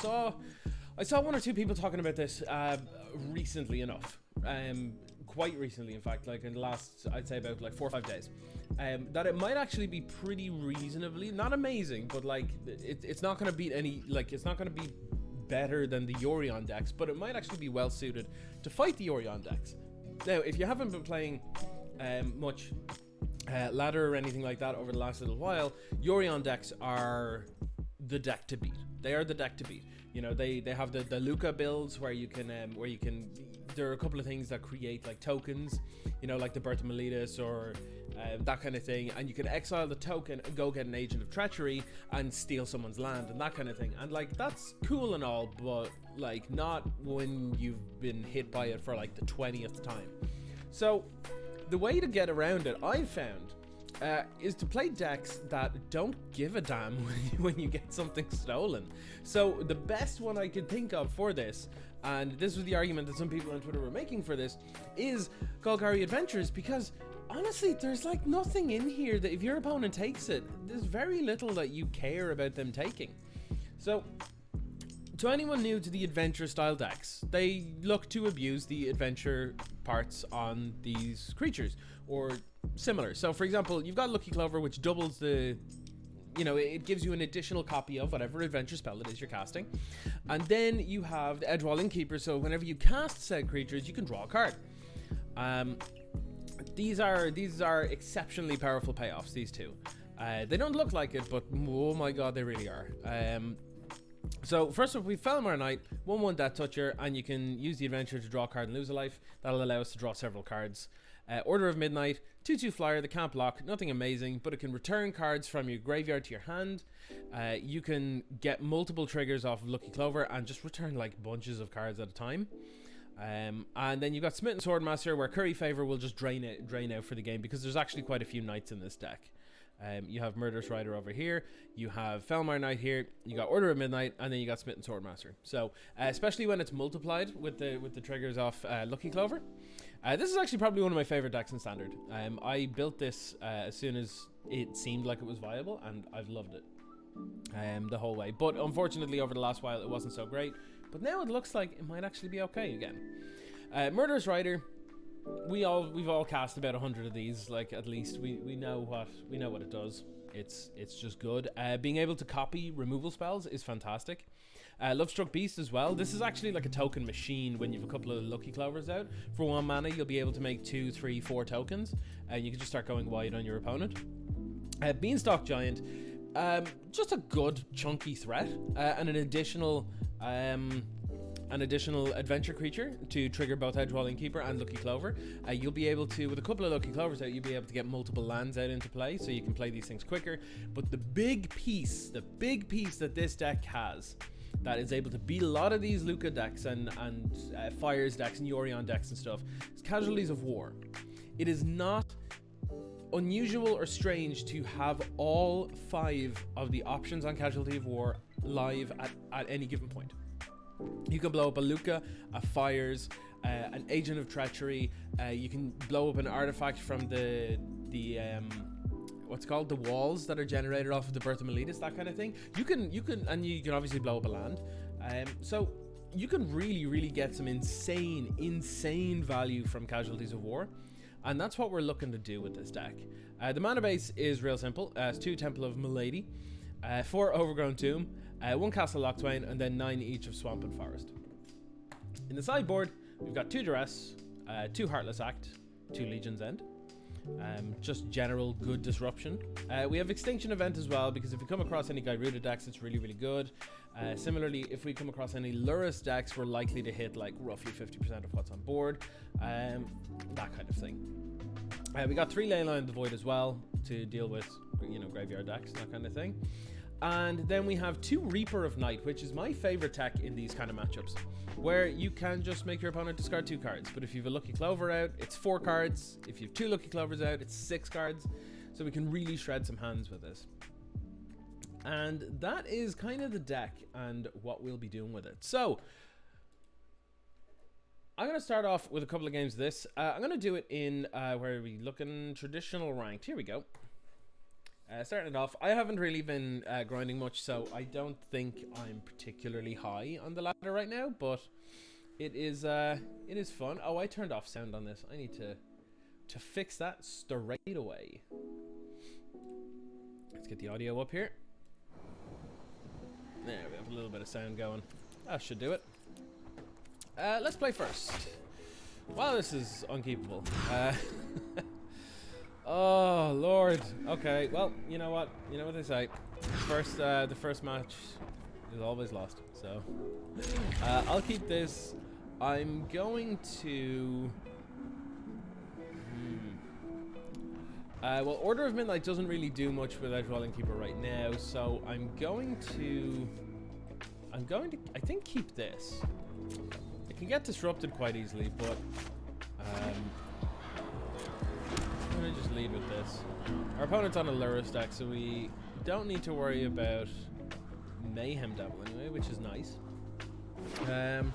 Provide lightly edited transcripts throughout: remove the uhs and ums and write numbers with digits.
I saw one or two people talking about this recently enough. Quite recently, in fact, like in the last, I'd say about like 4 or 5 days, that it might actually be pretty reasonably, not amazing, but like it's not going to beat any, like it's not going to be better than the Yorion decks, but it might actually be well suited to fight the Yorion decks. Now, if you haven't been playing much ladder or anything like that over the last little while, Yorion decks are the deck to beat. They are the deck to beat. You know, they have the Lukka builds where you can there are a couple of things that create like tokens, you know, like the Birth of Meletus or that kind of thing, and you can exile the token and go get an Agent of Treachery and steal someone's land and that kind of thing. And like that's cool and all, but like not when you've been hit by it for like the 20th time. So the way to get around it, I've found, is to play decks that don't give a damn when you get something stolen. So the best one I could think of for this, and this was the argument that some people on Twitter were making for this, is Golgari Adventures, because honestly there's like nothing in here that if your opponent takes it, there's very little that you care about them taking. So to anyone new to the adventure style decks, they look to abuse the adventure parts on these creatures or similar. So for example, you've got Lucky Clover, which doubles the, you know, it gives you an additional copy of whatever adventure spell it is you're casting. And then you have the Edgewall Innkeeper, so whenever you cast said creatures, you can draw a card. These are exceptionally powerful payoffs, these two. They don't look like it, but oh my god, they really are. So first up, we Felmar Knight, 1/1 Death Toucher, and you can use the adventure to draw a card and lose a life. That'll allow us to draw several cards. Order of Midnight, 2/2 flyer that can't block, nothing amazing, but it can return cards from your graveyard to your hand. You can get multiple triggers off of Lucky Clover and just return like bunches of cards at a time. And then you've got Smitten Swordmaster, where Curry Favor will just drain out for the game, because there's actually quite a few knights in this deck. You have Murderous Rider over here, you have Felmar Knight here, you got Order of Midnight, and then you got Smitten Swordmaster. So especially when it's multiplied with the triggers off Lucky Clover, this is actually probably one of my favorite decks in Standard. I built this as soon as it seemed like it was viable, and I've loved it the whole way. But unfortunately, over the last while, it wasn't so great. But now it looks like it might actually be okay again. Murderous Rider. We've all cast about 100 of these, like at least we know what it does. It's just good. Being able to copy removal spells is fantastic. Lovestruck Beast as well. This is actually like a token machine. When you have a couple of Lucky Clovers out for 1 mana, you'll be able to make 2, 3, 4 tokens, and you can just start going wide on your opponent. Beanstalk Giant, just a good chunky threat, and an additional adventure creature to trigger both Edgewall Innkeeper and Lucky Clover. You'll be able to, with a couple of Lucky Clovers out, you'll be able to get multiple lands out into play, so you can play these things quicker. But the big piece that this deck has that is able to beat a lot of these Lukka decks and Fires decks and Yorion decks and stuff is Casualties of War. It is not unusual or strange to have all 5 of the options on Casualty of War live at any given point. You can blow up a Lukka, a Fires, an Agent of Treachery. You can blow up an artifact from the what's called the walls that are generated off of the Birth of Meletus, that kind of thing. You can obviously blow up a land. So you can really get some insane value from Casualties of War. And that's what we're looking to do with this deck. The mana base is real simple. It's 2 Temple of Milady, 4 Overgrown Tomb, 1 Castle Lochthwain, and then 9 each of Swamp and Forest. In the sideboard, we've got 2 Duress, 2 Heartless Act, 2 Legion's End. Just general good disruption. We have Extinction Event as well, because if we come across any Gyruda decks, it's really good. Similarly, if we come across any Lurrus decks, we're likely to hit like roughly 50% of what's on board. That kind of thing. We got 3 Leyline of the Void as well to deal with, graveyard decks, that kind of thing. And then we have 2 Reaper of Night, which is my favorite tech in these kind of matchups, where you can just make your opponent discard 2 cards. But if you have a Lucky Clover out, it's 4 cards. If you have 2 Lucky Clovers out, it's 6 cards. So we can really shred some hands with this. And that is kind of the deck and what we'll be doing with it. So I'm going to start off with a couple of games of this. I'm going to do it in, where are we looking? Traditional ranked. Here we go. Starting it off, I haven't really been grinding much, so I don't think I'm particularly high on the ladder right now, but it is fun. Oh, I turned off sound on this. I need to fix that straight away. Let's get the audio up here. There, we have a little bit of sound going. That should do it. Let's play first. Wow, this is unkeepable. Oh Lord. Okay. Well, you know what? You know what they say. The first match is always lost. So I'll keep this. I'm going to. Well, Order of Midnight doesn't really do much with Edgewalling Keeper right now, so I'm going to. I think keep this. It can get disrupted quite easily, but I'm gonna just lead with this. Our opponent's on a Lurrus deck, so we don't need to worry about Mayhem Devil anyway, which is nice. We're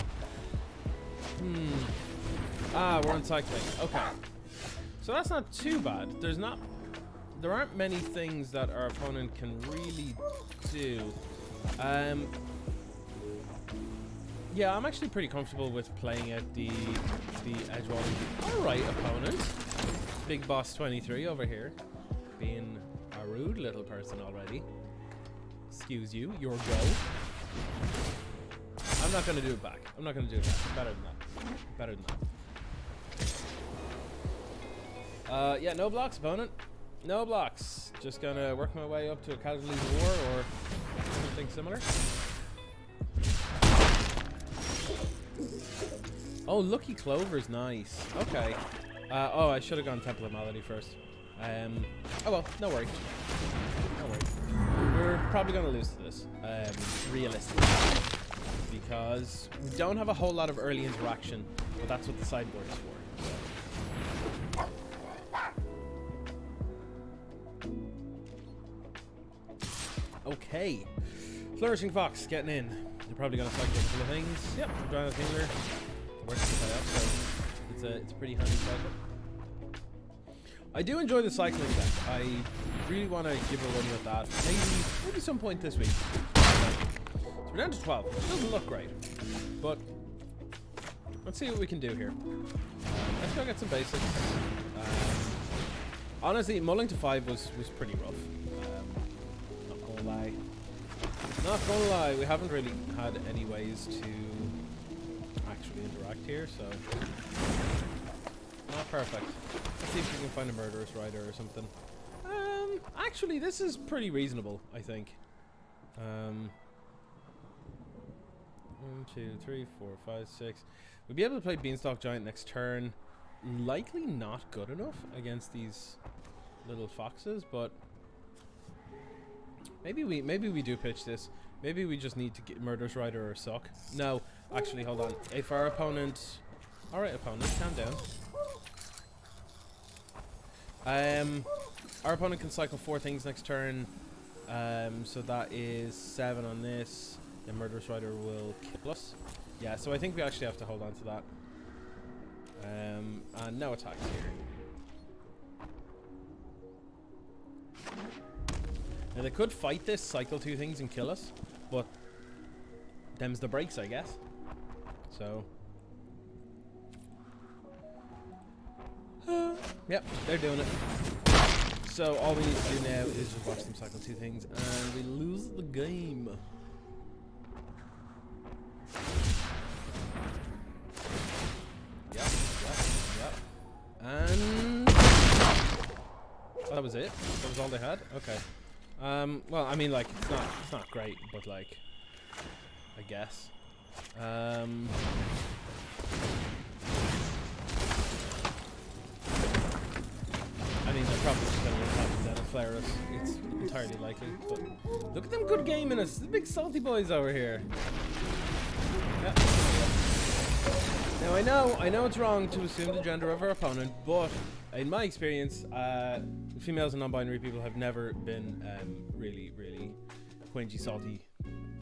on cycling. Okay, so that's not too bad. There aren't many things that our opponent can really do. Yeah, I'm actually pretty comfortable with playing at the Edgewalling. All right, opponent. Big Boss 23 over here, being a rude little person already. Excuse you, your go. I'm not gonna do it back. I'm not gonna do it back. Better than that. Better than that. Yeah, no blocks, opponent. No blocks. Just gonna work my way up to a Casualties of War or something similar. Oh, Lucky Clover's nice. Okay. Oh, I should have gone Temple of Malady first. Oh well, no worry. No worry. We're probably going to lose to this, realistically. Because we don't have a whole lot of early interaction, but that's what the sideboard is for. Okay. Flourishing Fox getting in. They're probably going to cycle a couple of things. Yep, Giant Healer. Works to play up, so it's a pretty handy cycle. I do enjoy the cycling deck. I really want to give a run with that. Maybe some point this week. So we're down to 12. It doesn't look great, but let's see what we can do here. Let's go get some basics. Honestly, mulling to 5 was pretty rough. Not gonna lie. Not gonna lie. We haven't really had any ways to actually interact here, so not perfect. Let's see if we can find a Murderous Rider or something. Actually, this is pretty reasonable, I think. 1, 2, 3, 4, 5, 6. We'll be able to play Beanstalk Giant next turn. Likely not good enough against these little foxes, but maybe we do pitch this. Maybe we just need to get Murderous Rider or suck. No, actually, hold on. If our opponent... Alright, opponent, calm down. Our opponent can cycle 4 things next turn. So that is 7 on this. Then Murderous Rider will kill us. Yeah, so I think we actually have to hold on to that. And no attacks here. Now they could fight this, cycle 2 things and kill us, but them's the breaks, I guess. So yep, they're doing it. So all we need to do now is just watch them cycle 2 things and we lose the game. Yep. And oh, that was it? That was all they had? Okay. Well, I mean, like, it's not great, but like, I guess. I mean, they're probably just gonna attack and then flare us. It's entirely likely. But look at them good gaming us. The big salty boys over here. Yeah. Now I know it's wrong to assume the gender of our opponent, but in my experience, females and non-binary people have never been really whingy, salty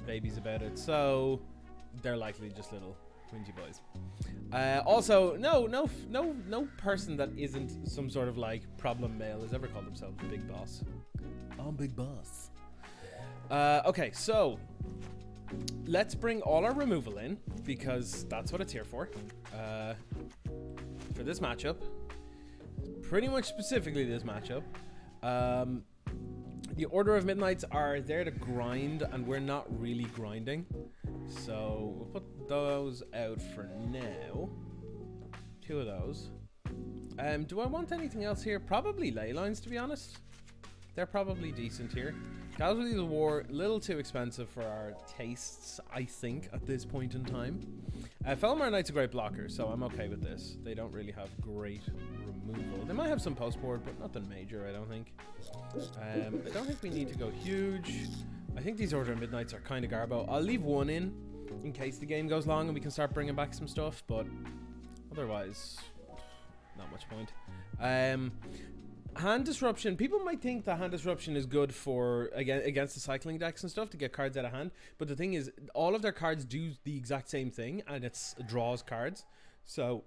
babies about it. So they're likely just little whingy boys. Also, no person that isn't some sort of like problem male has ever called themselves Big Boss. I'm Big Boss. Okay, so let's bring all our removal in because that's what it's here for this matchup. Pretty much specifically this matchup. The Order of Midnights are there to grind, and we're not really grinding. So we'll put those out for now. 2 of those. Do I want anything else here? Probably ley lines, to be honest. They're probably decent here. Casualties of War, a little too expensive for our tastes, I think, at this point in time. Felmar Knight's a great blocker, so I'm okay with this. They don't really have great removal. They might have some post-board, but nothing major, I don't think. I don't think we need to go huge. I think these Order of Midnights are kind of garbo. I'll leave 1 in case the game goes long and we can start bringing back some stuff, but otherwise, not much point. Hand Disruption. People might think that Hand Disruption is good for against the cycling decks and stuff to get cards out of hand, but the thing is, all of their cards do the exact same thing, and it's draws cards. So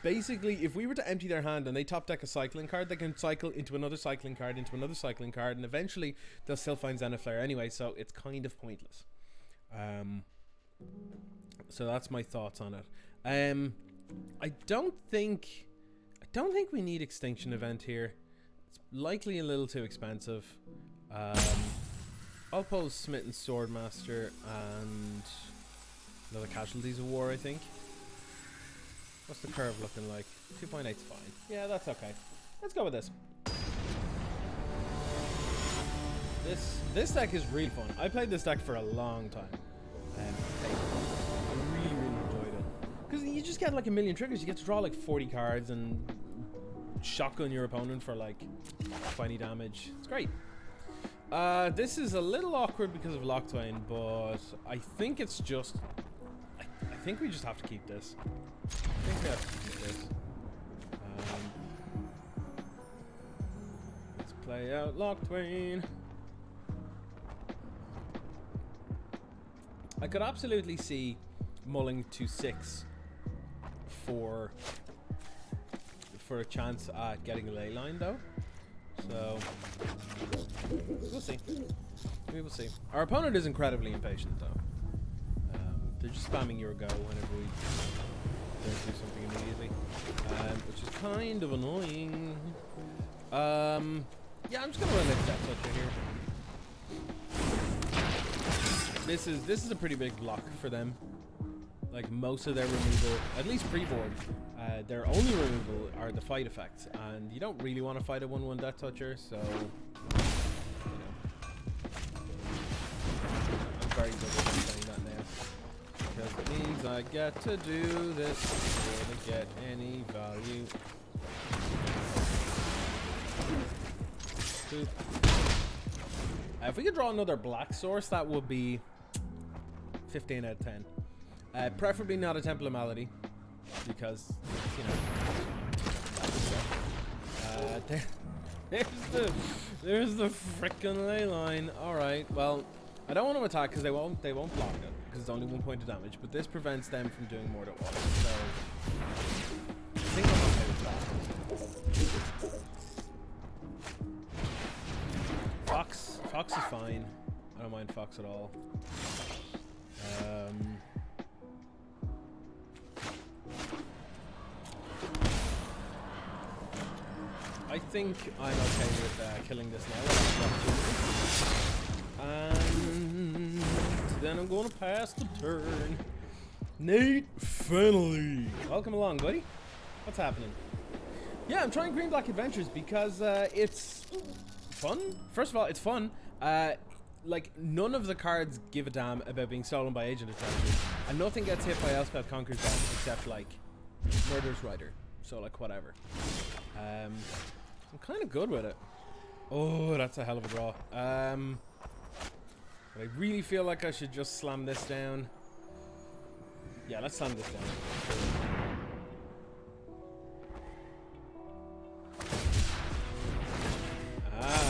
basically, if we were to empty their hand and they top deck a cycling card, they can cycle into another cycling card, into another cycling card, and eventually they'll still find Zenithflare anyway, so it's kind of pointless. So that's my thoughts on it. I don't think we need Extinction Event here. It's likely a little too expensive. I'll pull Smitten Swordmaster and another Casualties of War, I think. What's the curve looking like? 2.8's fine. Yeah, that's okay. Let's go with this. This deck is real fun. I played this deck for a long time. I really enjoyed it. Because you just get like a million triggers. You get to draw like 40 cards and shotgun your opponent for like 20 damage. It's great. This is a little awkward because of Locktwain, but I think it's just... I think we just have to keep this. I think we have to keep this. Let's play out Locktwain. I could absolutely see mulling to 6 for a chance at getting a ley line though. So we'll see. We will see. Our opponent is incredibly impatient though. They're just spamming your go whenever we don't do something immediately, which is kind of annoying. Yeah, I'm just gonna run this Death Toucher here. This is a pretty big block for them. Like most of their removal, at least pre-board, their only removal are the fight effects, and you don't really want to fight a 1/1 Death Toucher, so you know. I'm very good at saying that now, because it means I get to do this before they get any value. If we could draw another black source, that would be 15 out of 10. Preferably not a Temple of Malady, because, you know, there's the frickin' ley line. Alright, well, I don't want to attack because they won't block it, because it's only 1 point of damage, but this prevents them from doing more to us, so I think I'm okay with that. Fox is fine. I don't mind Fox at all. I think I'm okay with killing this now. And then I'm going to pass the turn. Nate Fennelly. Welcome along, buddy. What's happening? Yeah, I'm trying Green Black Adventures because it's fun. First of all, it's fun. Like, none of the cards give a damn about being stolen by Agent of Treachery, and nothing gets hit by Elspeth Conquers them except, like, Murder's Rider. So, like, whatever. I'm kind of good with it. Oh, that's a hell of a draw. But I really feel like I should just slam this down. Yeah, let's slam this down.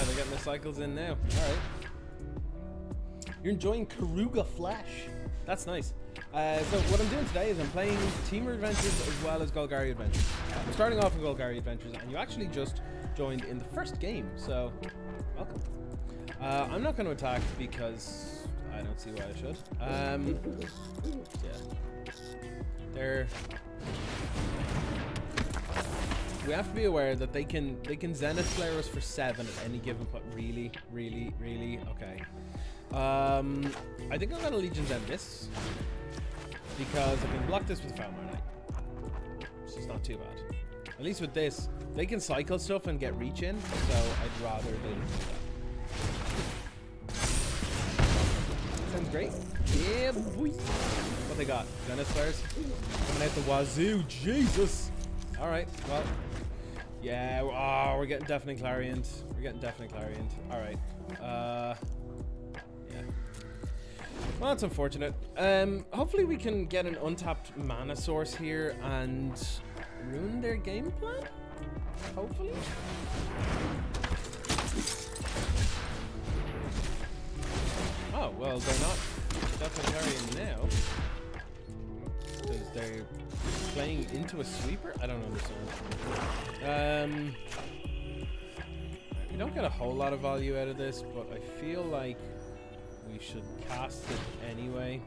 They're getting the cycles in now. Alright. You're enjoying Karuga Flash. That's nice. So what I'm doing today is I'm playing Temur Adventures as well as Golgari Adventures. I'm starting off in Golgari Adventures, and you actually just joined in the first game, so welcome. I'm not going to attack because I don't see why I should. Yeah. We have to be aware that they can Zenith Flare us for 7 at any given point. Really? Okay. I think I'm going to Legion Zen this, because I can block this with Foulmire Knight. So it's not too bad. At least with this, they can cycle stuff and get reach in, so I'd rather they didn't do that. Sounds great. Yeah, boy. What they got? Zenith Flares? Coming out the wazoo. Jesus! Alright, well. Yeah, oh, we're getting Deafening Clarion. Alright. Yeah. Well, that's unfortunate. Hopefully we can get an untapped mana source here and ruin their game plan? Hopefully? Oh, well, they're not Deafening Clarion now. Because they're playing into a sweeper? I don't understand. We don't get a whole lot of value out of this, but I feel like we should cast it anyway.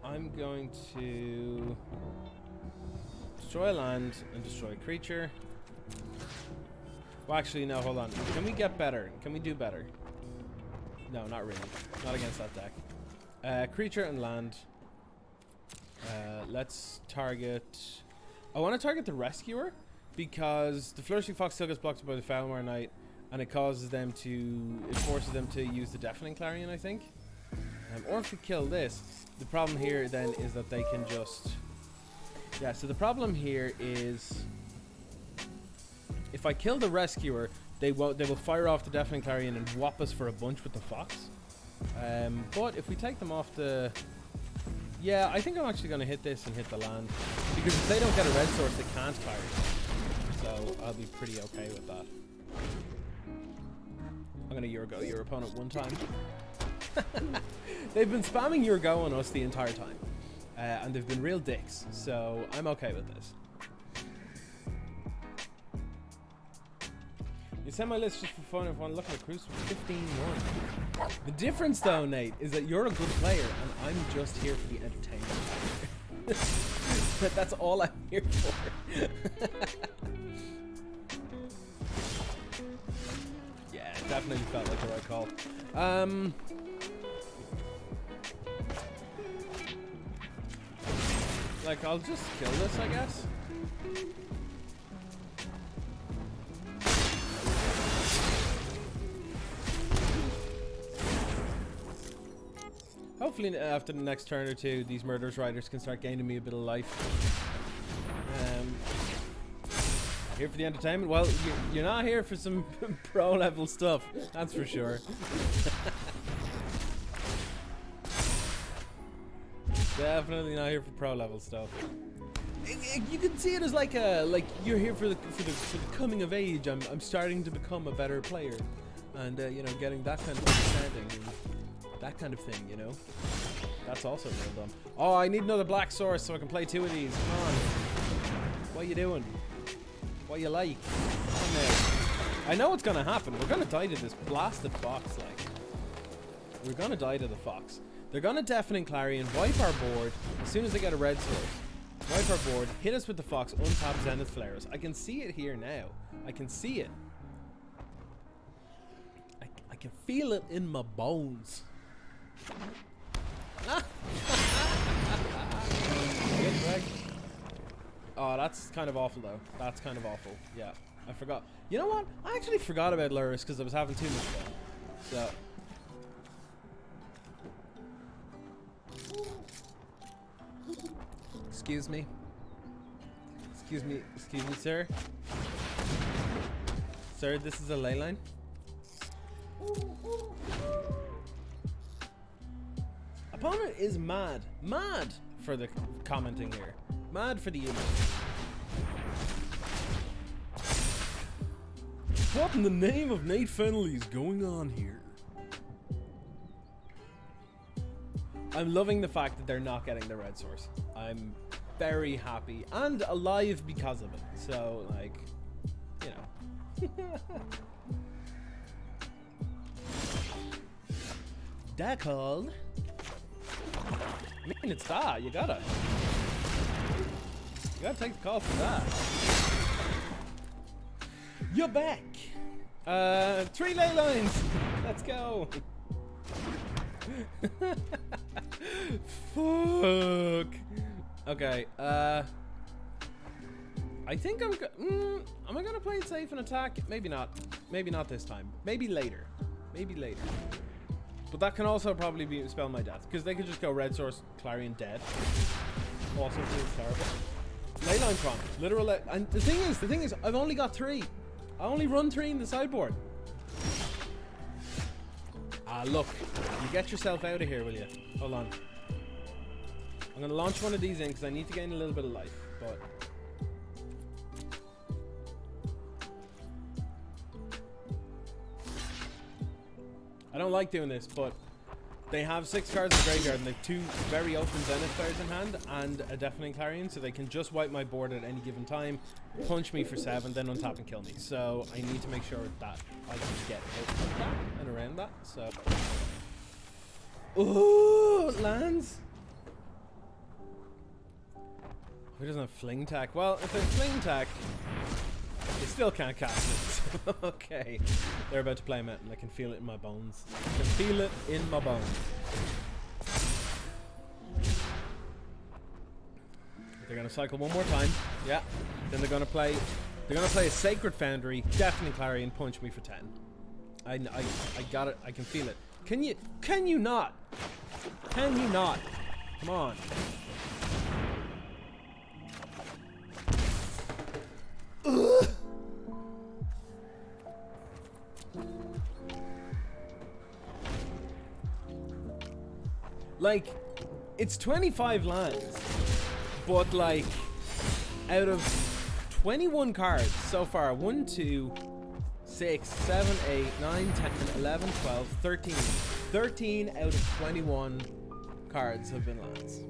I'm going to destroy a land and destroy a creature. Well, actually, no, hold on. Can we get better? Can we do better? No, not really. Not against that deck. Creature and land. Let's target... I want to target the Rescuer, because the Flourishing Fox still gets blocked by the Foulmire Knight, and it causes them to... It forces them to use the Deafening Clarion, I think. Or if we kill this, the problem here then is that they can just... Yeah, so the problem here is... If I kill the Rescuer, they will fire off the Deafening Clarion and whop us for a bunch with the Fox. But if we take them off the... Yeah, I think I'm actually going to hit this and hit the land. Because if they don't get a red source, they can't carry it. So I'll be pretty okay with that. I'm going to Yurgo your opponent one time. They've been spamming Yurgo on us the entire time. And they've been real dicks. So I'm okay with this. You send my list just for fun if I want to look at a cruise for 15-1. The difference though, Nate, is that you're a good player and I'm just here for the entertainment. That's all I'm here for. Yeah, it definitely felt like the right call. Like, I'll just kill this, I guess. Hopefully after the next turn or two, these Murderous Riders can start gaining me a bit of life. Here for the entertainment? Well, you're not here for some pro level stuff, that's for sure. Definitely not here for pro level stuff. You can see it as like you're here for the coming of age. I'm starting to become a better player, and you know, getting that kind of understanding. That kind of thing, you know. That's also well done. Oh, I need another black source so I can play 2 of these. Come on. What you doing? What you like? Come on there. I know what's gonna happen. We're gonna die to this blasted fox, like. We're gonna die to the fox. They're gonna Deafening Clarion, wipe our board as soon as they get a red source. Wipe our board, hit us with the fox, untap Zenith Flares. I can see it here now. I can see it. I can feel it in my bones. Oh, that's kind of awful though. That's kind of awful. Yeah, I forgot. You know what? I actually forgot about Lurrus because I was having too much fun. So, excuse me, sir. Sir, this is a ley line. Opponent is mad for the commenting here. Mad for the humor. What in the name of Nate Fennelly is going on here? I'm loving the fact that they're not getting the red source. I'm very happy and alive because of it. So, like, you know. That called. I mean, it's that. You gotta take the call for that. You're back. 3 ley lines. Let's go. Fuck. Okay. I think am I gonna play it safe and attack? Maybe not. Maybe not this time. Maybe later. Maybe later. But that can also probably be spell my death, because they could just go red source, Clarion dead. Also feels terrible. Leyline Tron, literal. And the thing is, I've only got 3. I only run 3 in the sideboard. Ah, look, you get yourself out of here, will you? Hold on. I'm gonna launch one of these in because I need to gain a little bit of life, but. I don't like doing this, but they have 6 cards in the graveyard and they have 2 very open Zenith players in hand and a Deafening Clarion, so they can just wipe my board at any given time, punch me for 7, then untap and kill me. So I need to make sure that I can get out of that and around that. So, ooh, it lands. Who doesn't have Fling Tack? Well, if there's Fling Tack, they still can't cast it. Okay, they're about to play him out and I can feel it in my bones. I can feel it in my bones. They're gonna cycle one more time. Yeah. Then they're gonna play a Sacred Foundry, Deafening Clarion, punch me for 10. I got it. I can feel it. Can you not? Can you not? Come on. Ugh. Like, it's 25 lands, but like, out of 21 cards so far, 1, 2, 6, 7, 8, 9, 10, 11, 12, 13. 13 out of 21 cards have been lands.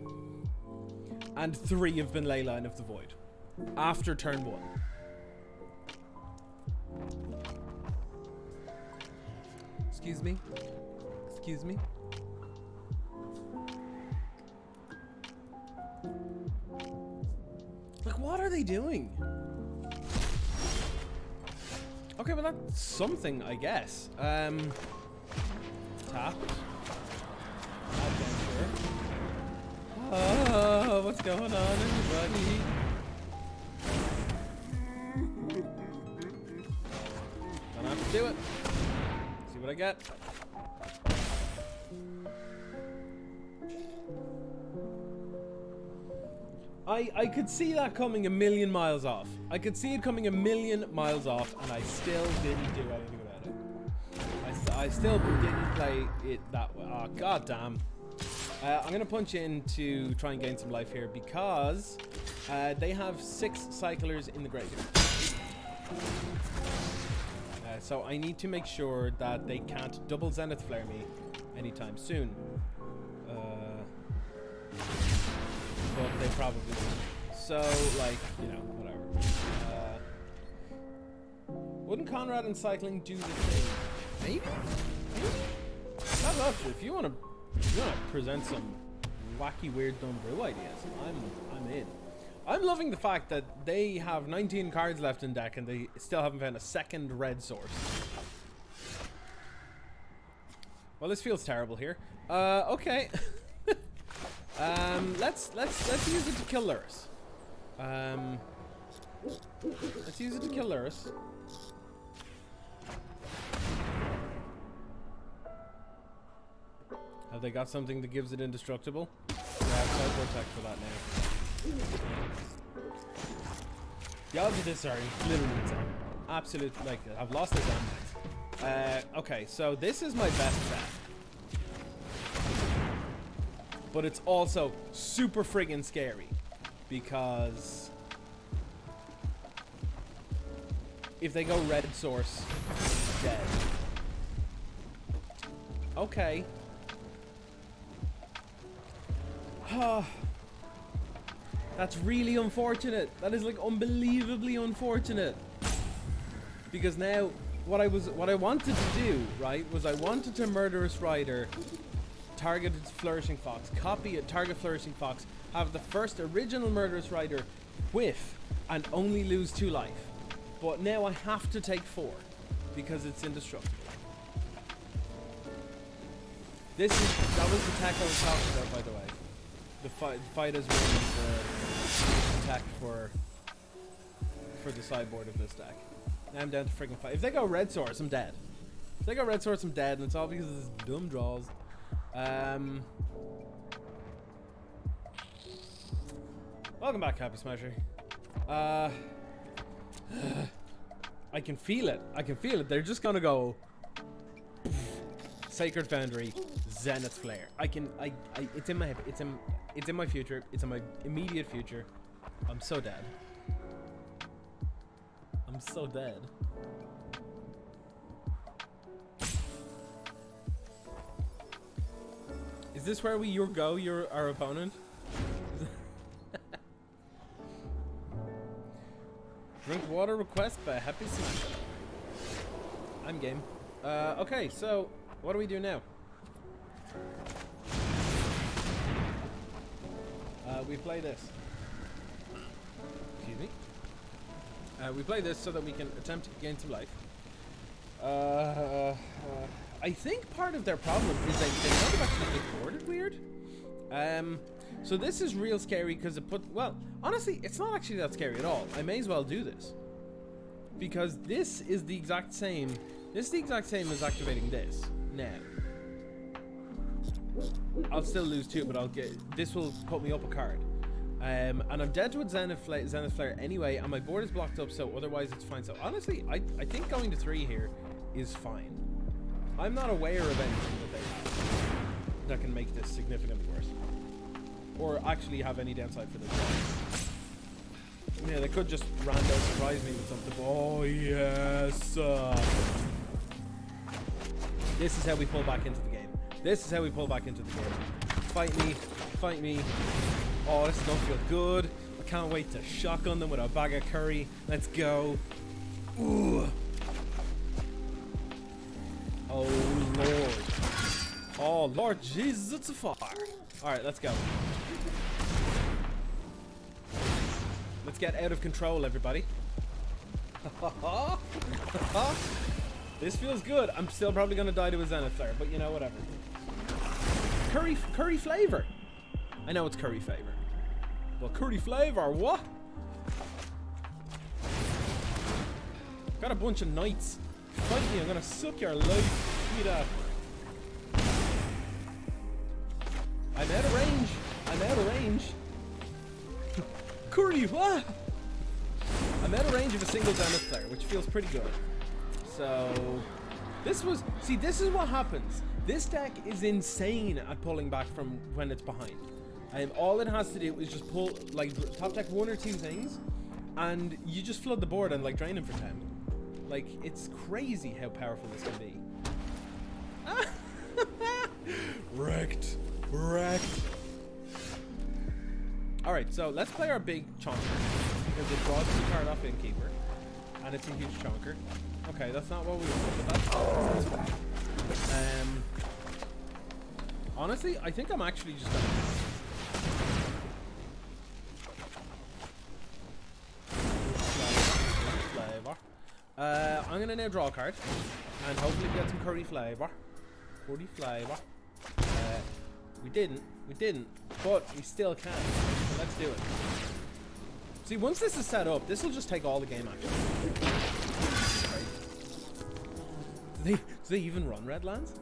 And 3 have been Leyline of the Void. After turn 1. Excuse me? Excuse me? Like, what are they doing? Okay, well that's something, I guess. Tap. Adventure. Oh, what's going on, everybody? Don't have to do it. See what I get. I could see that coming a million miles off. I could see it coming a million miles off, and I still didn't do anything about it. I still didn't play it that way. Oh, goddamn. I'm going to punch in to try and gain some life here because they have 6 cyclers in the graveyard. So I need to make sure that they can't double Zenith Flare me anytime soon. But they probably will. So, like, you know, whatever. Wouldn't Conrad and cycling do the thing? Maybe? Maybe? That's option. If you want to present some wacky, weird, dumb brew ideas, I'm in. I'm loving the fact that they have 19 cards left in deck and they still haven't found a second red source. Well, this feels terrible here. Okay. Let's use it to kill Lurrus. Let's use it to kill Lurrus. Have they got something that gives it indestructible? Yeah, I have sideboard tech for that now. The odds of this are literally insane. Absolute, like, I've lost this damn. Okay, so this is my best bet. But it's also super friggin' scary because if they go red source, dead. Okay. That's really unfortunate. That is like unbelievably unfortunate. Because now what I wanted to do, right, was I wanted to Murderous Rider, target Flourishing Fox, copy it, target Flourishing Fox, have the first original Murderous Rider whiff and only lose 2 life. But now I have to take 4 because it's indestructible. That was the tech I was talking about, by the way. The fight as well as the attack for the sideboard of this deck. Now I'm down to freaking 5. If they go red source, I'm dead. If they go red source, I'm dead, and it's all because of this dumb draws. Welcome back, Happy Smasher. I can feel it. I can feel it. They're just gonna go Sacred Foundry, Zenith Flare. It's in my head. It's in my future. It's in my immediate future. I'm so dead. I'm so dead. Is this where you're our opponent? Drink water request by Happy Smasher. I'm game. Okay, so what do we do now? We play this. Excuse me. We play this so that we can attempt to gain some life. I think part of their problem is they might have actually recorded weird. So this is real scary because it well, honestly, it's not actually that scary at all. I may as well do this. Because this is the exact same. This is the exact same as activating this. Now. I'll still lose 2, but this will put me up a card. And I'm dead with Zenith Flare anyway, and my board is blocked up, so otherwise it's fine. So honestly, I think going to 3 here is fine. I'm not aware of anything that can make this significantly worse. Or actually have any downside for this. Yeah, they could just random surprise me with something. Oh, yes! This is how we pull back into the game. This is how we pull back into the game. Fight me. Fight me. Oh, this is gonna feel good. I can't wait to shotgun them with a bag of curry. Let's go. Ooh. Oh, Lord. Oh, Lord Jesus, it's a fire. Alright, let's go. Let's get out of control, everybody. This feels good. I'm still probably gonna die to a Zenith Flare, but you know, whatever. Curry flavor. I know it's curry flavor. Well, curry flavor, what? Got a bunch of knights. Fight me, I'm gonna suck your life. Give me that. I'm out of range. I'm out of range. Curry, what? I'm out of range of a single Zenith Flare, which feels pretty good. So, this is what happens. This deck is insane at pulling back from when it's behind. All it has to do is just pull, like, top deck 1 or 2 things, and you just flood the board and, like, drain them for 10. Like, it's crazy how powerful this can be. Wrecked. Alright, so let's play our big chonker, because it draws the card off Innkeeper, and it's a huge chonker. Okay, that's not what we want, but that's fine. Honestly, I think I'm actually just gonna... I'm gonna now draw a card, and hopefully get some curry flavor. We didn't, but we still can. So let's do it. See, once this is set up, this will just take all the game action. Do they even run red lands?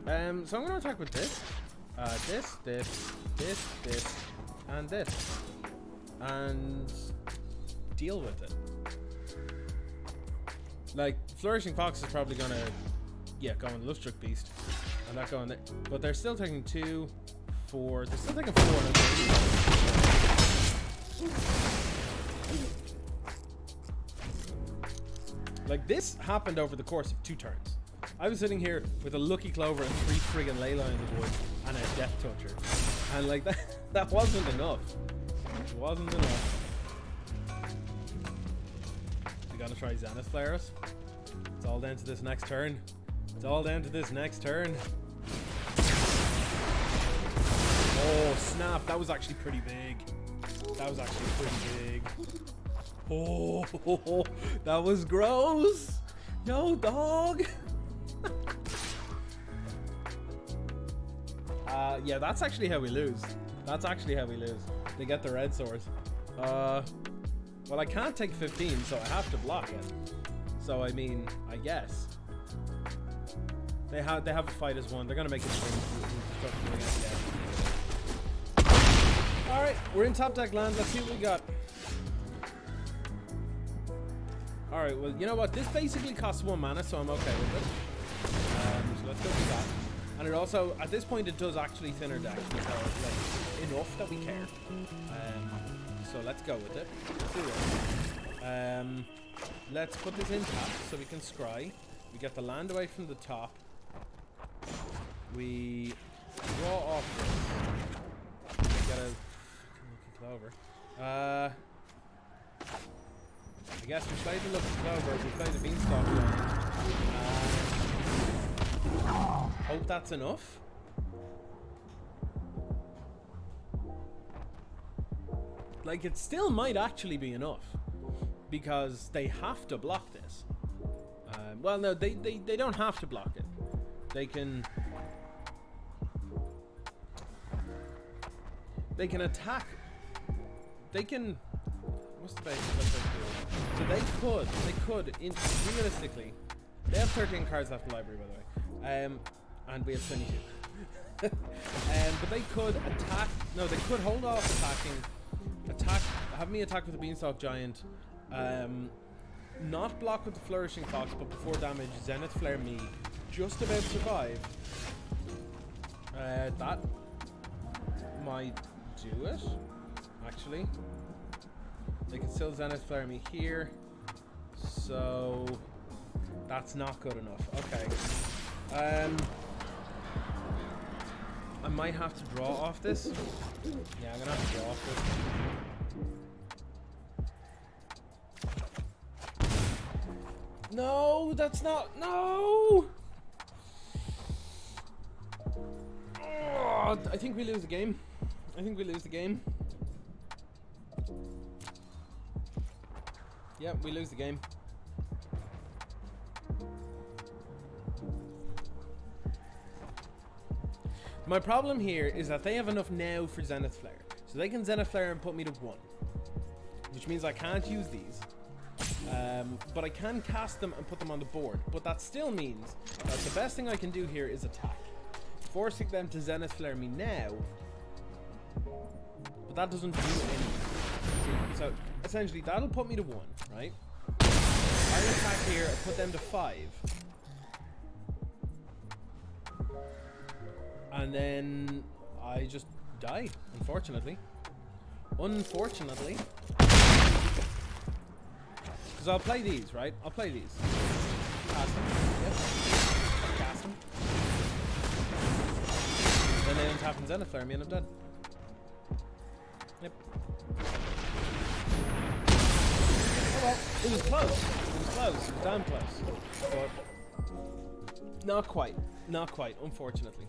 So I'm gonna attack with this, this, and this, and deal with it. Like, Flourishing Fox is probably gonna, go on Lustruck Beast, and that going there. But they're still taking 2, 4. They're still taking 4. Like, this happened over the course of 2 turns. I was sitting here with a Lucky Clover and 3 friggin' Leyline in the woods and a Death Toucher. And like that wasn't enough. It wasn't enough. We gotta try Zenith Flares. It's all down to this next turn. It's all down to this next turn. Oh snap, that was actually pretty big. That was actually pretty big. Oh, that was gross. Yo, dog. Yeah, that's actually how we lose. That's actually how we lose. They get the red swords. Well, I can't take 15, so I have to block it. So I mean, I guess they have a fight as one. They're gonna make it All right, we're in top deck land. Let's see what we got. All right, well, you know what? This basically costs 1 mana, so I'm okay with it. So let's go with that. And it also, at this point, it does actually thinner deck, so like enough that we care. So let's go with it. Let's do it. Let's put this in tap so we can scry. We get the land away from the top. We draw off this. We get a Lucky Clover. I guess we played the Lucky Clover. We played the Beanstalk line. Hope that's enough. Like, it still might actually be enough because they have to block this. Well, no, they don't have to block it. They can attack. They can. What's the base? So they could realistically. They have 13 cards left in the library, by the way. And we have 22. But they could attack. No, they could hold off attacking. Have me attack with the Beanstalk Giant. Not block with the Flourishing Fox, but before damage, Zenith Flare me. Just about survive. That might do it. Actually, they can still Zenith Flare me here. So that's not good enough. Okay. I might have to draw off this. Yeah, I'm gonna have to draw off this. No, that's not. No. Oh, I think we lose the game. Yeah, we lose the game. My problem here is that they have enough now for Zenith Flare. So they can Zenith Flare and put me to 1. Which means I can't use these. But I can cast them and put them on the board. But that still means that the best thing I can do here is attack. Forcing them to Zenith Flare me now. But that doesn't do anything. So essentially that'll put me to 1, right? I'll attack here and put them to 5. And then I just die, unfortunately. Unfortunately. Because I'll play these, right? I'll play these. Cast them. Yep. Cast them. Then they untap and Zenith Flare me and I'm dead. Yep. Oh well, it was close. It was close. It was damn close. But not quite. Not quite, unfortunately.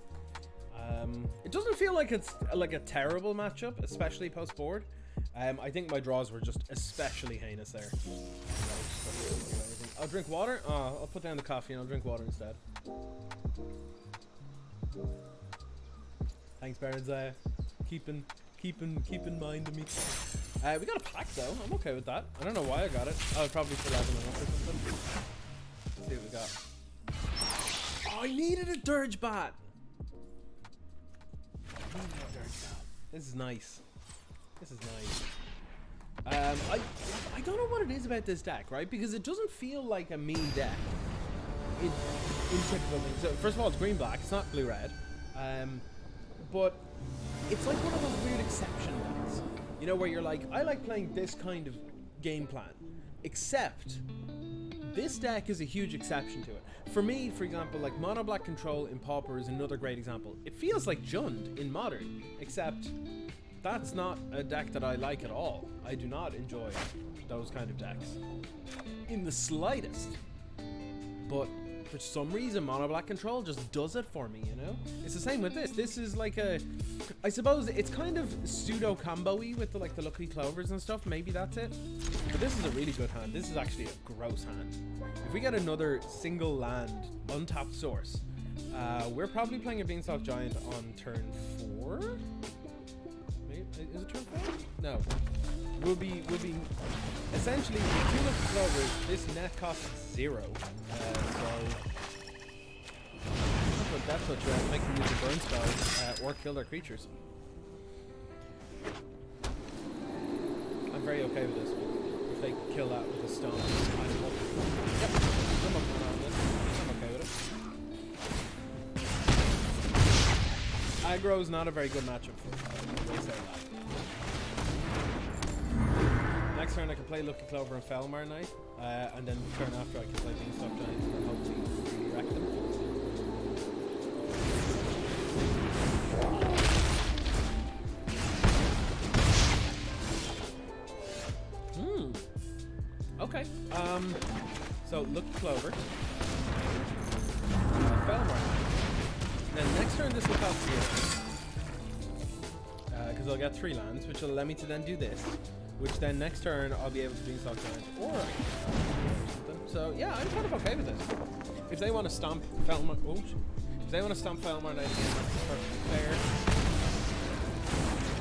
It doesn't feel like it's like a terrible matchup, especially post board. I think my draws were just especially heinous there. I'll drink water. Oh, I'll put down the coffee and I'll drink water instead. Thanks, Baronzaya. Keeping mind of me. We got a pack though. I'm okay with that. I don't know why I got it. Oh, probably for leveling up or something. Let's see what we got. Oh, I needed a Dirge Bat. This is nice. This is nice. I don't know what it is about this deck, right? Because it doesn't feel like a me deck. In typical things. So first of all, it's green-black. It's not blue-red. But it's like one of those weird exception decks. You know, where you're like, I like playing this kind of game plan. Except This deck is a huge exception to it. For me, for example, like Mono Black Control in Pauper is another great example. It feels like Jund in Modern, except that's not a deck that I like at all. I do not enjoy those kind of decks in the slightest. But for some reason, Mono Black Control just does it for me, you know? It's the same with this. This is like a... I suppose it's kind of pseudo-combo-y with the, like, the Lucky Clovers and stuff. Maybe that's it. But this is a really good hand. This is actually a gross hand. If we get another single land, untapped source, we're probably playing a Beanstalk Giant on turn 4? Maybe, is it turn 4? No. We'll be essentially with 2 Lucky Clovers. This net costs 0. So that's what make them use a burn spell or kill their creatures. I'm very okay with this. If they kill that with a stone, I'm okay with it. Aggro's not a very good matchup for say that. Next turn I can play Lucky Clover and Felmar Knight, and then the turn after I can play Beanstalk Giant and hopefully wreck them. Okay. So Lucky Clover. Felmar Knight. Then next turn this will cost 0. Because I'll get 3 lands, which will allow me to then do this. Which then next turn I'll be able to Beanstalk Giant or I can something. So yeah, I'm kind of okay with this. If they want to stomp Felmar, if they want to stomp Felmar Knight again, that's perfectly fair.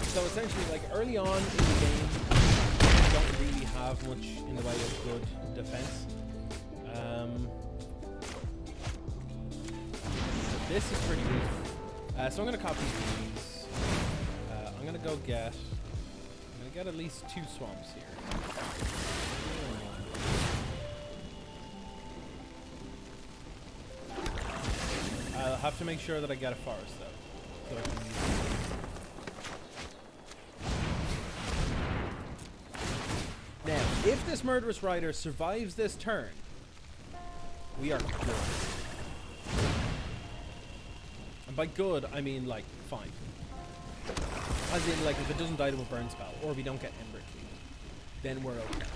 So essentially, like early on in the game, I don't really have much in the way of good defense. This is pretty good. So I'm gonna copy these. I'm gonna go get. Get at least 2 swamps here. I'll have to make sure that I get a forest though, so I can use it. Now, if this Murderous Rider survives this turn, we are good. And by good, I mean like fine. As in, like, if it doesn't die to a burn spell, or we don't get Ember Key, then we're okay.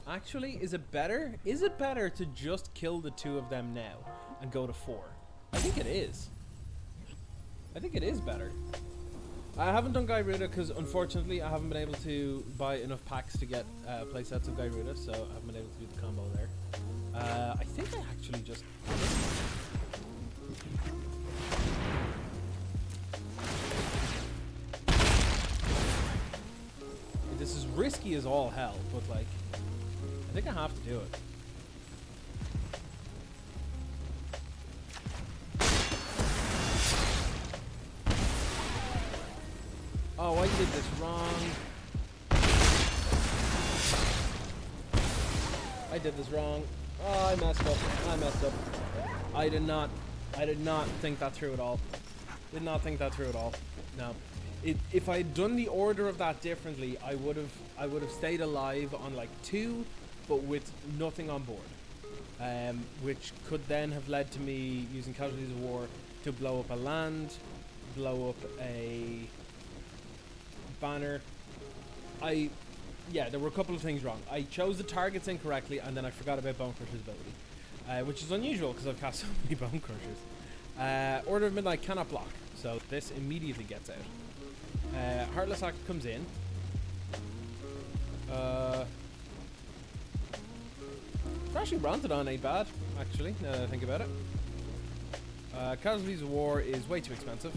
Actually, is it better? Is it better to just kill the 2 of them now and go to 4? I think it is. I think it is better. I haven't done Gyruda because, unfortunately, I haven't been able to buy enough packs to get playsets of Gyruda, so I haven't been able to do the combo there. I think I actually just... This is risky as all hell, but like, I think I have to do it. Oh, I did this wrong. I did this wrong. Oh, I messed up. I did not think that through at all. Did not think that through at all. No. If I had done the order of that differently, I would have stayed alive on like 2, but with nothing on board, which could then have led to me using Casualties of War to blow up a land, blow up a banner. Yeah, there were a couple of things wrong. I chose the targets incorrectly, and then I forgot about Bone Crusher's ability, which is unusual because I've cast so many Bone Crushers. Order of Midnight cannot block, so this immediately gets out. Heartless Act comes in. Crashing Brontodon ain't bad, actually, now that I think about it. Casualties of War is way too expensive.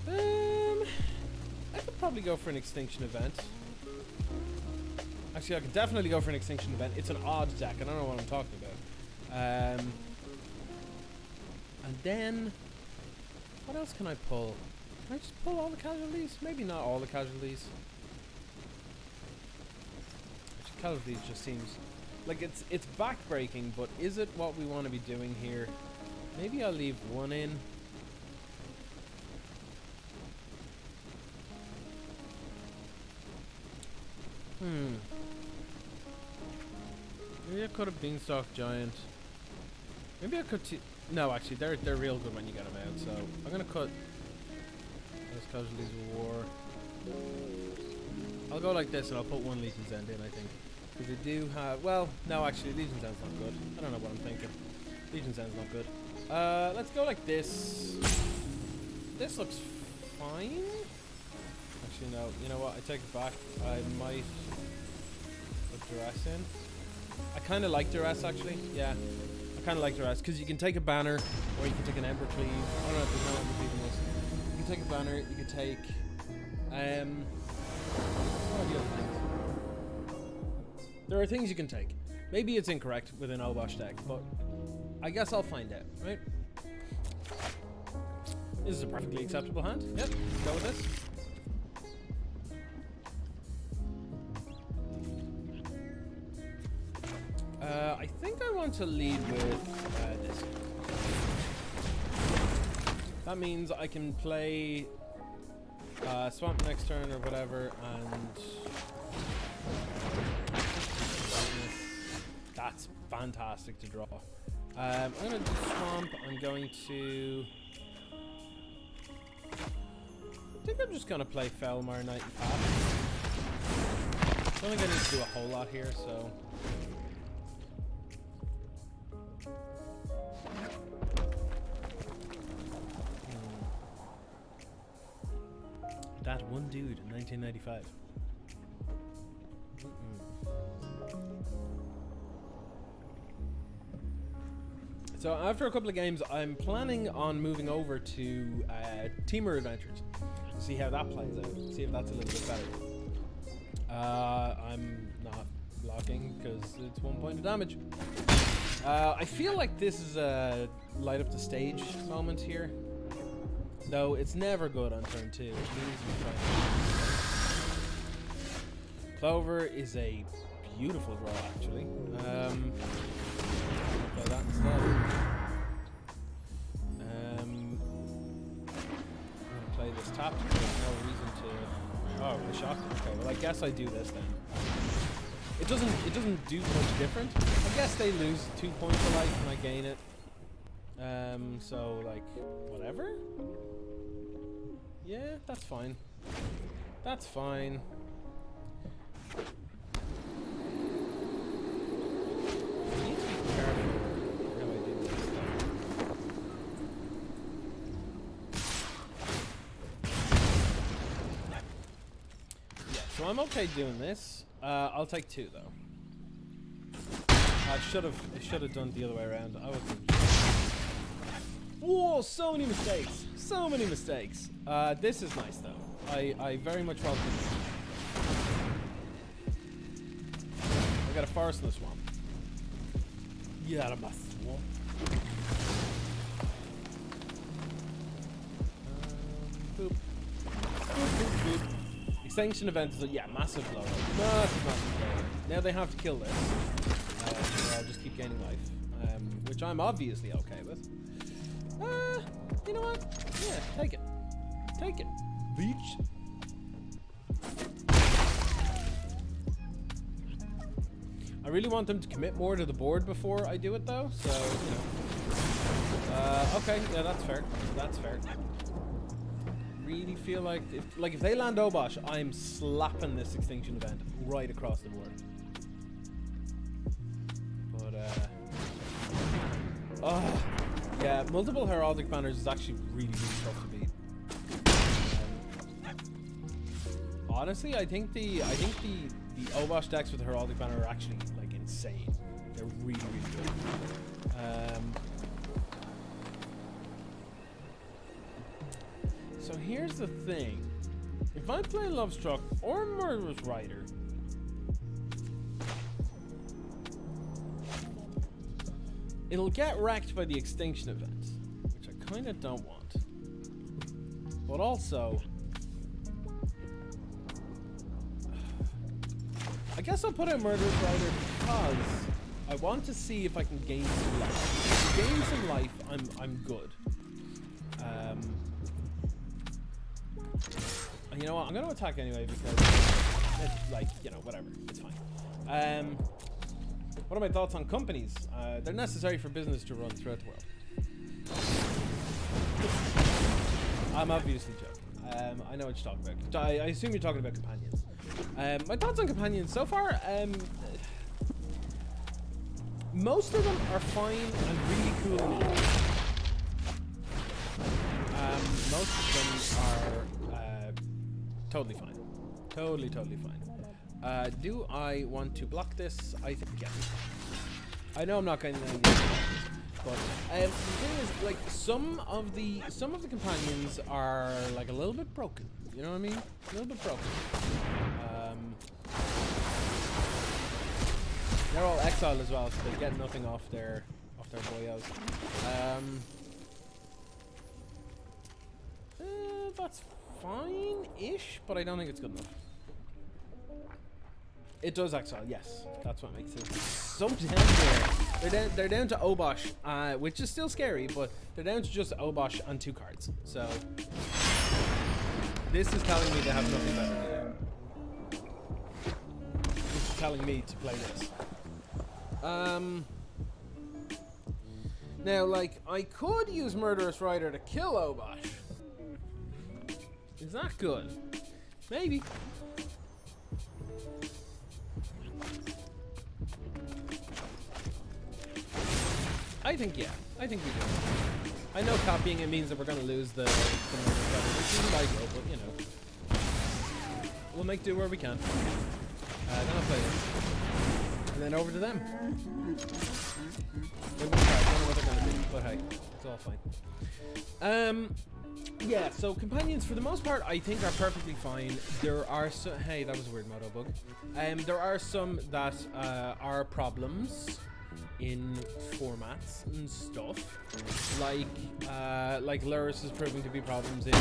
I could probably go for an Extinction Event. Actually, I could definitely go for an Extinction Event. It's an odd deck, I don't know what I'm talking about. And then, what else can I pull? Can I just pull all the casualties? Maybe not all the casualties. Actually, casualties just seems like it's backbreaking, but is it what we want to be doing here? Maybe I'll leave 1 in. Maybe I could have Beanstalk Giant. Maybe I could. No, actually, they're real good when you get them out. So I'm gonna cut those Casualties of War. I'll go like this, and I'll put one Legion's End in. I think because they do have. Well, no, actually, Legion's End's not good. I don't know what I'm thinking. Legion's End's not good. Let's go like this. This looks fine. Actually, no. You know what? I take it back. I might put Duress in. I kind of like Duress, actually. Yeah. I kind of like Duress, because you can take a banner, or you can take an Ember Cleave. Oh, no, there's no Ember Cleave in this. You can take a banner, you can take... what are the other things? There are things you can take. Maybe it's incorrect with an Obosh deck, but I guess I'll find out, right? This is a perfectly acceptable hand. Yep, let's go with this. I think I want to lead with this. That means I can play Swamp next turn or whatever, and that's fantastic to draw. I'm going to do Swamp. I'm going to... I think I'm just going to play Felmar Knight and Path. I don't think I need to do a whole lot here, so... That one dude in 1995. So after a couple of games, I'm planning on moving over to Temur Adventures. See how that plays out. See if that's a little bit better. I'm not blocking because it's 1 point of damage. I feel like this is a light up the stage moment here. Though it's never good on turn 2. It means you try. Clover is a beautiful draw, actually. Play that instead. I'm gonna play this tap. There's no reason to. Oh, I shocked. Okay, well I guess I do this then. It doesn't do much different. I guess they lose 2 points of life and I gain it. So like whatever. Yeah, that's fine. That's fine. I need to be careful how I do this thing. Yeah, so I'm okay doing this. I'll take 2 though. I should have done it the other way around. I wasn't. Whoa, so many mistakes. So many mistakes. This is nice though. I very much welcome it. I got a forest in the swamp. Yeah, I'm a swamp. Boop. Boop, boop, boop. Extinction event is a massive blow. Massive blow. Now they have to kill this. Or I'll just keep gaining life. Which I'm obviously okay with. You know what? Yeah, take it. Take it. Beach. I really want them to commit more to the board before I do it though, so, you know. Okay, yeah, that's fair. That's fair. Really feel like if they land Obosh, I'm slapping this extinction event right across the board. But, oh. Yeah, multiple heraldic banners is actually really, really tough to beat. Honestly, I think the Obosh decks with the heraldic banner are actually like insane. They're really, really good. So here's the thing: if I'm playing Lovestruck or Murderous Rider, it'll get wrecked by the extinction event, which I kind of don't want. But also, I guess I'll put out Murderous Rider because I want to see if I can gain some life. If I gain some life, I'm good. And you know what? I'm going to attack anyway because It's like, you know, whatever. It's fine. What are my thoughts on companies? They're necessary for business to run throughout the world. I'm obviously joking. I know what you're talking about. I assume you're talking about companions. My thoughts on companions so far, most of them are fine and really cool and neat. Most of them are totally fine. Totally fine. Do I want to block this? I think yes. I know I'm not going to use it, but the thing is, like, some of the companions are like a little bit broken. You know what I mean? A little bit broken. They're all exiled as well, so they get nothing off their boyos. That's fine-ish, but I don't think it's good enough. It does exile, yes. That's what makes it. So down they're down to Obosh, which is still scary, but they're down to just Obosh and 2 cards. So this is telling me they have nothing better to do. This is telling me to play this. Now, like, I could use Murderous Rider to kill Obosh. Is that good? Maybe. I think, yeah. I think we do. I know copying it means that we're going to lose the Murderous Rider, which isn't ideal, but, you know. We'll make do where we can. Then I'll play this. And then over to them. They won't try. I don't know what they're going to do, but hey, it's all fine. Yeah, so companions for the most part I think are perfectly fine. There are some, hey, that was a weird moto bug. There are some that are problems in formats and stuff. Like Luris is proving to be problems in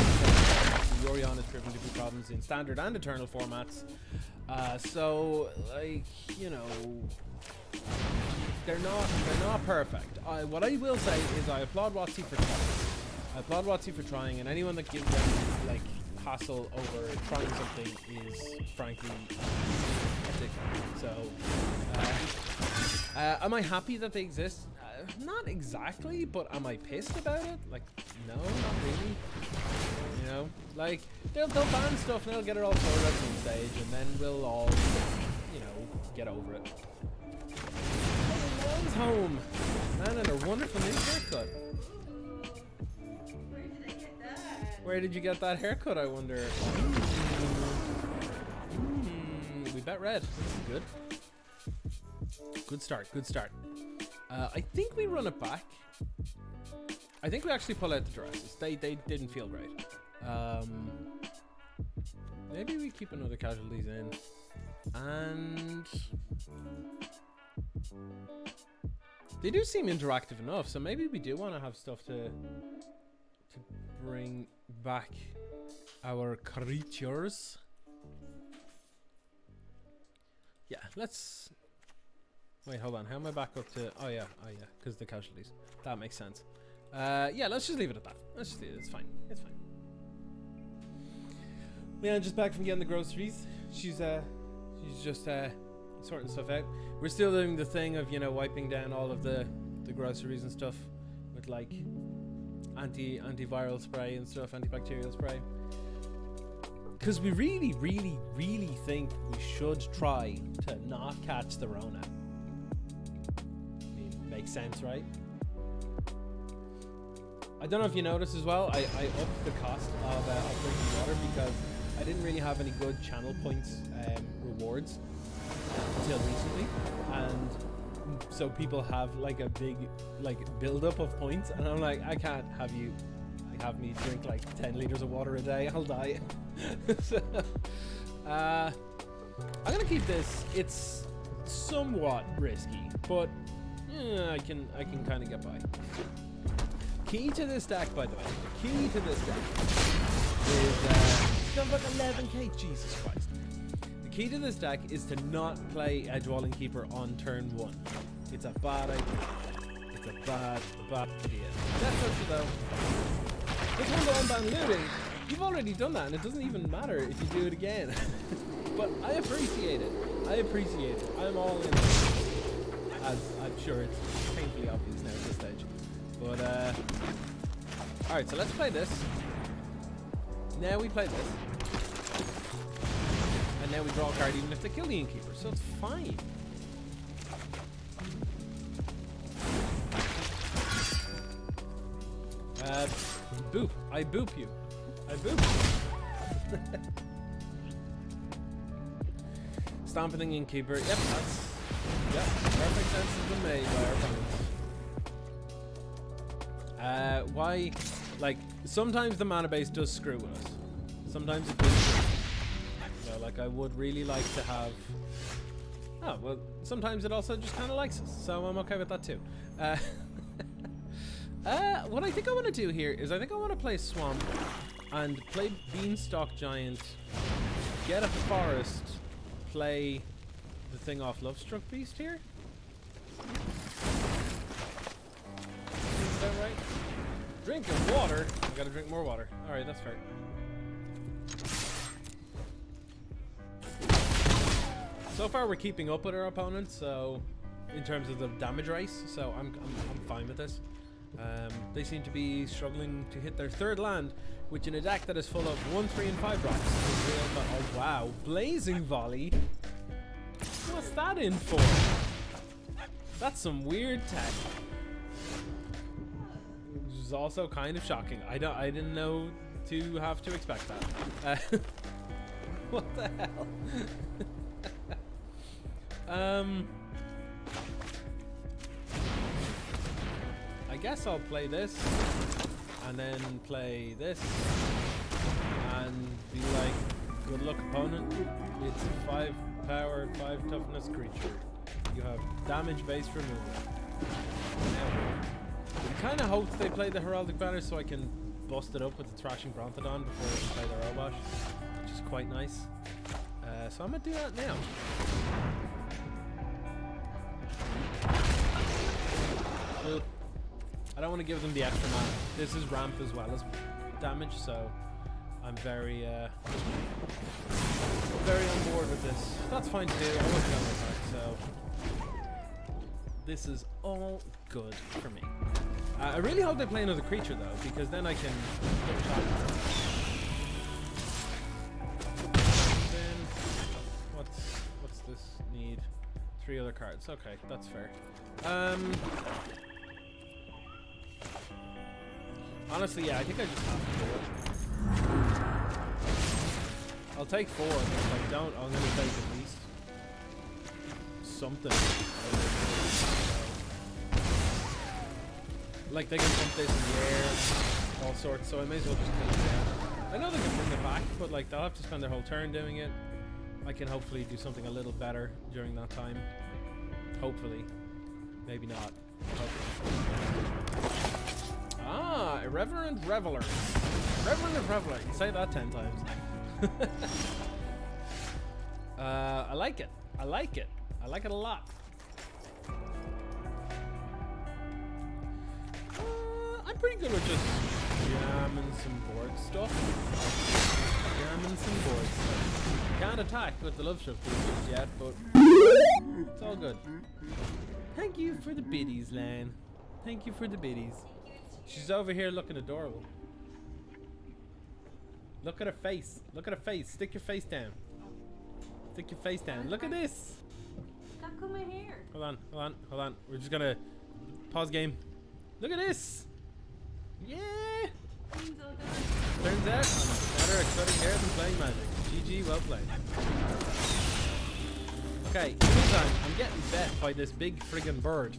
Yorion is proving to be problems in standard and eternal formats. So, like, you know, they're not perfect. What I will say is I applaud WotC for trying. I applaud WotC for trying, and anyone that gives them like hassle over trying something is frankly ridiculous. So, am I happy that they exist? Not exactly, but am I pissed about it? Like, no, not really. You know, like they'll ban stuff and they'll get it all sorted at some stage, and then we'll all, you know, get over it. Everyone's home, man, and a wonderful new haircut. Where did you get that haircut, I wonder? We bet red. Good. Good start, good start. I think we run it back. I think we actually pull out the dresses. They didn't feel great. Maybe we keep another casualties in. And they do seem interactive enough, so maybe we do want to have stuff to bring back our creatures. Yeah, let's wait, hold on, how am I back up to oh yeah, because the casualties. That makes sense. Yeah, let's just leave it at that. Let's just leave it, it's fine. It's fine. Leanne just back from getting the groceries. She's just sorting stuff out. We're still doing the thing of, you know, wiping down all of the groceries and stuff with like antiviral spray and stuff, antibacterial spray, because we really think we should try to not catch the Rona. I mean, makes sense, right? I don't know if you noticed as well, I upped the cost of drinking water because I didn't really have any good channel points rewards until recently, and so people have like a big like build-up of points, and I'm like, I can't have you have me drink like 10 liters of water a day. I'll die. So, I'm gonna keep this. It's somewhat risky, but yeah, I can kind of get by. Key to this deck, by the way. The key to this deck is about 11k. Jesus Christ. The key to this deck is to not play Edgewalling Keeper on turn 1. It's a bad idea. It's a bad idea. That's what you though. This one go unban looting. You've already done that, and it doesn't even matter if you do it again. But I appreciate it. I'm all in. As I'm sure it's painfully obvious now at this stage. But, alright, so let's play this. Now we play this. And now we draw a card even if they kill the Innkeeper, so it's fine. Boop. I boop you. I boop you. Stomping the Innkeeper. Yep, perfect sense has been made by our opponents. Why? Like, sometimes the mana base does screw with us. Sometimes it does. So, like, I would really like to have. Oh, well, sometimes it also just kind of likes us, so I'm okay with that too. What I think I want to do here is I think I want to play Swamp and play Beanstalk Giant, get a Forest, play the thing off Lovestruck Beast here. Is that right? Drinking water. I gotta drink more water. Alright, that's fair. So far we're keeping up with our opponents, so in terms of the damage race, so I'm fine with this. They seem to be struggling to hit their third land, which in a deck that is full of 1, 3, and 5 drops. Oh wow, Blazing Volley. What's that in for? That's some weird tech. Which is also kind of shocking. I didn't know to have to expect that. What the hell? I guess I'll play this and then play this and be like, good luck opponent, it's a 5 power, 5 toughness creature. You have damage based removal. Now, I kind of hope they play the Heraldic Banner so I can bust it up with the Thrashing Brontodon before they play their Obosh, which is quite nice. So I'm going to do that now. I don't want to give them the extra mana. This is ramp as well as damage, so I'm very on board with this. That's fine to do. I wasn't going to attack, so this is all good for me. I really hope they play another creature though, because then I can then what's this need? 3 other cards. Okay, that's fair. Honestly, yeah, I think I just have to do it. I'll take 4, but if I don't, I'm gonna take at least something. Like, they can pump this in the air, all sorts, so I may as well just take it down. I know they can bring it back, but like, they'll have to spend their whole turn doing it. I can hopefully do something a little better during that time. Hopefully. Maybe not. Hopefully. Ah, Irreverent Reveler. Irreverent Reveler. You say that 10 times. I like it. I like it. I like it a lot. I'm pretty good with just jamming some board stuff. Jamming some board stuff. Can't attack with the Love Shift just yet, but it's all good. Thank you for the biddies, Lan. Thank you for the biddies. She's over here looking adorable. Look at her face. Look at her face. Stick your face down. Stick your face down. Look at this. Can't come in here. Hold on, hold on, hold on. We're just gonna pause game. Look at this. Yeah. Turns out I'm better at cutting hair than playing Magic. GG, well played. Okay, in the meantime, I'm getting bet by this big friggin' bird.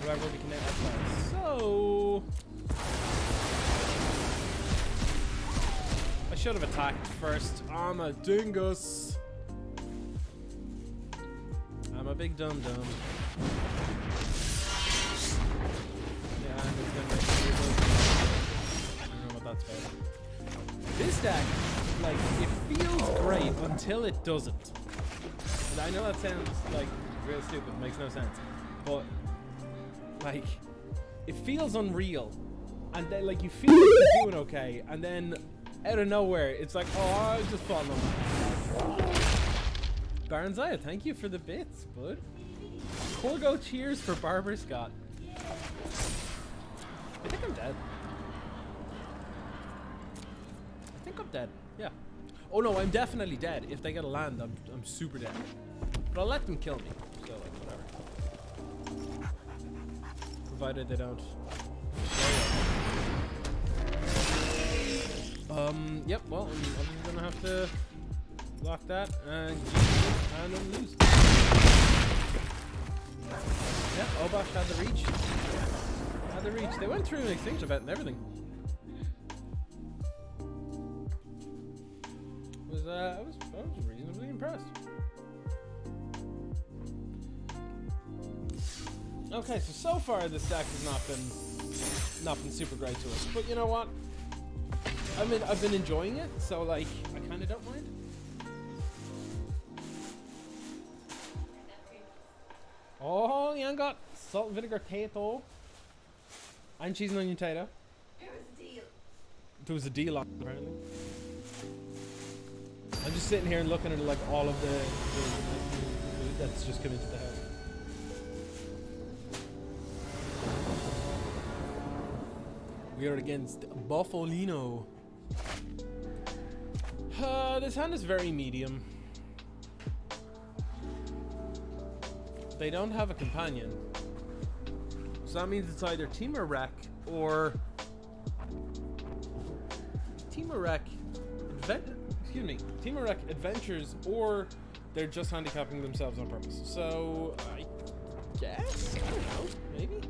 Whoever we can outside. So I should have attacked first. I'm a dingus. I'm a big dum dum. Yeah, I'm just gonna make I don't know what that's about. This deck, like, it feels great until it doesn't. And I know that sounds like real stupid, makes no sense, but like, it feels unreal, and then like you feel like you're doing okay, and then out of nowhere. It's like, oh, I just fallen on my Baronzaya, thank you for the bits, bud. Corgo cheers for Barbara Scott. I think I'm dead. I think I'm dead. Yeah. Oh no, I'm definitely dead. If they get a land, I'm super dead. But I'll let them kill me. So like whatever. Provided they don't. Yep. Well, I'm gonna have to block that and then lose. Yep. Obosh had the reach. Had the reach. They went through an exchange event and everything. I was reasonably impressed. Okay, so far this deck has not been super great to us, but you know what? I mean, I've been enjoying it, so like I kind of don't mind. Oh, Jan got salt and vinegar potato and cheese and onion potato. There was a deal. There was a deal on it, apparently. I'm just sitting here and looking at like all of the food that's just come into the house. We are against Buffolino. This hand is very medium. They don't have a companion. So that means it's either Temur Wreck or Temur Wreck Temur Wreck Adventures, or they're just handicapping themselves on purpose. So I guess, I don't know, maybe.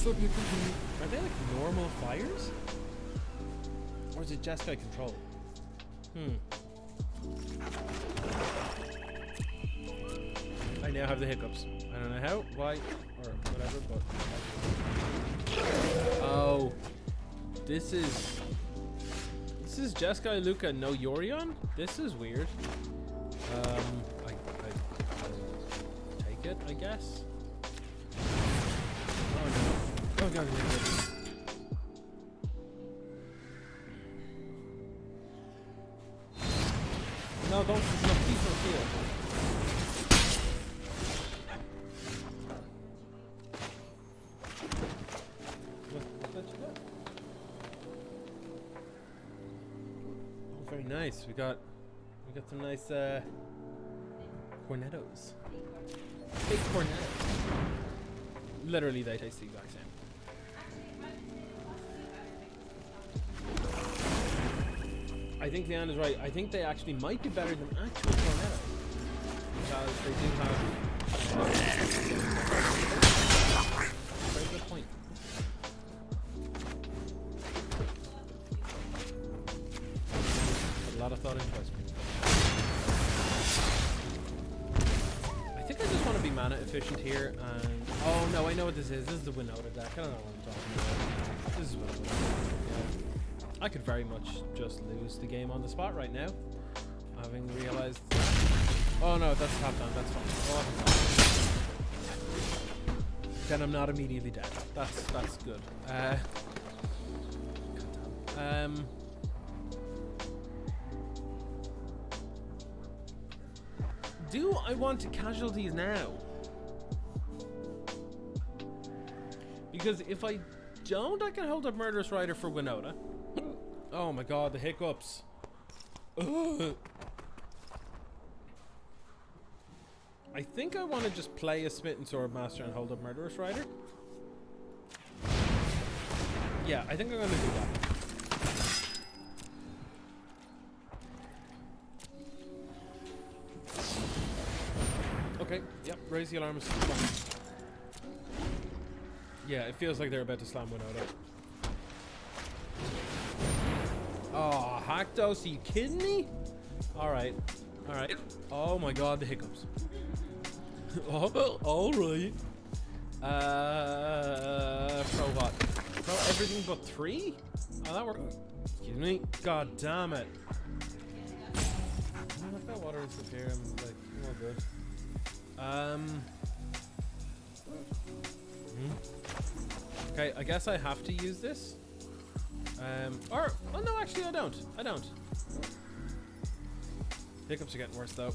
Are they like normal fires? Or is it Jeskai control? I now have the hiccups. I don't know how, why, or whatever, but oh, this is Jeskai Lukka, no Yorion? This is weird. I take it, I guess. Oh no. Oh god, no, don't, no, please don't heal. What you got? Oh, very nice. We got some nice cornettos. Big cornettos. Literally, they taste the exact same. I think Leanne is right. I think they actually might be better than actual cornetto, because they do have very good point. A lot of thought into this. I think I just want to be mana efficient here, and oh no, I know what this is. This is the Winota deck. I don't know what I'm talking about. This is what I'm talking about. Yeah. I could very much just lose the game on the spot right now, having realized. Oh no, that's top down. That's fine. Oh, then I'm not immediately dead. That's good. Do I want casualties now? Because if I don't, I can hold up Murderous Rider for Winota. Oh my god, the hiccups. Ugh. I think I want to just play a Smitten Swordmaster and hold up Murderous Rider. Yeah, I think I'm going to do that. Okay, yep, raise the alarm is fine. Yeah, it feels like they're about to slam Winota. Oh, Hakdos, are you kidding me? Alright. Alright. Oh my god, the hiccups. Oh, alright. Pro what? Pro everything but 3? Oh, that worked. Excuse me. God damn it. I've got water and stuff here. I'm like, I'm all good. Okay, I guess I have to use this. Or, oh no, actually I don't. I don't. Hiccups are getting worse though.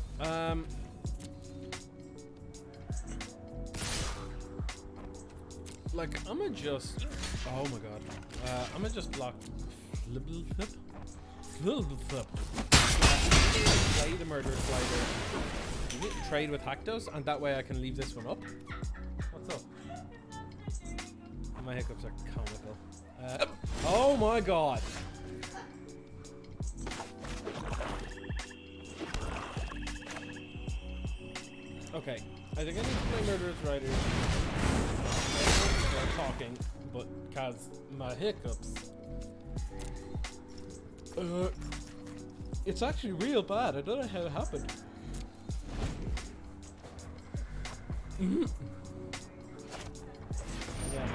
Like, I'm gonna just, oh my god. I'm gonna just block. Play the murderous slider. Trade with Haktos, and that way I can leave this one up. What's up? My hiccups are comical. Oh my god. Okay, I think I need to play Murderous Riders. I'm talking, but cause my hiccups. It's actually real bad. I don't know how it happened. Yeah.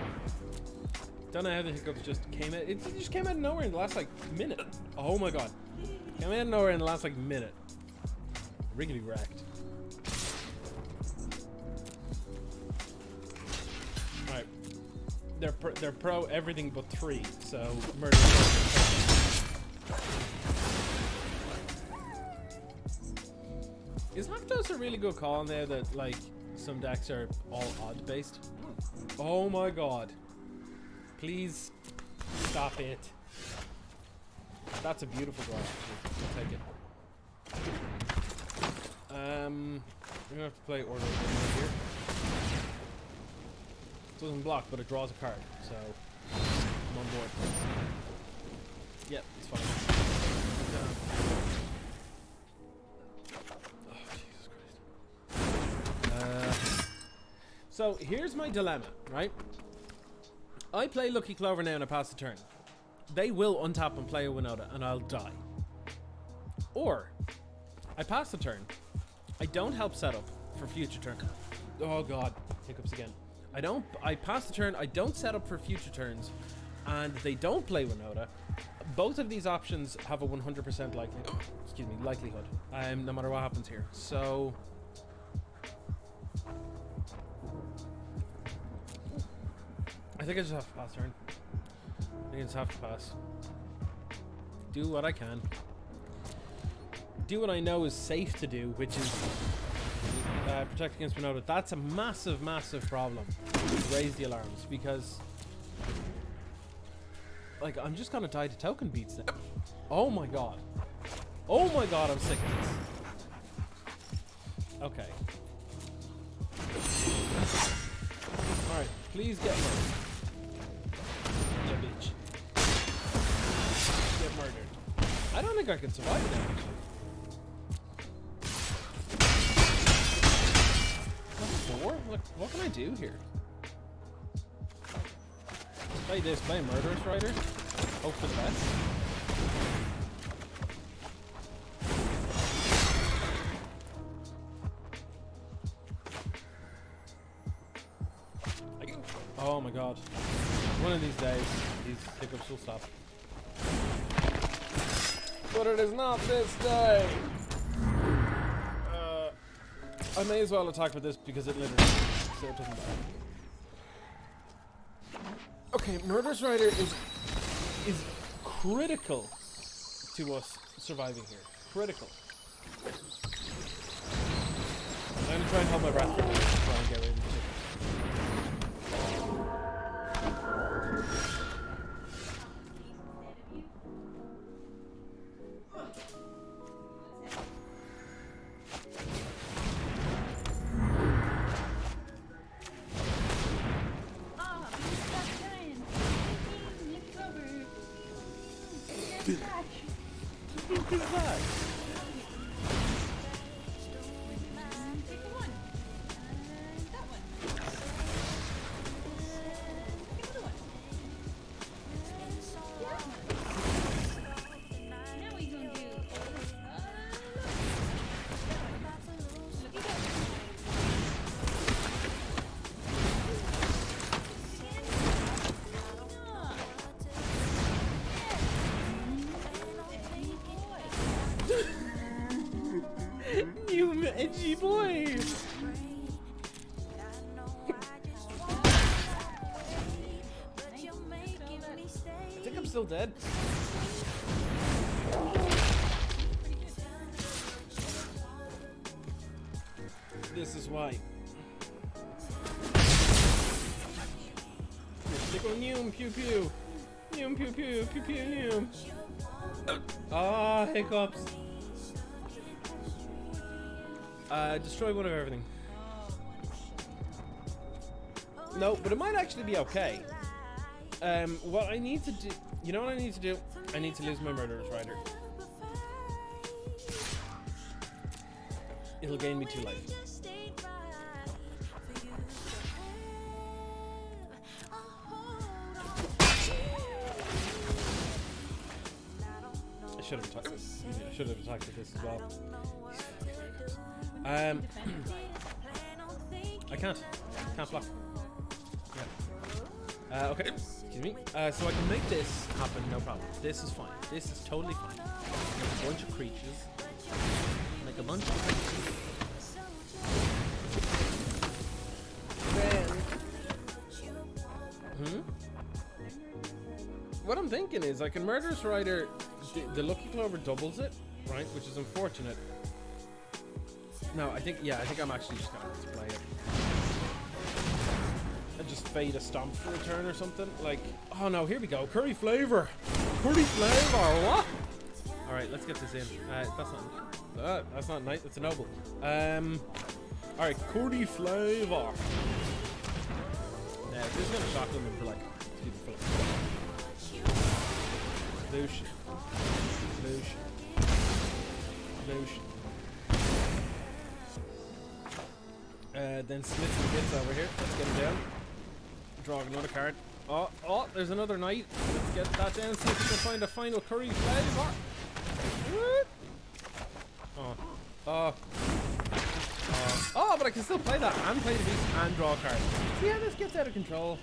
Don't know how the hiccups just came out. It just came out of nowhere in the last like minute. Oh my god. Came out of nowhere in the last like minute. Really wrecked. Alright. They're pro everything but 3, so murder. Is Haktos a really good call now that like some decks are all odd based? Oh my god. Please stop it. That's a beautiful draw actually. I'll take it. I'm gonna have to play Order of Temur here. It doesn't block, but it draws a card, so I'm on board. Yep, it's fine. Oh, Jesus Christ. So here's my dilemma, right? I play Lucky Clover now and I pass the turn. They will untap and play a Winota and I'll die. Or I pass the turn. I don't help set up for future turn. Oh god, hiccups again. I pass the turn, I don't set up for future turns, and they don't play Winota. Both of these options have a 100% likelihood. No matter what happens here. So I think I just have to pass turn. I think I just have to pass. Do what I can. Do what I know is safe to do, which is protect against Winota. That's a massive, massive problem. Raise the alarms, because like I'm just gonna die to token beats now. Oh my god. Oh my god, I'm sick of this. Okay. Alright, please get murdered. Yeah, bitch. Get murdered. I don't think I can survive now, actually. What can I do here? Play this, play Murderous Rider. Hope for the best. Oh my god. One of these days, these hiccups will stop. But it is not this day! I may as well attack with this because it literally, so it doesn't matter. Okay, Murderous Rider is critical to us surviving here. Critical. I'm gonna try and hold my breath for a minute to try and get rid of the chickens. You edgy boy! still dead. This is why. They go noom pew pew. Noom pew pew pew pew noom. Ah, hiccups. Destroy one of everything. No, but it might actually be okay. What I need to do, you know what I need to do? I need to lose my murderer's rider. It'll gain me 2 life. I should have attacked this. I should have attacked this as well. I can't block. Yeah. Okay. Excuse me. So I can make this happen, no problem. This is fine. This is totally fine. Make a bunch of creatures. Make a bunch of creatures. Then. What I'm thinking is I can Murderous Rider. The Lucky Clover doubles it, right? Which is unfortunate. No, I think I'm actually just gonna have to play it. And just fade a stomp for a turn or something. Like, oh no, here we go. Curry flavor. Curry flavor, what? Alright, let's get this in. That's not knight, that's a noble. Alright, curry flavor. Now, this is gonna shotgun them for like Lucian. Then Smiths and Bits over here. Let's get him down. Draw another card. Oh, there's another knight. Let's get that down. See if we can find a final curry flavor. Oh, but I can still play that and play the beast and draw a card. See how this gets out of control?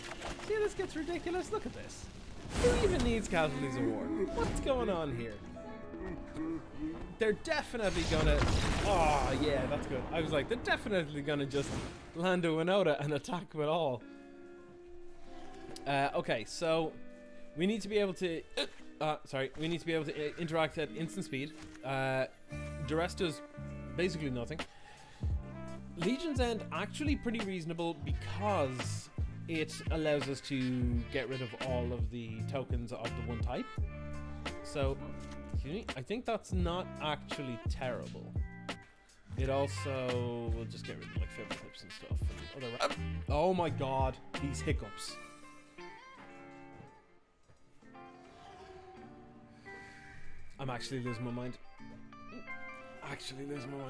See how this gets ridiculous? Look at this. Who even needs Casualties of War? What's going on here? They're definitely gonna... Oh, yeah, that's good. I was like, they're definitely gonna just land a Winota and attack with all. Okay, so we need to be able to... we need to be able to interact at instant speed. The rest does basically nothing. Legion's End actually pretty reasonable because it allows us to get rid of all of the tokens of the one type. So... I think that's not actually terrible. It also will just get rid of like Fibble Clips and stuff. And other oh my god, these hiccups. I'm actually losing my mind.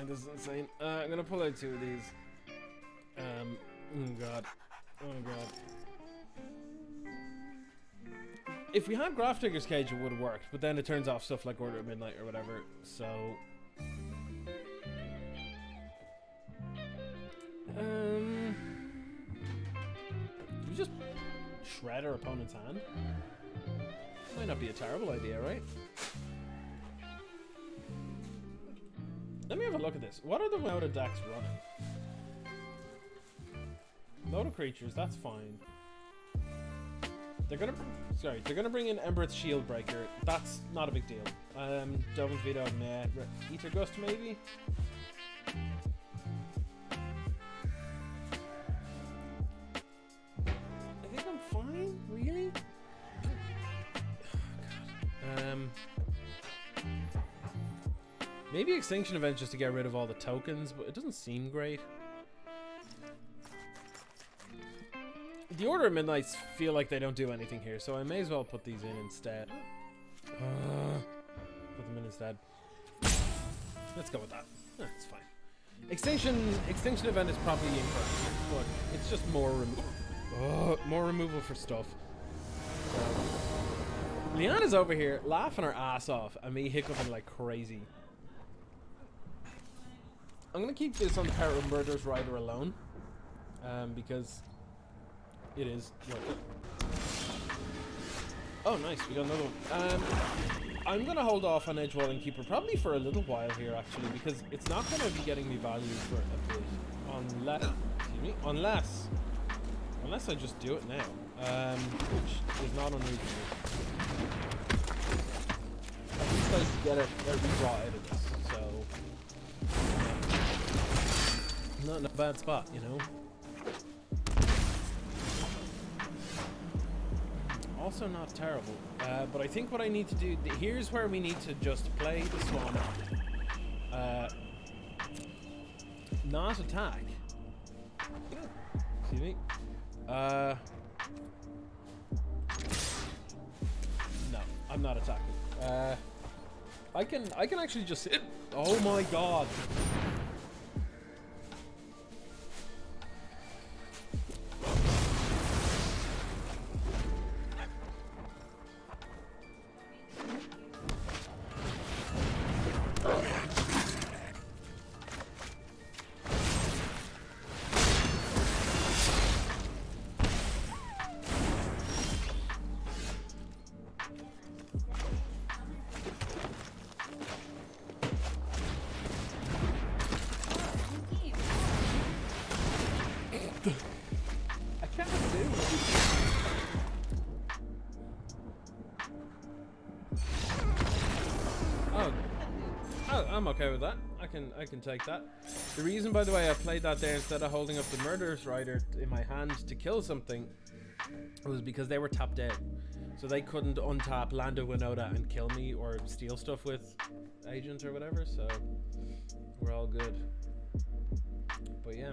This is insane. I'm gonna pull out 2 of these. Oh god. If we had Graph Digger's Cage, it would have worked, but then it turns off stuff like Order at Midnight or whatever, so... we just shred our opponent's hand? Might not be a terrible idea, right? Let me have a look at this. What are the Winota decks running? Load of creatures, that's fine. They're gonna bring in Embereth's Shield Breaker. That's not a big deal. Dovin's Veto, meh. Ether Gust, maybe? I think I'm fine, really? Oh, God. Maybe Extinction Event just to get rid of all the tokens, but it doesn't seem great. The Order of Midnights feel like they don't do anything here, so I may as well put these in instead. Put them in instead. Let's go with that. That's fine. Extinction Event is probably incorrect, but it's just more removal for stuff. Liana's over here laughing her ass off and me hiccuping like crazy. I'm gonna keep this on Power of Murderous Rider alone, because it is working. Oh, nice. We got another one. I'm going to hold off on Edgewalling Keeper probably for a little while here, actually, because it's not going to be getting me value for a bit. Unless I just do it now, which is not unreasonable. like get a redraw out of this, so not in a bad spot, you know. Also not terrible, but I think what I need to do, here's where we need to just play the Swan. Not attack. Excuse me. No, I'm not attacking. I can actually just sit. Oh my god. I'm okay with that. I can take that. The reason, by the way, I played that there instead of holding up the Murderous Rider in my hand to kill something was because they were tapped out. So they couldn't untap Lando Winota and kill me or steal stuff with Agent or whatever, so we're all good. But yeah.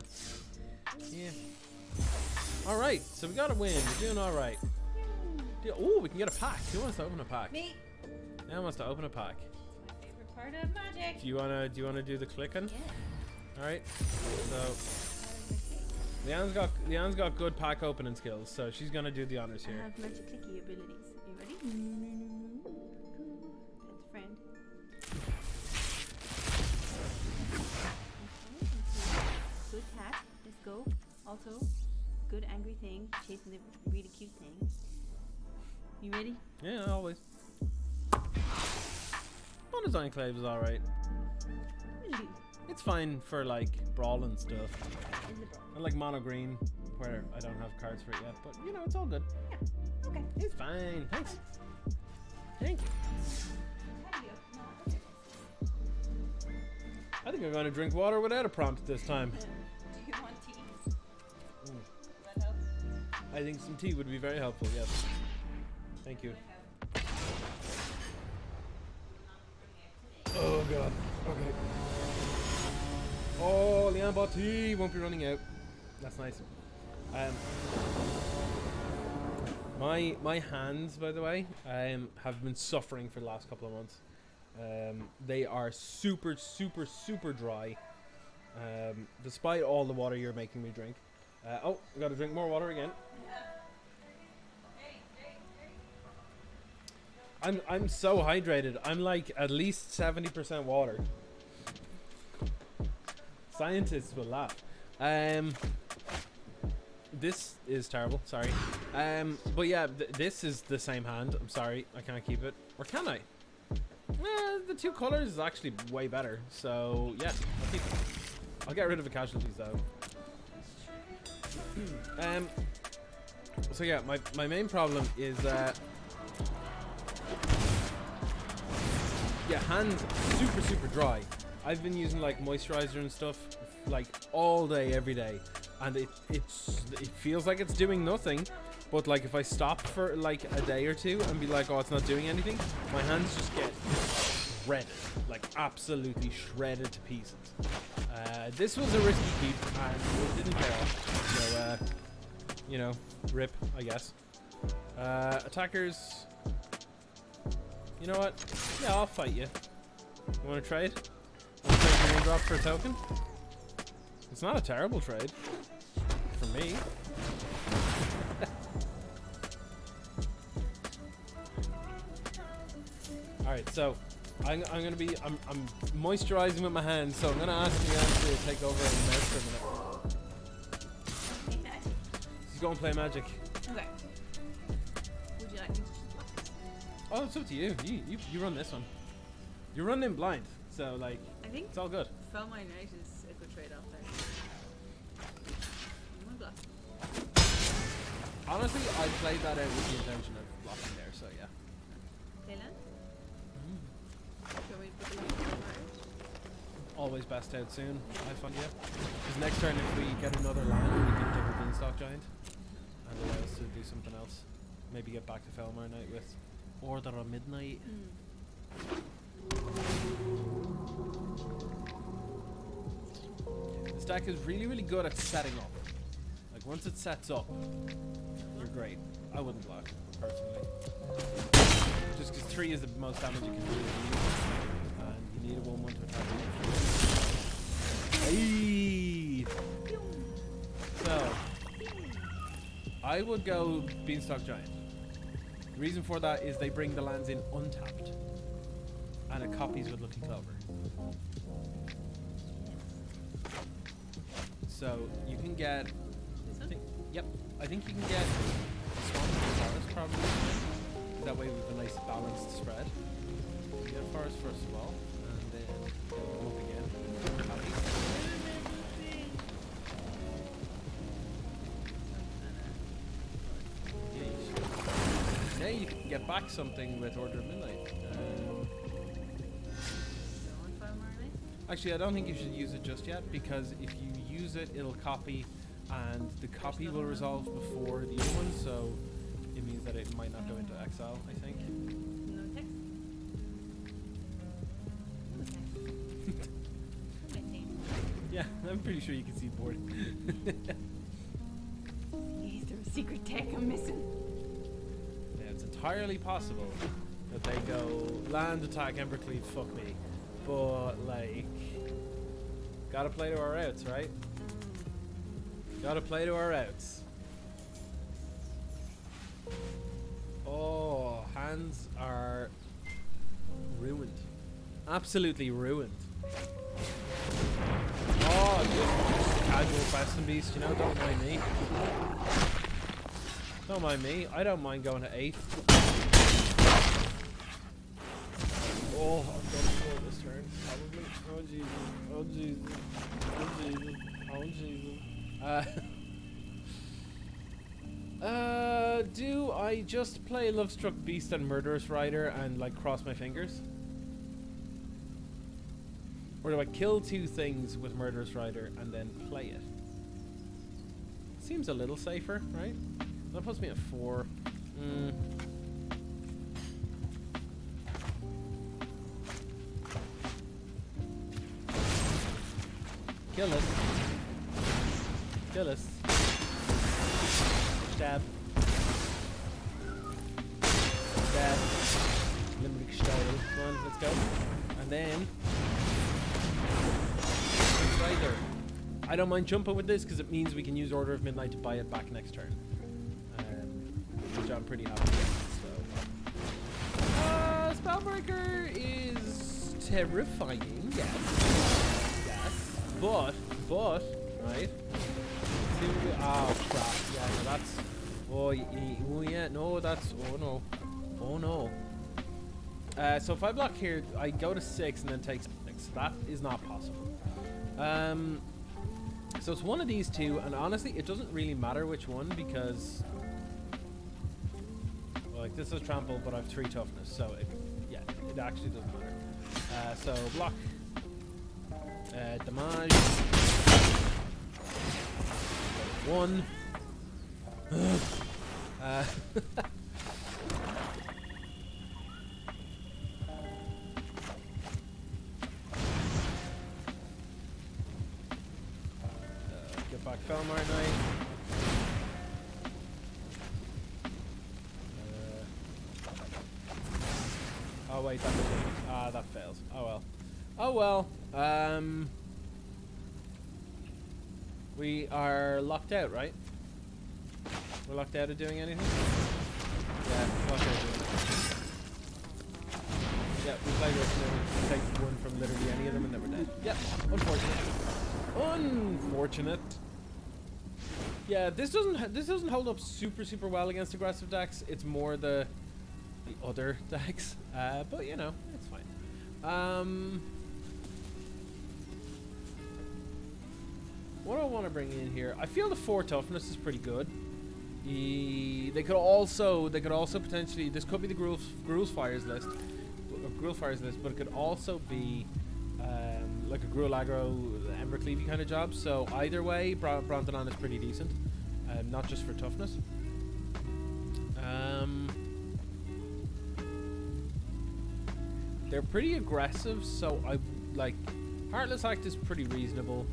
Alright, so we got a win. We're doing alright. Oh, we can get a pack. Who wants to open a pack? Me. Who wants to open a pack? Part of magic. Do you wanna do the clicking? Yeah. All right. So Leanne's got good pack opening skills, so she's gonna do the honors here. I have magic clicky abilities. Are you ready? Pet friend. Okay. Good cat. Let's go. Also, good angry thing chasing the really cute thing. You ready? Yeah, always. Bonus Enclave is alright. It's fine for like brawl and stuff. I like mono green, where I don't have cards for it yet, but you know, it's all good. Yeah. Okay. It's fine. Thanks. Thank you. I think I'm going to drink water without a prompt this time. Do you want tea? Will that help? I think some tea would be very helpful, yes. Thank you. Oh god. Okay. Oh, Leanne bought tea. Won't be running out. That's nice. My hands, by the way, have been suffering for the last couple of months. They are super dry. Despite all the water you're making me drink. Oh, I gotta drink more water again. I'm so hydrated. I'm like at least 70% water. Scientists will laugh. This is terrible. Sorry. But yeah, this is the same hand. I'm sorry, I can't keep it. Or can I? The two colors is actually way better. So yeah, I'll keep it. I'll get rid of the casualties though. So yeah, my main problem is yeah, hands super dry. I've been using like moisturizer and stuff like all day, every day, and it feels like it's doing nothing. But like if I stop for like a day or two and be like, oh, it's not doing anything, my hands just get shredded, like absolutely shredded to pieces. This was a risky keep and it didn't pay off. So you know, rip, I guess. Attackers. You know what? Yeah, I'll fight you. You want to trade? Want to trade your drop for a token? It's not a terrible trade. For me. Alright, so I'm gonna be I'm moisturizing with my hands, so I'm gonna ask Leanne to take over in the mouse for a minute. She's going to play Magic. Okay. Would you like me to just block this? Oh, it's up to you. You run this one. You're running blind, so like I think it's all good. Fell Mine Right is a good trade off there. Oh my god. Honestly, I played that out with the intention of blocking there, so yeah. Playland? you want me to put the lucky flower out? Always best out soon, I find, yeah. Because next turn, if we get another land, we can double Beanstalk Giant and allow us to do something else. Maybe get back to Felmar Knight with Order of Midnight. This deck is really, really good at setting up. Like, once it sets up, you're great. I wouldn't block, personally. Just because 3 is the most damage you can do. And you need a 1-1 to attack. Hey! So, I would go Beanstalk Giant. The reason for that is they bring the lands in untapped. And it copies with Lucky Clover. So, you can get... Yep, I think you can get Swamp and Forest probably. That way we have a nice balanced spread. You get Forest first of all, and then go up again. Happy. Yeah, you should. Now you can get back something with Order of Midnight. Actually, I don't think you should use it just yet, because if you use it, it'll copy, and the copy will resolve before the other one, so it means that it might not go into exile, I think. No text? Yeah, I'm pretty sure you can see board. Is there a secret tech I'm missing? Yeah, it's entirely possible that they go land, attack, Embercleave, fuck me. But, like, gotta play to our outs, right? Gotta play to our outs. Oh, hands are ruined. Absolutely ruined. Oh, just casual Preston Beast, you know, don't mind me. Don't mind me. I don't mind going to 8. Oh, I'm going for this turn, probably. Oh, Jesus. Oh, Jesus. Oh, Jesus. Oh, Jesus. Do I just play Lovestruck Beast and Murderous Rider and, like, cross my fingers? Or do I kill 2 things with Murderous Rider and then play it? Seems a little safer, right? That puts me at 4. Kill this. Kill this. Stab. Stab. Limerick style. Come on, let's go. And then... Rider. I don't mind jumping with this because it means we can use Order of Midnight to buy it back next turn. Which I'm pretty happy with, so... Spellbreaker is terrifying, yes. Yes. But, right? Oh crap, yeah, no, that's... Oh yeah, no, that's... Oh no. So if I block here, I go to 6 and then take 6. That is not possible. So it's one of these 2, and honestly, it doesn't really matter which one, because... Well, like, this is trample, but I have 3 toughness, so it actually doesn't matter. So block. Damage. 1. Get back Felmar Knight. Oh wait, that doesn't. That fails. Oh well. Oh well. We are locked out, right? We're locked out of doing anything? Yeah, locked out of doing anything. Yeah, we play this and we take 1 from literally any of them and then we're dead. Yep, unfortunate. Unfortunate. Yeah, this doesn't hold up super well against aggressive decks. It's more the other decks. But you know, it's fine. What do I want to bring in here? I feel the 4 toughness is pretty good. They could also potentially, this could be the Gruul's Fires list. Gruul Fires list, but it could also be like a Gruul aggro Ember Cleavey kind of job. So either way, Brontodon is pretty decent, not just for toughness. They're pretty aggressive, so I like Heartless Act is pretty reasonable.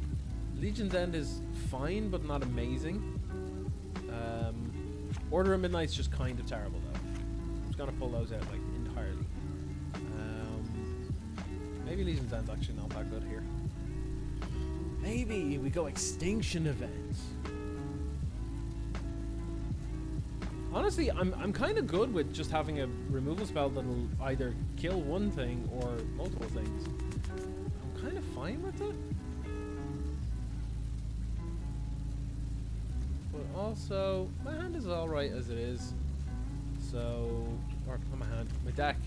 Legion's End is fine, but not amazing. Order of Midnight's just kind of terrible though. I'm just gonna pull those out like entirely. Maybe Legion's End's actually not that good here. Maybe we go Extinction Event. Honestly, I'm kind of good with just having a removal spell that'll either kill one thing or multiple things. I'm kind of fine with it. But also, my hand is alright as it is. So, or not my hand, my deck,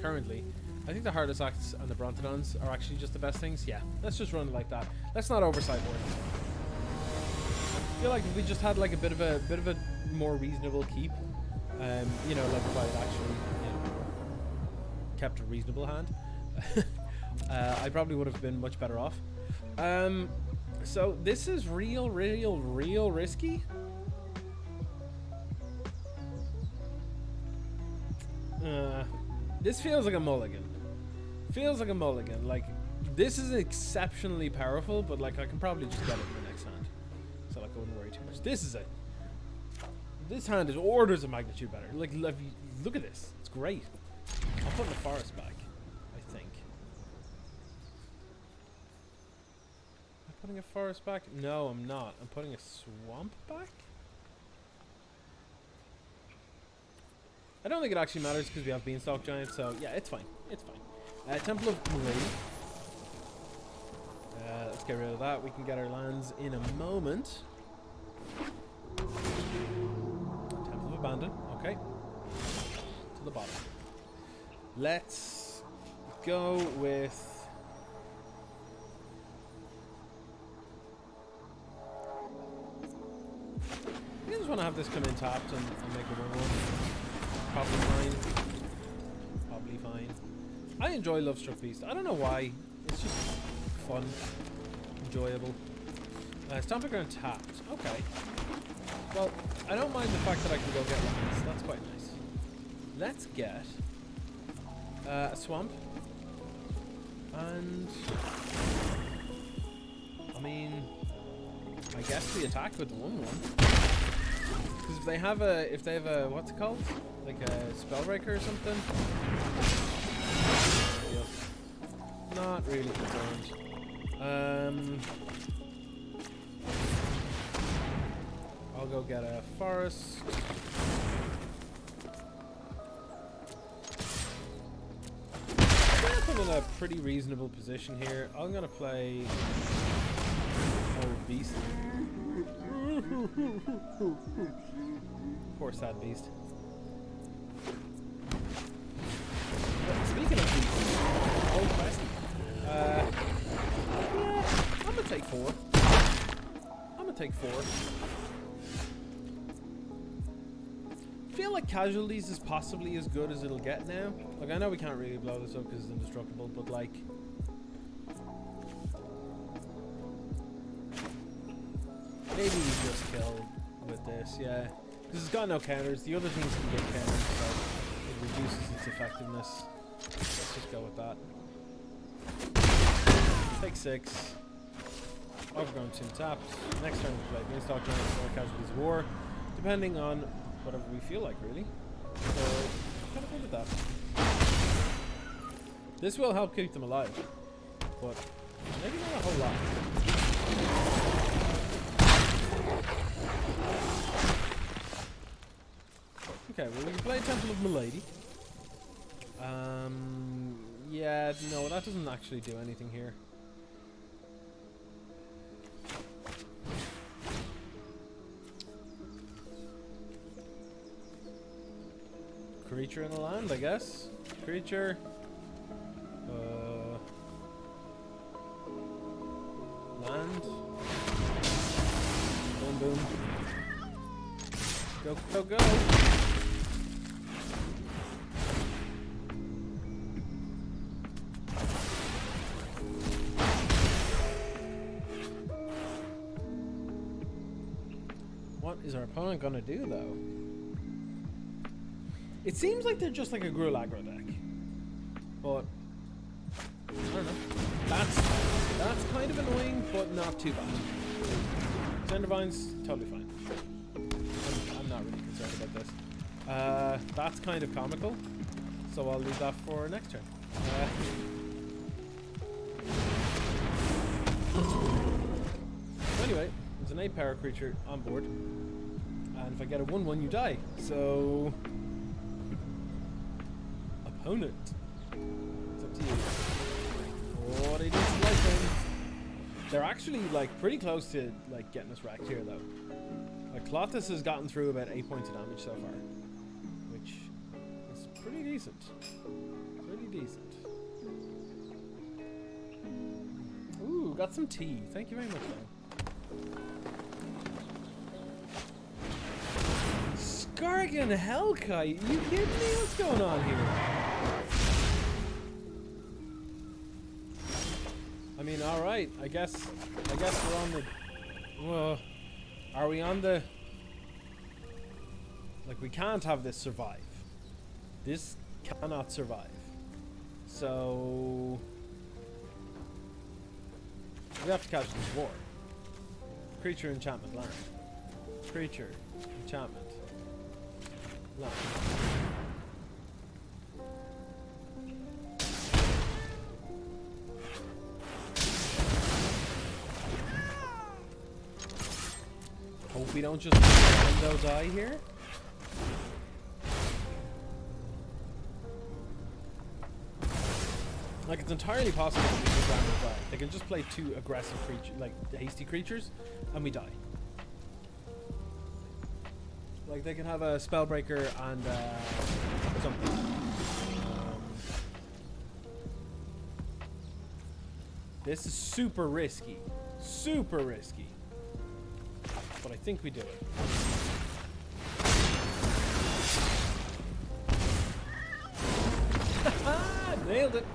currently. I think the Heartless Acts and the Brontodons are actually just the best things. Yeah, let's just run it like that. Let's not oversight work. I feel like if we just had like a bit of a more reasonable keep, you know, like if I had actually, you know, kept a reasonable hand, I probably would have been much better off. So this is real risky. This feels like a mulligan. Feels like a mulligan. Like, this is exceptionally powerful, but like I can probably just get it in the next hand. So like I wouldn't worry too much. This hand is orders of magnitude better. Like, look at this. It's great. I'm putting the forest back, I think. Am I putting a forest back? No, I'm not. I'm putting a swamp back? I don't think it actually matters because we have Beanstalk Giant, so yeah, it's fine. It's fine. Temple of Milady. Let's get rid of that. We can get our lands in a moment. Temple of Abandon. Okay. To the bottom. Let's go with... I just want to have this come in tapped and make a 1-1. Probably fine. Probably fine. I enjoy Lovestruck Beast. I don't know why. It's just fun. Enjoyable. Stomping Ground tapped. Okay. Well, I don't mind the fact that I can go get lands. That's quite nice. Let's get a swamp. And I mean, I guess we attack with the 1-1. Because if they have a what's it called? Like a Spellbreaker or something? Yep. Not really concerned. I'll go get a forest. I'm in a pretty reasonable position here. I'm gonna play Beast. Poor sad beast. But speaking of beast, old West. Yeah, I'm gonna take 4. I'm gonna take 4. Feel like Casualties is possibly as good as it'll get now. Like, I know we can't really blow this up because it's indestructible, but like, maybe we just kill with this, yeah. Because it's got no counters. The other things can get counters, so it reduces its effectiveness. Let's just go with that. Take 6. Overgrown Tomb taps. Next turn we play Beanstalk Giant or Casualties of War, depending on whatever we feel like, really. So, I'm kind of good with that. This will help keep them alive, but maybe not a whole lot. Okay, well, we can play Temple of Milady. Yeah, no, that doesn't actually do anything here. Creature in the land, I guess. Creature. Land. Boom, boom. Go, go, go. What is our opponent gonna do though? It seems like they're just like a Gruul aggro deck, but I don't know. That's kind of annoying, but not too bad. Zendervine's totally fine. I'm not really concerned about this. That's kind of comical, so I'll leave that for next turn. Anyway, there's an 8-power creature on board, and if I get a 1/1, you die. So, opponent, it's up to you. What he doesn't like them. They're actually like pretty close to like getting us wrecked here, though. Like Clothis has gotten through about 8 points of damage so far, which is pretty decent. Pretty decent. Ooh, got some tea. Thank you very much, man. Skargan Hellkite? You kidding me? What's going on here? I mean, all right. I guess we're on the. Are we on the? Like, we can't have this survive. This cannot survive. So we have to catch this war. Creature enchantment land. Creature enchantment land. Hope we don't just Nintendo die here. Like, it's entirely possible that we just random die. They can just play 2 aggressive creatures, like hasty creatures, and we die. Like, they can have a Spellbreaker and something. This is super risky. Super risky. But I think we do it. Nailed it.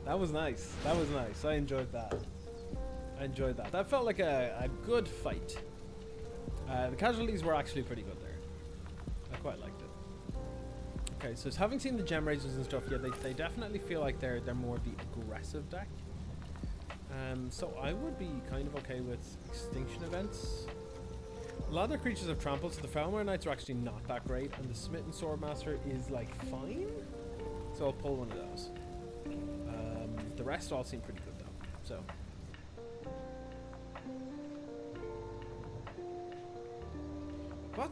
That was nice. That was nice. I enjoyed that. I enjoyed that. That felt like a good fight. The casualties were actually pretty good there. I quite liked it. Okay, so having seen the gem raisers and stuff, yeah, they definitely feel like they're more the aggressive deck. So I would be kind of okay with extinction events. A lot of their creatures have trampled, so the Foulmire Knights are actually not that great, and the Smitten Swordmaster is like fine. So I'll pull one of those. The rest all seem pretty good though. So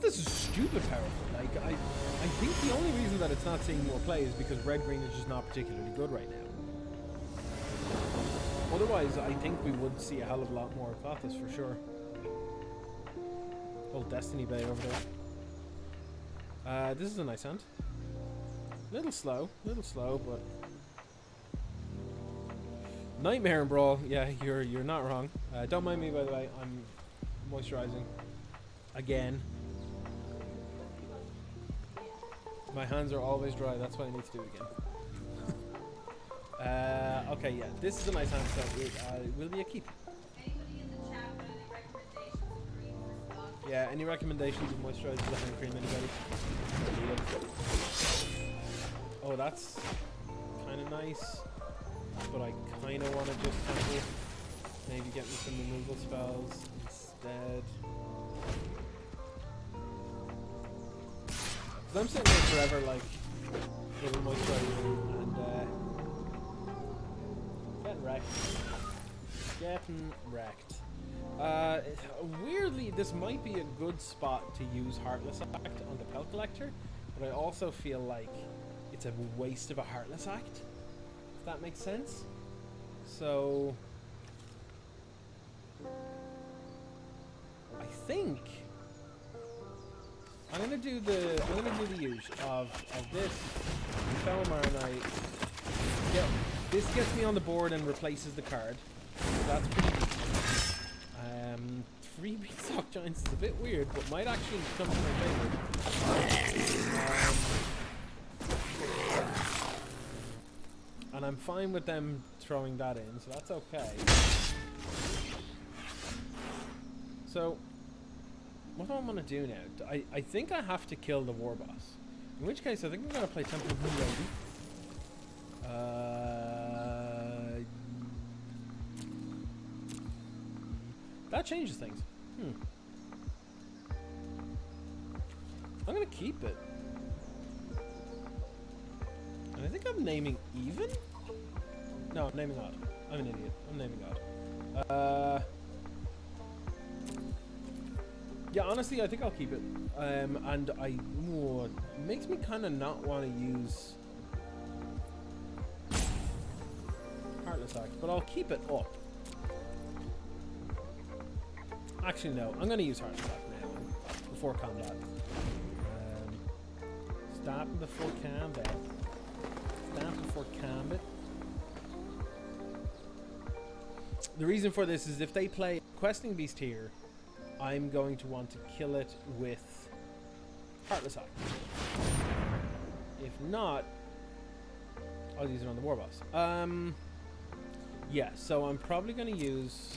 this is stupid powerful. Like I think the only reason that it's not seeing more play is because red-green is just not particularly good right now. Otherwise, I think we would see a hell of a lot more of Clothis for sure. Old Destiny Bay over there. This is a nice hand. Little slow, but Nightmare and Brawl. Yeah, you're not wrong. Don't mind me, by the way. I'm moisturizing again. My hands are always dry. That's why I need to do it again. Okay, yeah, this is a nice hand, so it will be a keep. Anybody in the chat with any recommendations of cream or stock? Yeah, any recommendations of moisturizer the hand cream, anybody? Oh, that's kind of nice, but I kind of want to just temple. Maybe get me some removal spells instead. Cause I'm sitting there forever, like, little moisturizing and getting wrecked. Getting wrecked. Weirdly, this might be a good spot to use Heartless Act on the Pelt Collector, but I also feel like it's a waste of a Heartless Act, if that makes sense. So I think I'm gonna do the use of this Foulmire Knight. This gets me on the board and replaces the card. So that's pretty decent. 3 Beat Sock Giants is a bit weird, but might actually come to my favor. And I'm fine with them throwing that in, so that's okay. So What do I want to do now? I think I have to kill the war boss. In which case, I think I'm going to play Temple of Moon Lady. That changes things. I'm going to keep it. And I think I'm naming even? No, I'm naming odd. I'm an idiot. I'm naming odd. Yeah, honestly, I think I'll keep it. And it makes me kind of not want to use Heartless Act, but I'll keep it up. Actually, no, I'm going to use Heartless Act now, before combat. Stop before combat. Stop before combat. The reason for this is if they play Questing Beast here, I'm going to want to kill it with Heartless Act. If not, I'll use it on the war boss. Yeah, so I'm probably going to use...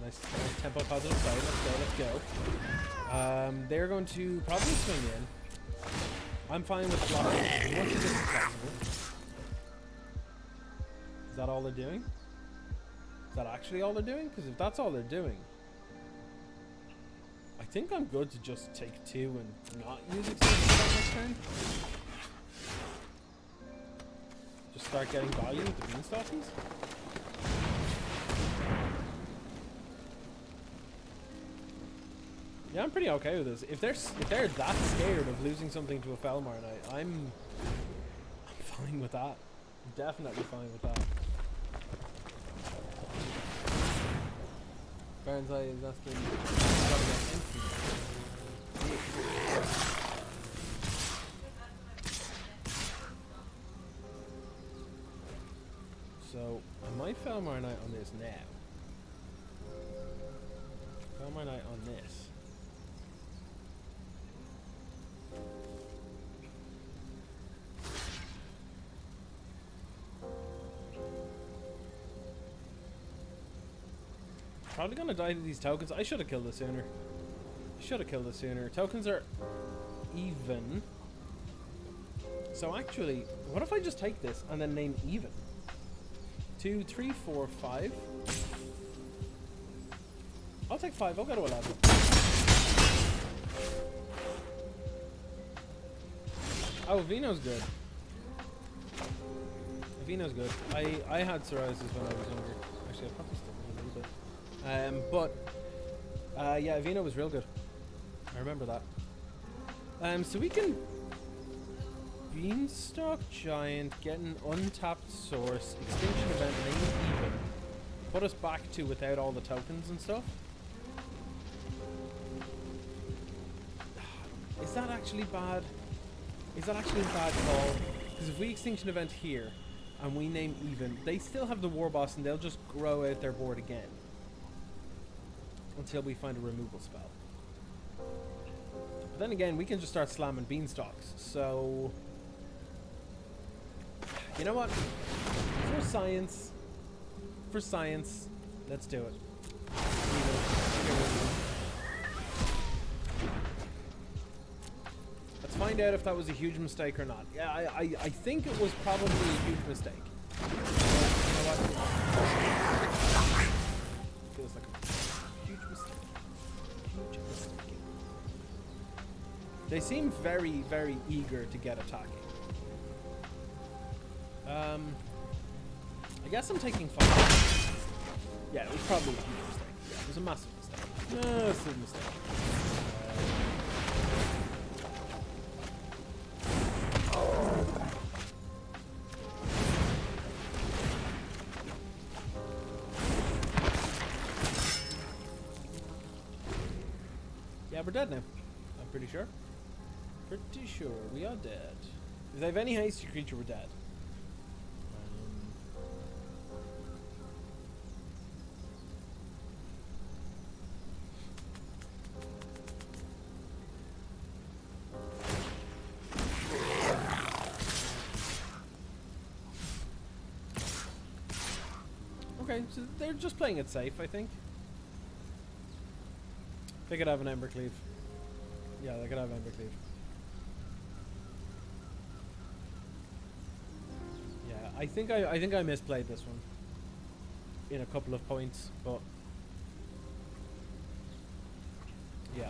Nice tempo positive side. Let's go. They're going to probably swing in. I'm fine with blocking. Once it gets flexible. Is that all they're doing? Is that actually all they're doing? Because if that's all they're doing, I think I'm good to just take 2 and not use extinction next turn. Just start getting value with the beanstalkies. Yeah, I'm pretty okay with this. If they're that scared of losing something to a Felmar Knight, I'm fine with that. I'm definitely fine with that. Baron's Eye is asking. So I might Felmar Knight on this now. Felmar Knight on this. Probably gonna die to these tokens. I should have killed this sooner. Tokens are even. So actually, what if I just take this and then name even? 2, 3, 4, 5. I'll take 5. I'll go to 11. Oh, Vino's good. Vino's good. I had psoriasis when I was younger. Actually, I probably still have a little bit. Yeah, Vino was real good. I remember that. So we can Beanstalk Giant, get an untapped source, extinction event, name even. Put us back to without all the tokens and stuff. Is that actually bad? Is that actually a bad call? Because if we extinction event here and we name even, they still have the war boss and they'll just grow out their board again. Until we find a removal spell. But then again, we can just start slamming beanstalks. So, you know what? For science, let's do it. Let's find out if that was a huge mistake or not. Yeah, I think it was probably a huge mistake. You know what? Feels like a huge mistake. Huge mistake. They seem very, very eager to get attacking. I guess I'm taking 5. Yeah, it was probably a huge mistake. Yeah, it was a massive mistake. Massive mistake. Yeah, we're dead now. I'm pretty sure. Pretty sure we are dead. If they have any haste, your creature, we're dead. Okay, so they're just playing it safe, I think. They could have an Ember Cleave. Yeah, they could have Ember Cleave. Yeah, I think I misplayed this one in a couple of points, but yeah.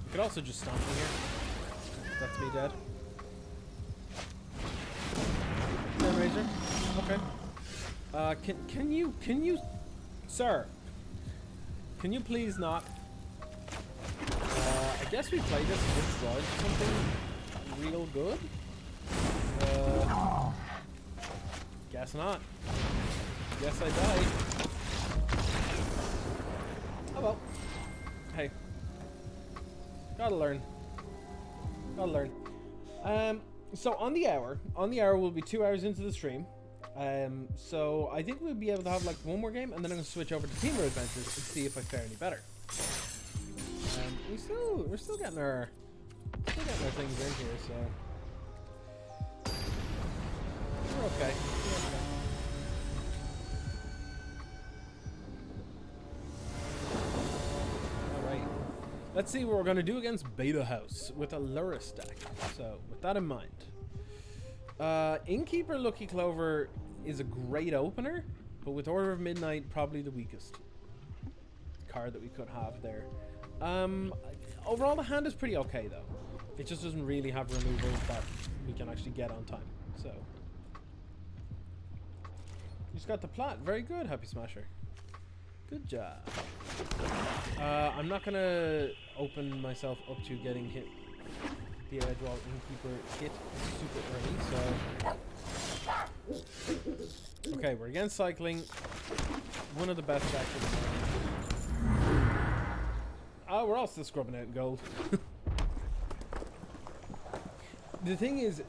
You could also just stomp me here. That's me dead. Yeah, Razor. Okay. Can you, sir? Can you please not? I guess we played this and destroyed something real good. Guess not. Guess I died. Oh well. Hey. Gotta learn. So on the hour will be 2 hours into the stream. So I think we'll be able to have like one more game, and then I'm gonna switch over to Temur Adventures and see if I fare any better. We're still getting our things in here, so we're okay. Alright. Let's see what we're gonna do against Beta House with a Luris deck. So with that in mind. Innkeeper Lucky Clover is a great opener, but with Order of Midnight probably the weakest card that we could have there. Overall the hand is pretty okay though. It just doesn't really have removals that we can actually get on time. So you just got the plat. Very good, Happy Smasher. Good job. I'm not gonna open myself up to getting hit. The Edgewall Innkeeper hit super early, so okay, we're against cycling. One of the best decks in the game. Oh, we're all still scrubbing out in gold. The thing is,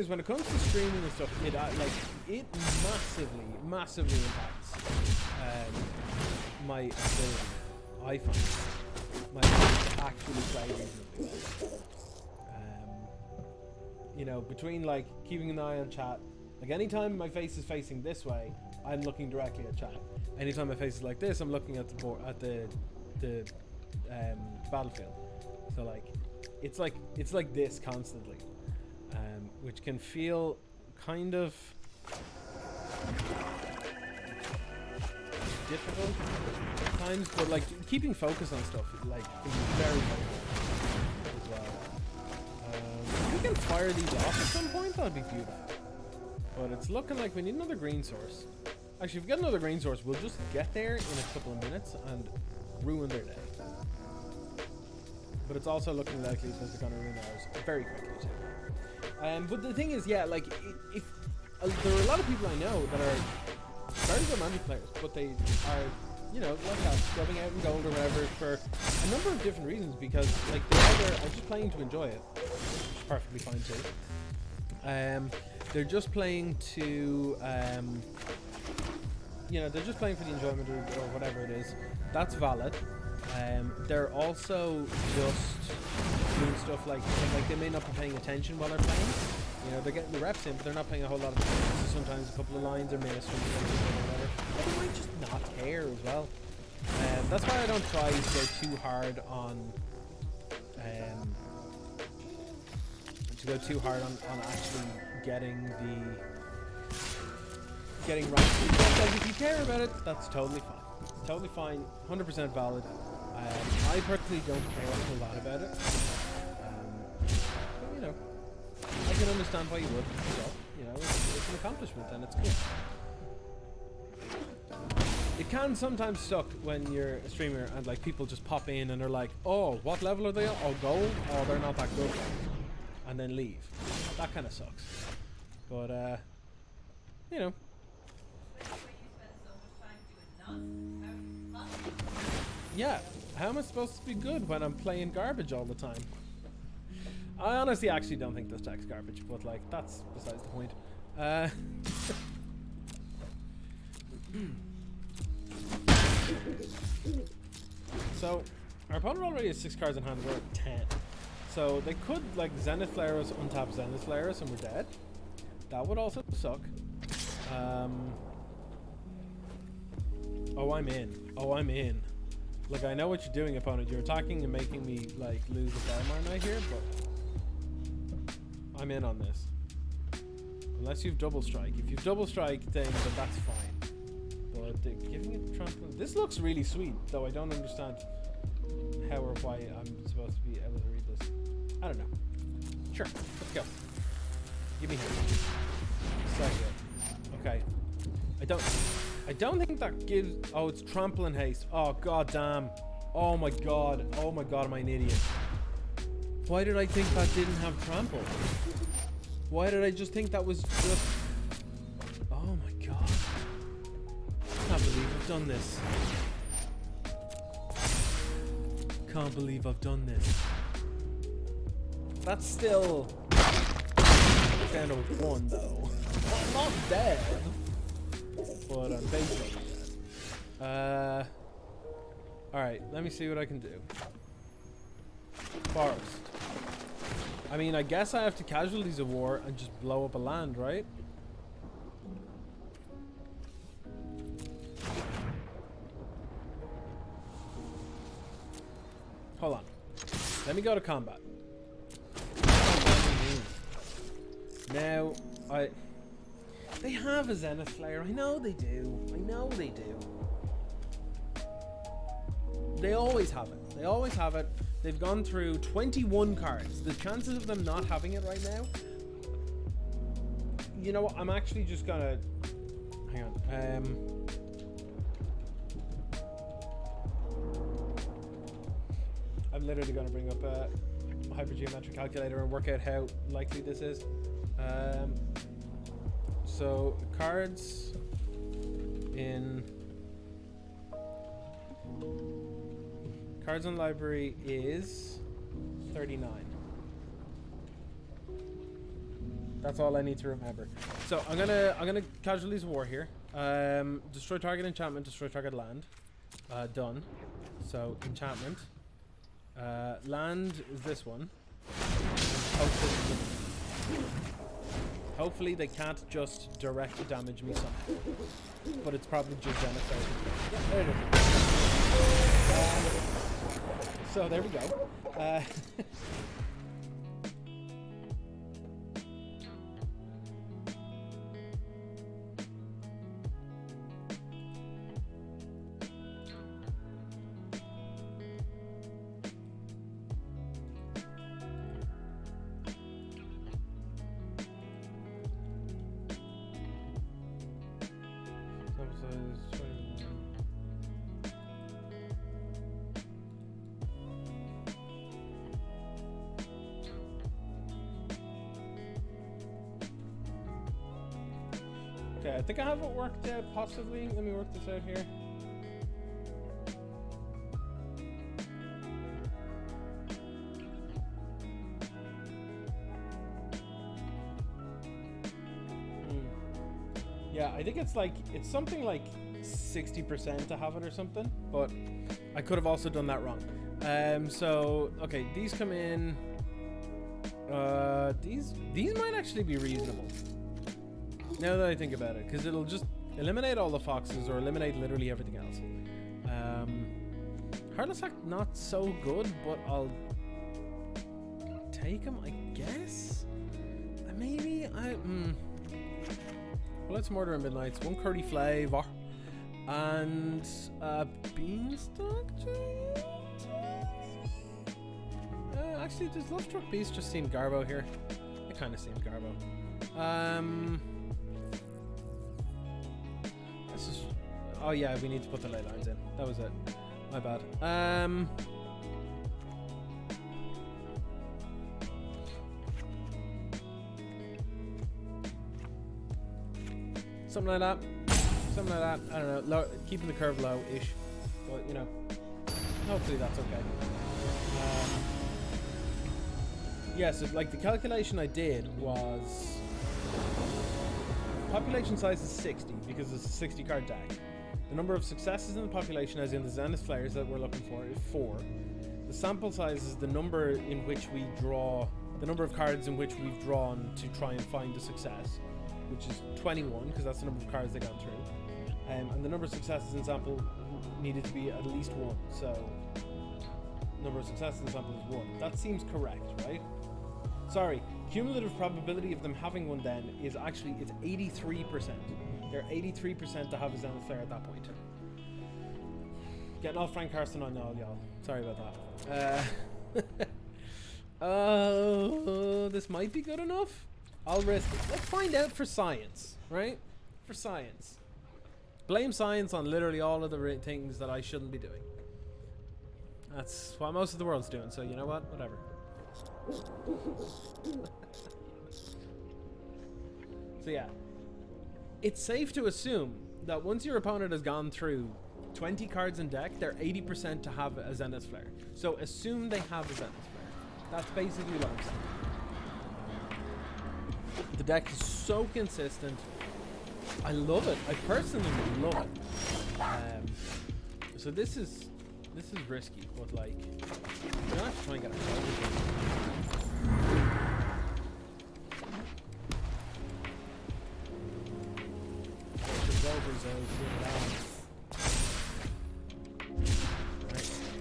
when it comes to streaming and stuff, it massively impacts my ability. I find my ability to actually play reasonably well. You know, between like keeping an eye on chat, like anytime my face is facing this way, I'm looking directly at chat. Anytime my face is like this, I'm looking at the board, at the battlefield. So like, it's like this constantly, which can feel kind of difficult at times. But like keeping focus on stuff, like can be very helpful as well. If we can fire these off at some point, that'd be beautiful. But it's looking like we need another green source. Actually, if we get another green source, we'll just get there in a couple of minutes and ruin their day. But it's also looking likely that they're going to ruin ours very quickly too. But the thing is, yeah, like if there are a lot of people I know that are very good Magic players, but they are, you know, like that, scrubbing out in gold or whatever for a number of different reasons, because like they either are just playing to enjoy it, which is perfectly fine too. They're just playing to, you know, they're just playing for the enjoyment or whatever it is. That's valid. They're also just doing stuff like they may not be paying attention while they're playing. You know, they're getting the reps in, but they're not paying a whole lot of attention. So sometimes a couple of lines are missed or whatever. But they might just not care as well. That's why I don't try to go too hard on actually getting right. Like if you care about it, that's totally fine. It's totally fine, 100% valid. I personally don't care a whole lot about it. But you know, I can understand why you would. So, you know, it's an accomplishment and it's cool. It can sometimes suck when you're a streamer and like people just pop in and they're like, oh, what level are they on? Oh, gold? Oh, they're not that good. And then leave. That kind of sucks. But, you know. Yeah, how am I supposed to be good when I'm playing garbage all the time? I honestly actually don't think this deck's garbage, but like, that's besides the point. So, our opponent already has 6 cards in hand, we're at 10. So they could like Zenith Flare us, untap Zenith Flare us, and we're dead. That would also suck. Oh, I'm in. Oh, I'm in. Look, I know what you're doing, opponent. You're attacking and making me like lose a Barmar Knight here, but I'm in on this. Unless you've double strike. If you've double strike, then that's fine. But giving it trample. This looks really sweet, though I don't understand how or why I'm supposed to be able to read this. I don't know. Sure, let's go. Give me him. So good. Okay. I don't think that gives. Oh, it's trample and haste. Oh god damn. Oh my god. Oh my god, am I an idiot? Why did I think that didn't have trample? Why did I just think that was just... Oh my god. I can't believe I've done this. Can't believe I've done this. That's still kind of one though. I'm not dead, but I'm basically dead. Alright, let me see what I can do. Forest. I mean, I guess I have to casualties of war and just blow up a land, right? Hold on. Let me go to combat. Now, they have a Zenith Flare. I know they do. I know they do. They always have it. They always have it. They've gone through 21 cards. The chances of them not having it right now... You know what? I'm actually just gonna... Hang on. I'm literally gonna bring up a hypergeometric calculator and work out how likely this is. So, cards in... Cards in library is 39. That's all I need to remember. So I'm gonna casualties of war here. Destroy target enchantment, destroy target land. Done. So enchantment. Land is this one. Hopefully they can't just direct damage me somehow. But it's probably just Zenith. Yeah, there it is. So there we go. Okay, I think I have it worked out, possibly. Let me work this out here. Yeah, I think it's like, it's something like 60% to have it or something, but I could have also done that wrong. So, okay, these come in. These might actually be reasonable. Now that I think about it, because it'll just eliminate all the foxes or eliminate literally everything else. Heartless Act not so good, but I'll take him, I guess. Maybe well, let's Mortar and Midnights. One curry flavor and beanstalk. Actually, does Love Struck Beast just seem Garbo here? It kind of seems Garbo. Oh yeah, we need to put the ley lines in. That was it. My bad. Something like that. Something like that. I don't know. Low, keeping the curve low-ish. But, you know, hopefully that's okay. Yeah, so like the calculation I did was... Population size is 60 because it's a 60 card deck. The number of successes in the population, as in the Zenith Flares that we're looking for, is 4. The sample size is the number in which we draw, the number of cards in which we've drawn to try and find a success, which is 21, because that's the number of cards they got through. And the number of successes in sample needed to be at least 1. So, number of successes in sample is 1. That seems correct, right? Sorry, cumulative probability of them having one then is actually, it's 83%. They're 83% to have a Zenith Flare at that point. Getting all Frank Carson on y'all, Sorry about that. Oh, this might be good enough. I'll risk it. Let's find out for science, right? For science. Blame science on literally all of the things that I shouldn't be doing. That's what most of the world's doing, so you know what? Whatever. So yeah. It's safe to assume that once your opponent has gone through 20 cards in deck, they're 80% to have a Zenith Flare. So assume they have a Zenith Flare. That's basically what I'm saying. The deck is so consistent. I love it. I personally love it. So this is risky, but like, I'm not trying to get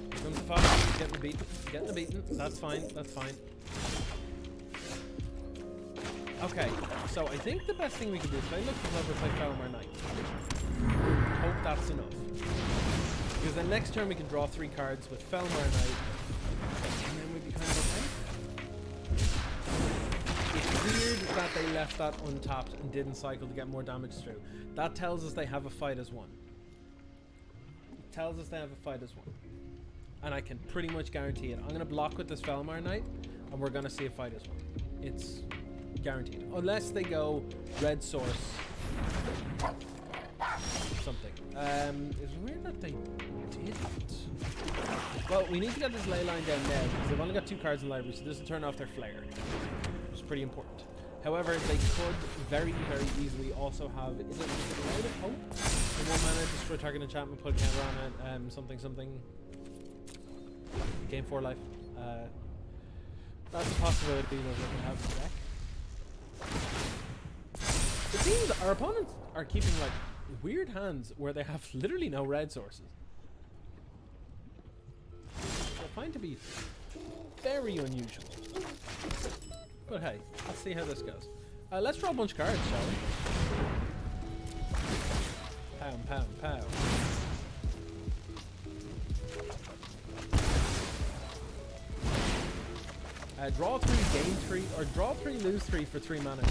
Here comes the fox. Getting the beaten. That's fine. Okay, so I think the best thing we can do is play Lucky Clover, play Felmar Knight. Hope that's enough. Because then next turn we can draw 3 cards with Felmar Knight, and then we'd be kind of okay. It's weird that they left that untapped and didn't cycle to get more damage through. That tells us they have a fight as 1. It tells us they have a fight as 1. And I can pretty much guarantee it. I'm going to block with this Felmar Knight, and we're going to see a fight as 1. It's guaranteed. Unless they go red source something. It's weird that they didn't. Well, we need to get this ley line down now because they've only got 2 cards in library, so this will turn off their flare, which is pretty important. However, they could very, very easily also have, is it Light of Hope? In 1 mana, just for a target enchantment, put a counter on it, something. Game 4 life. That's a possibility that they can have in the deck. It seems our opponents are keeping like weird hands where they have literally no red sources. I find to be very unusual. But hey, let's see how this goes. Let's draw a bunch of cards, shall we? Pound, pound, pound. Draw 3, gain 3, or draw 3, lose 3 for 3 mana.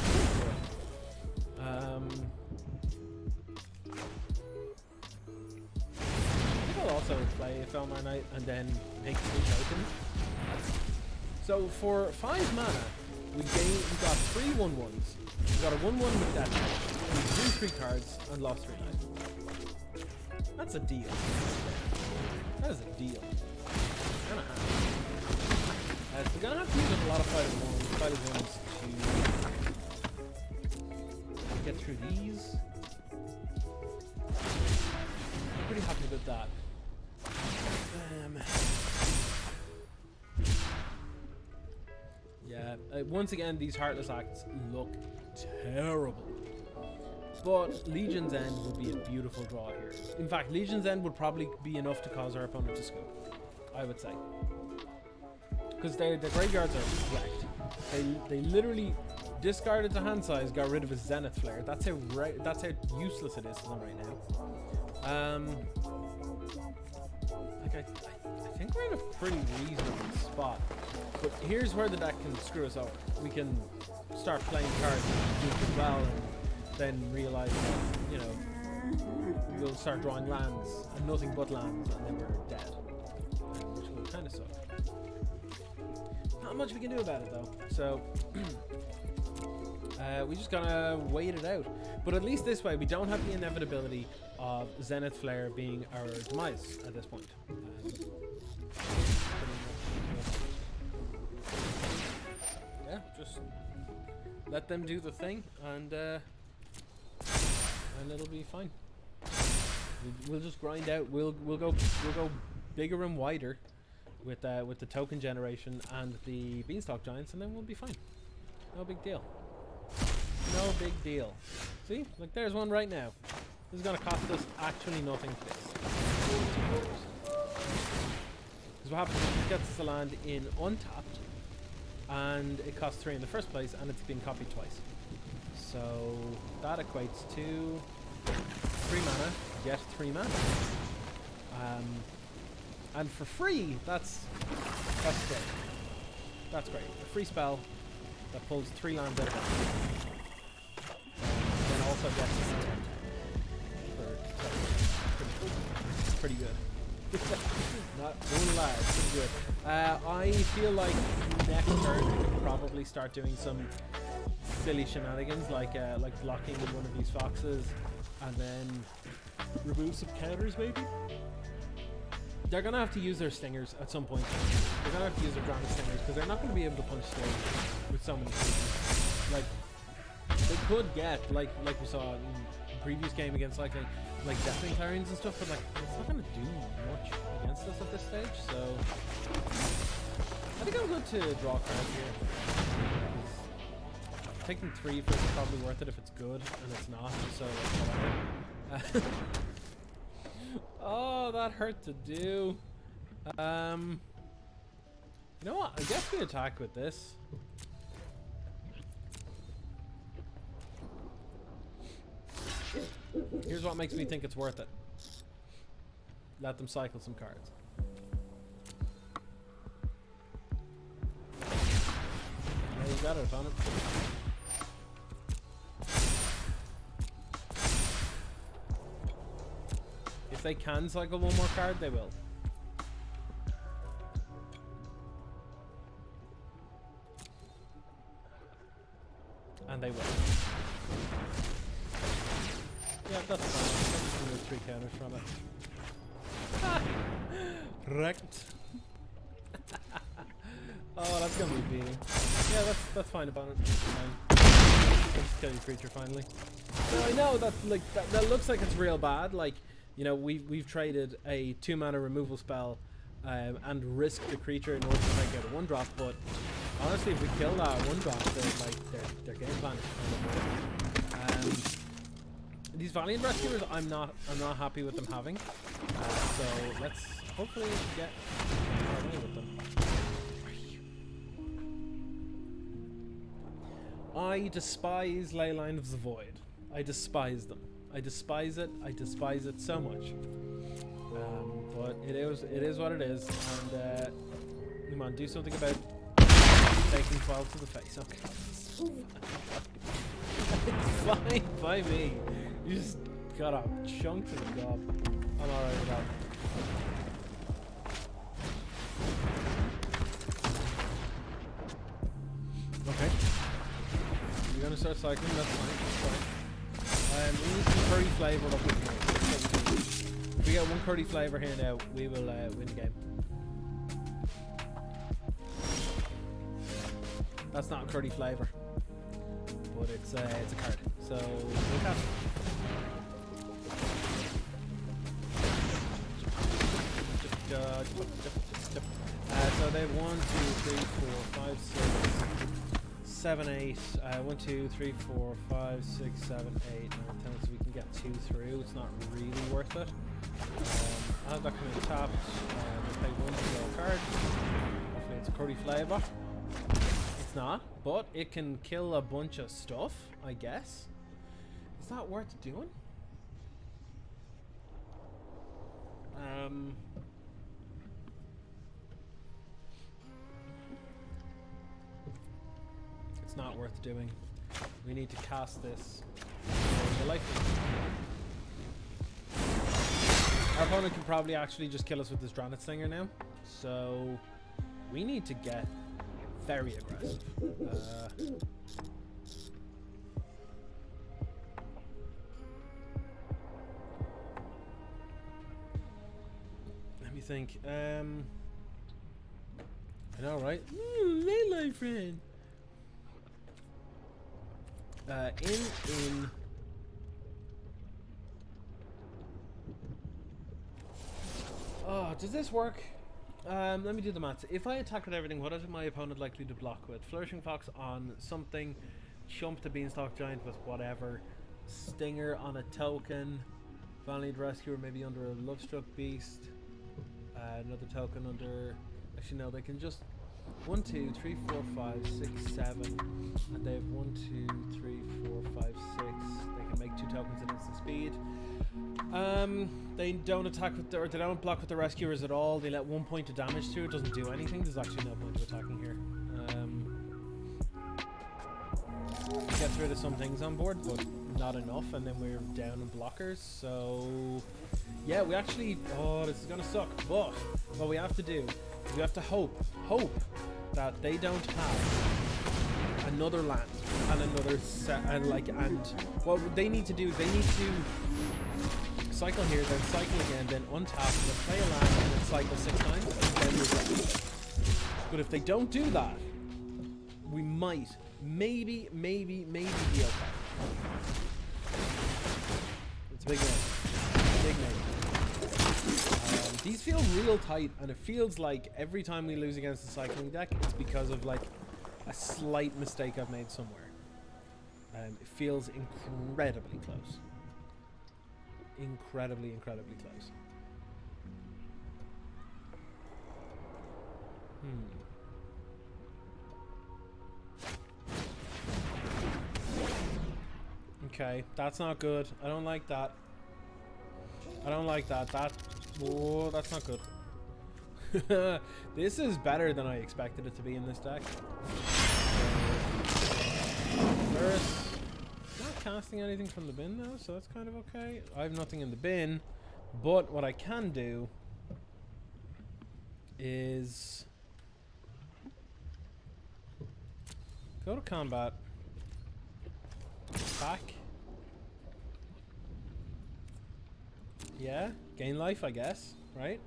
I think I'll also play a Felmar Knight and then make 3 tokens. So for 5 mana, we got 3 1/1s. We got a 1/1 with that. We drew 3 cards and lost 3 life. That's a deal. That is a deal. And a half. So we're gonna have to use a lot of fight as ones to get through these. I'm pretty happy with that. Yeah, once again, these Heartless Acts look terrible. But Legion's End would be a beautiful draw here. In fact, Legion's End would probably be enough to cause our opponent to scoop, I would say. Because their graveyards are wrecked. They literally discarded to hand size, got rid of his Zenith Flare. That's how useless it is to them right now. I think we're in a pretty reasonable spot. But here's where the deck can screw us over. We can start playing cards and do it well, and then realize that, you know, we'll start drawing lands and nothing but lands, and then we're dead, which will kind of suck. Not much we can do about it though, so we just gotta wait it out. But at least this way we don't have the inevitability of Zenith Flare being our demise at this point. Yeah, just let them do the thing, and it'll be fine. We'll just grind out. We'll go bigger and wider. with the token generation and the beanstalk giants, and then we'll be fine. No big deal. No big deal. See, like there's one right now. This is gonna cost us actually nothing for this. Because what happens is it gets the land in untapped, and it costs 3 in the first place, and it's been copied twice. So that equates to 3 mana, get 3 mana. And for free, that's great. That's great. A free spell that pulls 3 lands out of it. Then also gets pretty good. Not gonna lie, pretty good. I feel like next turn we can probably start doing some silly shenanigans, like blocking one of these foxes, and then remove some counters maybe. They're gonna have to use their stingers at some point. They're gonna have to use their grounded stingers because they're not gonna be able to punch straight with so many creatures. Like they could get like we saw in the previous game against like Deathwing Clarions and stuff, but like it's not gonna do much against us at this stage. So I think I'm good to draw cards here. Taking 3 first is probably worth it if it's good, and it's not. So whatever. Oh, that hurt to do. You know what? I guess we attack with this. Here's what makes me think it's worth it. Let them cycle some cards. Yeah, you got it on it. If they can cycle one more card, they will. And they will. Yeah, that's fine. I'm just gonna remove 3 counters from it. Wrecked. Oh, that's gonna be a beating. Yeah, that's fine, opponent. That's fine. Let's kill your creature finally. So I know that like that looks like it's real bad. Like, you know, we've traded a 2 mana removal spell and risked the creature in order to make out a 1-drop, but honestly, if we kill that 1-drop, their game plan is these Valiant Rescuers, I'm not happy with them having. So let's hopefully get our way with them. I despise Leyline of the Void. I despise them. I despise it. I despise it so much. But it is what it is. And come on, do something about taking 12 to the face. Okay. It's fine by me. You just got a chunk to the gob. I'm alright with that. Okay. You're gonna start cycling, that's fine. We need some curry flavour up in here. If we get 1 curry flavour here now, we will win the game. That's not a curry flavour, but it's a card. So we'll have so they have 1, 2, 3, 4, 5, 6, 7, 8. 1, 2, 3, 4, 5, 6, 7, 8, 9, 10. So we can get 2 through. It's not really worth it. I'll have that coming tapped. We'll play 1 draw card. Hopefully it's a curry flavour. It's not, but it can kill a bunch of stuff, I guess. Is that worth doing? It's not worth doing. We need to cast this. Our opponent can probably actually just kill us with this Dranith Slinger now. So we need to get very aggressive. Let me think. I know, right? Melee friend. In. Oh, does this work? Let me do the maths. If I attack with everything, what is my opponent likely to block with? Flourishing Fox on something, Chump the Beanstalk Giant with whatever, Stinger on a token, Valiant Rescuer maybe under a Lovestruck Beast, another token under... Actually no, they can just 1, 2, 3, 4, 5, 6, 7, and they have 1, 2, 3, 4, 5, 6. They can make 2 tokens at instant speed. They don't attack with or they don't block with the rescuers at all. They let 1 point of damage through. It doesn't do anything. There's actually no point of attacking here. Gets rid of some things on board, but not enough, and then we're down in blockers. So yeah, we actually, oh, this is gonna suck. But what we have to do is we have to hope that they don't have another land and another set, and what they need to do, they need to cycle here, then cycle again, then untap, then play a land, and then cycle 6 times, and then we're ready. But if they don't do that, we might, maybe be okay. It's a big name. Big name. These feel real tight, and it feels like every time we lose against the cycling deck, it's because of like a slight mistake I've made somewhere. It feels incredibly close. Incredibly close. Okay, that's not good. I don't like that. I don't like that. Whoa, that's not good. This is better than I expected it to be in this deck. First, not casting anything from the bin though, so that's kind of okay. I have nothing in the bin, but what I can do is go to combat, back. Yeah, gain life, I guess, right?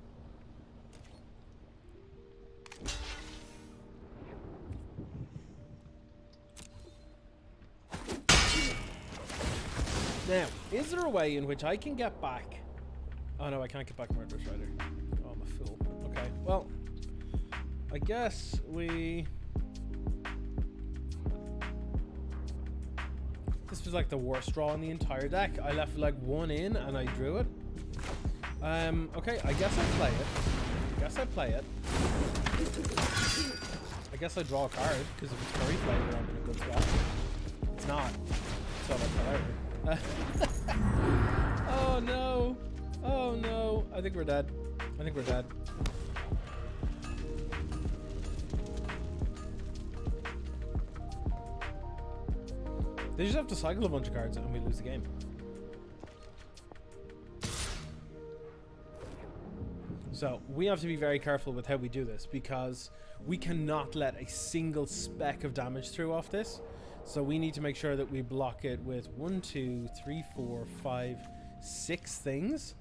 Now, is there a way in which I can get back? Oh no, I can't get back Murderous Rider. Oh, I'm a fool. Okay, well, I guess we... This was like the worst draw in the entire deck. I left like 1 in and I drew it. Okay, I guess I play it. I guess I draw a card, because if it's Curry Flavor, I'm in a good spot. It's not. So I Oh no! Oh no! I think we're dead. They just have to cycle a bunch of cards and we lose the game. So we have to be very careful with how we do this, because we cannot let a single speck of damage through off this. So we need to make sure that we block it with 1, 2, 3, 4, 5, 6 things.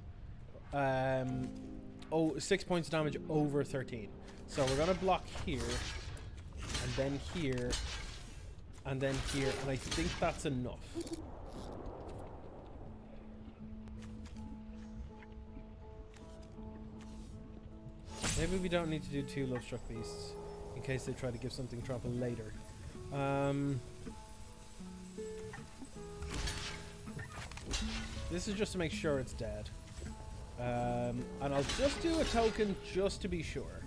6 points of damage over 13. So we're gonna block here, and then here, and then here, and I think that's enough. Maybe we don't need to do 2 Lovestruck Beasts in case they try to give something trample later. This is just to make sure it's dead. And I'll just do a token just to be sure.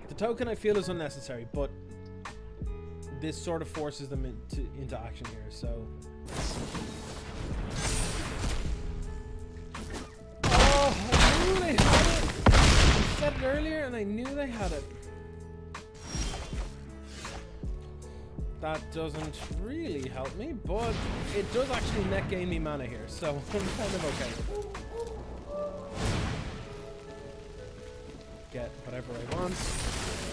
The token I feel is unnecessary, but this sort of forces them into action here, so... Oh, I knew they had it! I said it earlier and I knew they had it. That doesn't really help me, but it does actually net gain me mana here, so I'm kind of okay. Get whatever I want,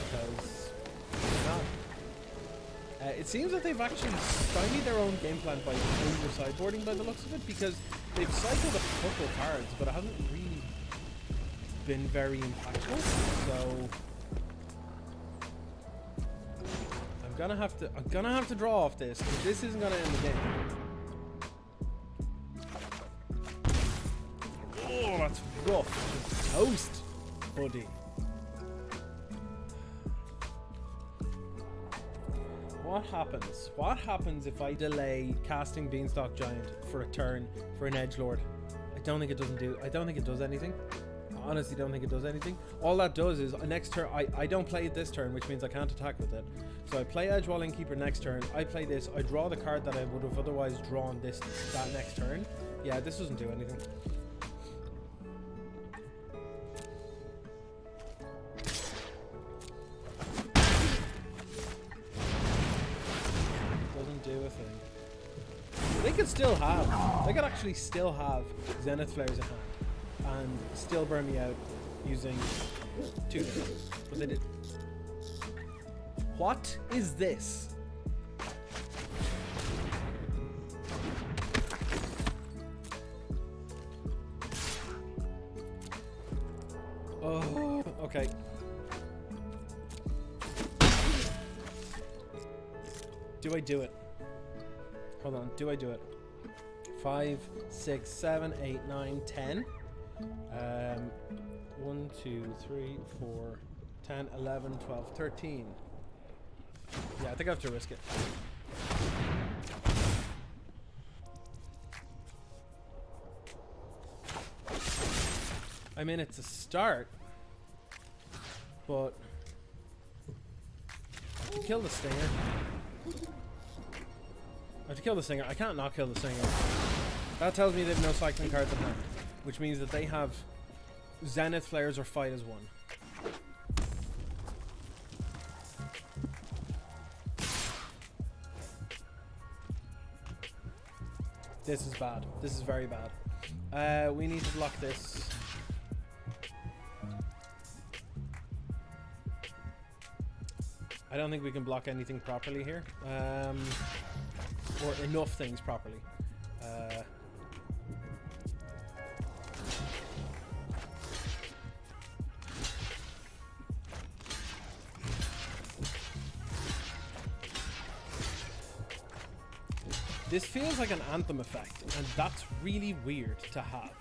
because why not? It seems that they've actually stymied their own game plan by over sideboarding by the looks of it, because they've cycled a couple cards, but it hasn't really been very impactful, so... I'm gonna have to draw off this, because this isn't gonna end the game. that's rough. Toast, buddy. What happens? What happens if I delay casting Beanstalk Giant for a turn for an edgelord? I don't think it does anything. I honestly don't think it does anything. All that does is next turn I don't play it this turn, which means I can't attack with it. So I play Edgewall Innkeeper next turn. I play this. I draw the card that I would have otherwise drawn that next turn. Yeah, this doesn't do anything. Doesn't do a thing. They could actually still have Zenith Flares in hand and still burn me out using 2 damage, but they didn't. What is this? Oh, okay. Do I do it? Hold on, do I do it? 5, 6, 7, 8, 9, 10. 1, 2, 3, 4, 10, 11, 12, 13. Yeah, I think I have to risk it. I mean, it's a start, but I have to kill the Stinger. I have to kill the Stinger. I can't not kill the Stinger. That tells me they have no cycling cards in hand, which means that they have Zenith Flares or Fight as 1. This is bad. This is very bad. We need to block this. I don't think we can block anything properly here. Or enough things properly. This feels like an Anthem effect, and that's really weird to have.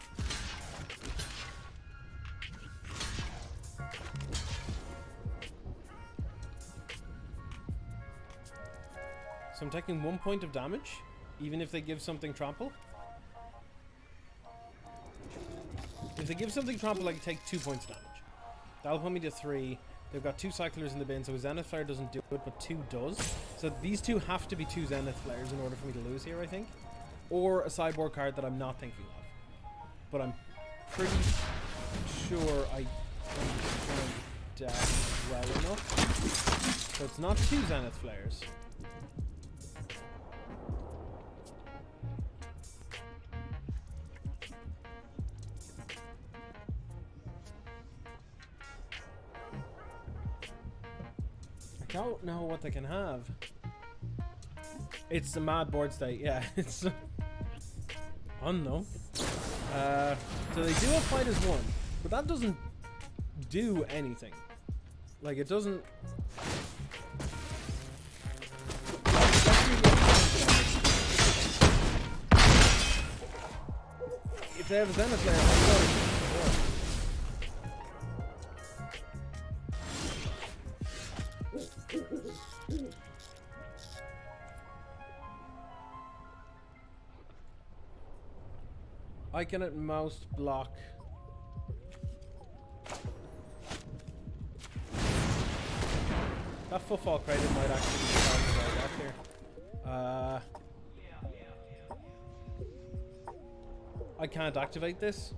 So I'm taking 1 point of damage, even if they give something trample. If they give something trample, I can take 2 points damage. That'll put me to 3. They've got 2 cyclers in the bin, so a Zenith Flare doesn't do it, but 2 does. So these 2 have to be 2 Zenith Flares in order for me to lose here, I think. Or a sideboard card that I'm not thinking of. But I'm pretty sure I understand that well enough. So it's not 2 Zenith Flares. I don't know what they can have. It's a mad board state, yeah. It's unknown. So they do a Fight as 1, but that doesn't do anything. Like, it doesn't. If they have a Zenith Flare, I can at most block. That footfall credit might actually be right up here. I can't activate this.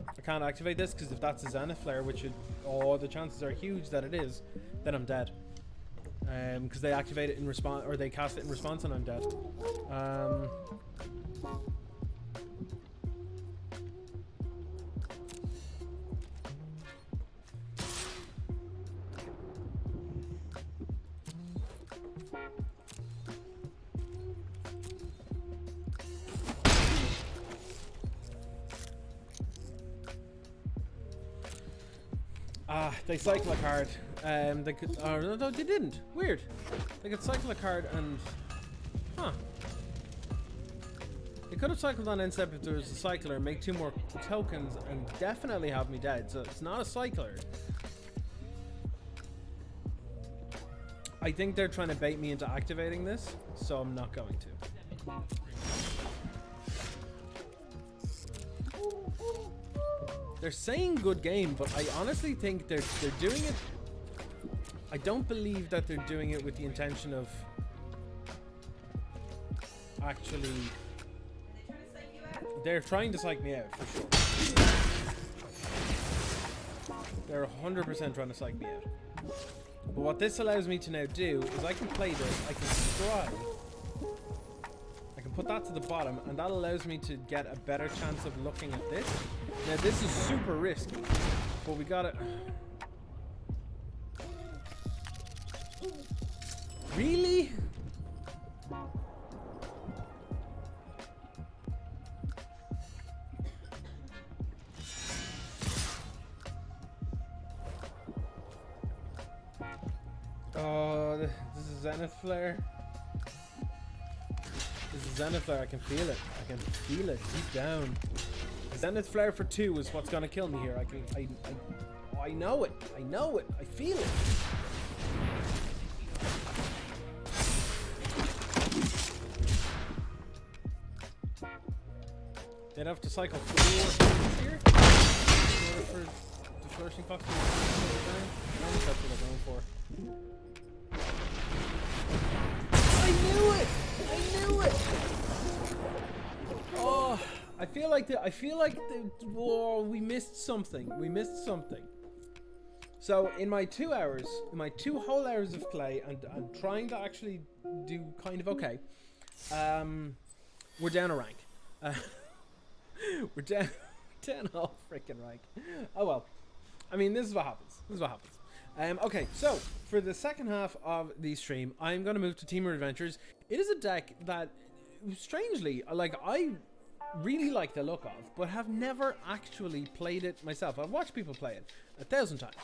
I can't activate this because if that's a Zenith Flare, which is, the chances are huge that it is, then I'm dead. Because they activate it in response, or they cast it in response, and I'm dead. They cycle a card. They could. Oh, no, they didn't. Weird. They could cycle a card and. Huh. They could have cycled on end step if there was a cycler, make 2 more tokens, and definitely have me dead. So it's not a cycler. I think they're trying to bait me into activating this, so I'm not going to. They're saying good game, but I honestly think they're doing it. I don't believe that they're doing it with the intention of actually. They're trying to psych me out for sure. They're 100% trying to psych me out. But what this allows me to now do is I can play this, I can try. I can put that to the bottom, and that allows me to get a better chance of looking at this. Now this is super risky, but we gotta... Really? Oh, this is Zenith Flare. This is Zenith Flare. I can feel it. I can feel it deep down. Zenith Flare for 2 is what's gonna kill me here. I know it. I know it. I feel it. They'd have to cycle 4 here in order for the Flourishing Fox to I think that's what I'm going for. I knew it! I knew it! Oh, I feel like whoa, we missed something. We missed something. So in my 2 hours, in my 2 whole hours of play, and I'm trying to actually do kind of okay. We're down a rank. We're down a whole freaking rank. Oh well. I mean, this is what happens. This is what happens. Okay, so for the second half of the stream, I'm going to move to Temur Adventures. It is a deck that, strangely, like I really like the look of, but have never actually played it myself. I've watched people play it 1,000 times.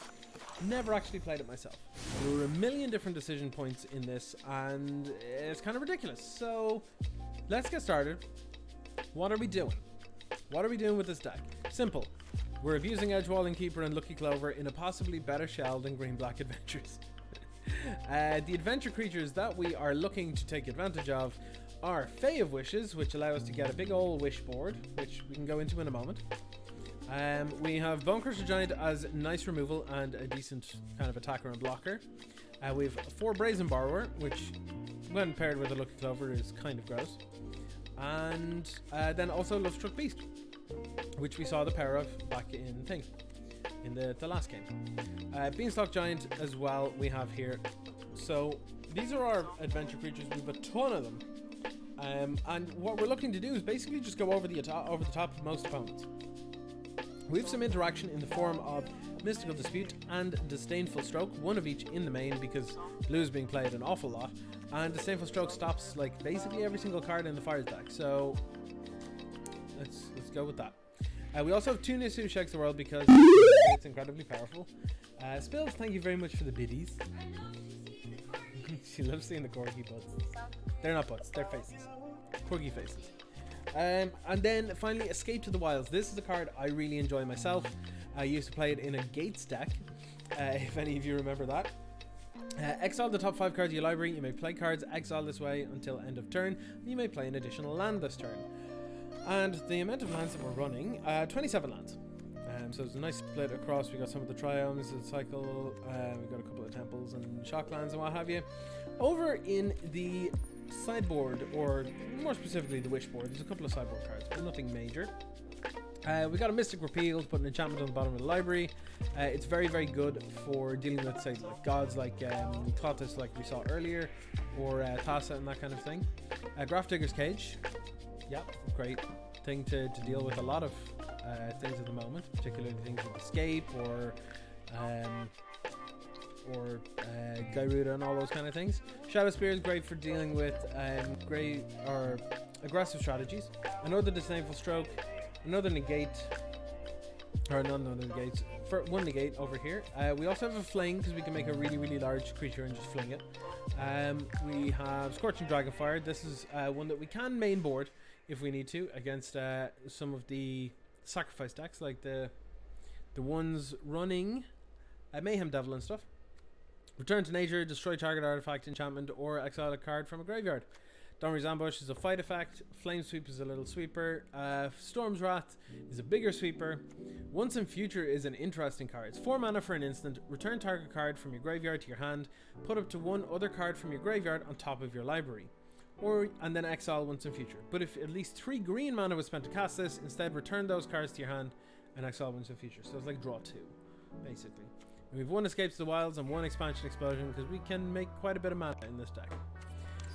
Never actually played it myself. There were a million different decision points in this, and it's kind of ridiculous. So let's get started. What are we doing? What are we doing with this deck? Simple. We're abusing Edgewalling Keeper and Lucky Clover in a possibly better shell than Green Black Adventures. The adventure creatures that we are looking to take advantage of are Fae of Wishes, which allow us to get a big old wish board, which we can go into in a moment. We have Bonecrusher Giant as nice removal and a decent kind of attacker and blocker. We have 4 Brazen Borrower, which when paired with a Lucky Clover is kind of gross. And then also Lovestruck Beast, which we saw the pair of back in the last game. Beanstalk Giant as well we have here. So these are our adventure creatures. We have a ton of them. And what we're looking to do is basically just go over the top of most opponents. We have some interaction in the form of Mystical Dispute and Disdainful Stroke, one of each in the main because blue is being played an awful lot. And Disdainful Stroke stops like basically every single card in the Fires deck. So let's go with that. We also have 2 Nisu Shakes the World because it's incredibly powerful. Spills, thank you very much for the biddies. She loves seeing the corgi butts. They're not butts, they're faces. Corgi faces. And then finally, Escape to the Wilds. This is a card I really enjoy myself. I used to play it in a Gates deck, if any of you remember that. Exile the top 5 cards of your library. You may play cards exile this way until end of turn. You may play an additional land this turn. And the amount of lands that we're running, 27 lands. So it's a nice split across. We got some of the triomes, the cycle, we got a couple of temples and shocklands and what have you. Over in the sideboard, or more specifically the wish board, there's a couple of sideboard cards, but nothing major. We got a Mystic Repeal to put an enchantment on the bottom of the library. It's very, very good for dealing with, say, like gods like Clotis, like we saw earlier, or Thassa and that kind of thing. Grafdigger's Cage. Yeah, great thing to deal with a lot of things at the moment, particularly things with Escape or Gyruda and all those kind of things. Shadow Spear is great for dealing with great or aggressive strategies. Another Disdainful Stroke, another negate, or none of the negates. For 1 negate over here. We also have a Fling because we can make a really, really large creature and just fling it. We have Scorching Dragonfire. This is one that we can main board if we need to, against some of the sacrifice decks, like the ones running Mayhem Devil and stuff. Return to nature, destroy target artifact, enchantment, or exile a card from a graveyard. Domri's Ambush is a fight effect. Flame Sweep is a little sweeper. Storm's Wrath is a bigger sweeper. Once in Future is an interesting card. It's 4 mana for an instant. Return target card from your graveyard to your hand. Put up to 1 other card from your graveyard on top of your library. And then exile Once in Future. But if at least 3 green mana was spent to cast this, instead return those cards to your hand and exile Once in Future. So it's like draw 2, basically. And we've 1 Escapes to the Wilds and 1 Expansion Explosion because we can make quite a bit of mana in this deck.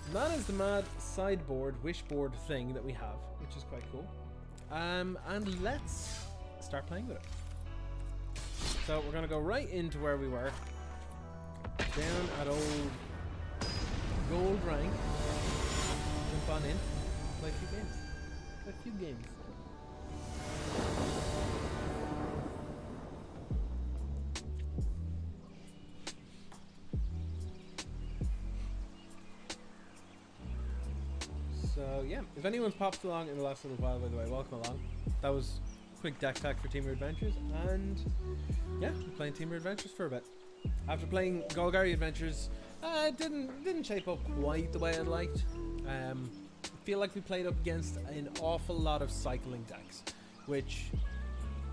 And that is the mad sideboard, wishboard thing that we have, which is quite cool. And let's start playing with it. So we're going to go right into where we were. Down at old gold rank. Jump on in. Play a few games. Play a few games. So yeah, if anyone's popped along in the last little while, by the way, welcome along. That was quick deck tech for Temur Adventures, and yeah, we're playing Temur Adventures for a bit. After playing Golgari Adventures, it didn't shape up quite the way I liked. I feel like we played up against an awful lot of cycling decks, which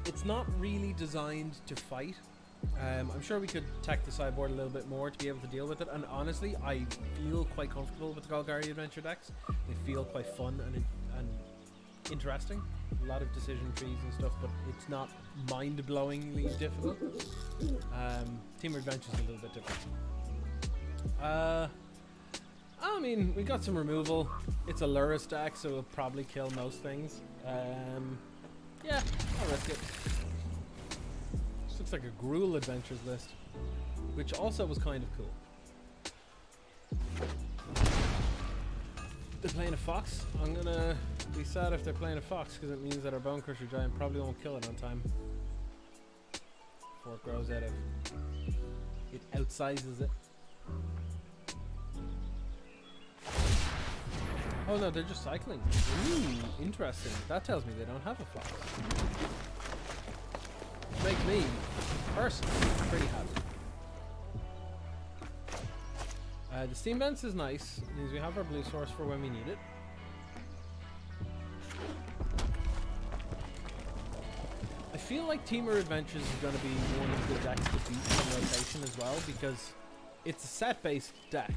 it's not really designed to fight. I'm sure we could tech the sideboard a little bit more to be able to deal with it, and honestly I feel quite comfortable with the Golgari Adventure decks. They feel quite fun and interesting. A lot of decision trees and stuff, but it's not mind-blowingly difficult. Temur Adventure is a little bit different. I mean, we got some removal. It's a Lurrus deck, so it'll probably kill most things. Yeah, I'll risk it. This looks like a Gruul Adventures list, which also was kind of cool. They're playing a Fox. I'm gonna be sad if they're playing a Fox, because it means that our Bone Crusher Giant probably won't kill it on time before it grows out of it, outsizes it. Oh no, they're just cycling. Ooh, interesting. That tells me they don't have a Fox. Which makes me personally pretty happy. The Steam Vents is nice. It means we have our blue source for when we need it. I feel like Temur Adventures is going to be one of the decks to beat in rotation as well, because it's a set-based deck.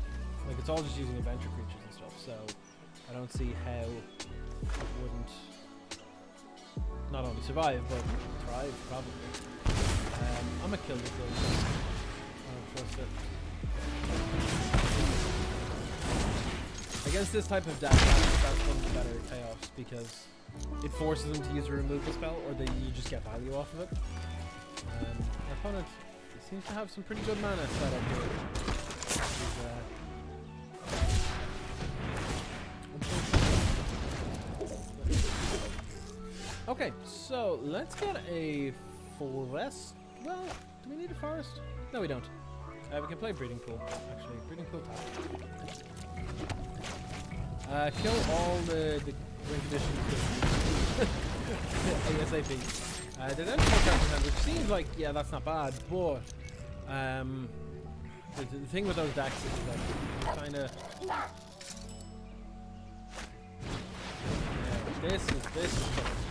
Like, it's all just using adventure creatures and stuff, so I don't see how it wouldn't not only survive, but thrive, probably. I'm gonna kill this little thing. I don't trust it. Against this type of deck, that's one of the better payoffs, because it forces them to use a removal spell, or you just get value off of it. Our opponent seems to have some pretty good mana set up here. Okay, so let's get a forest. Well, do we need a forest? No, we don't. We can play Breeding Pool, actually. Breeding Pool tap. Kill all the win conditions ASAP. They don't have cards, which seems like, yeah, that's not bad, but the thing with those decks is like kind of this is tough.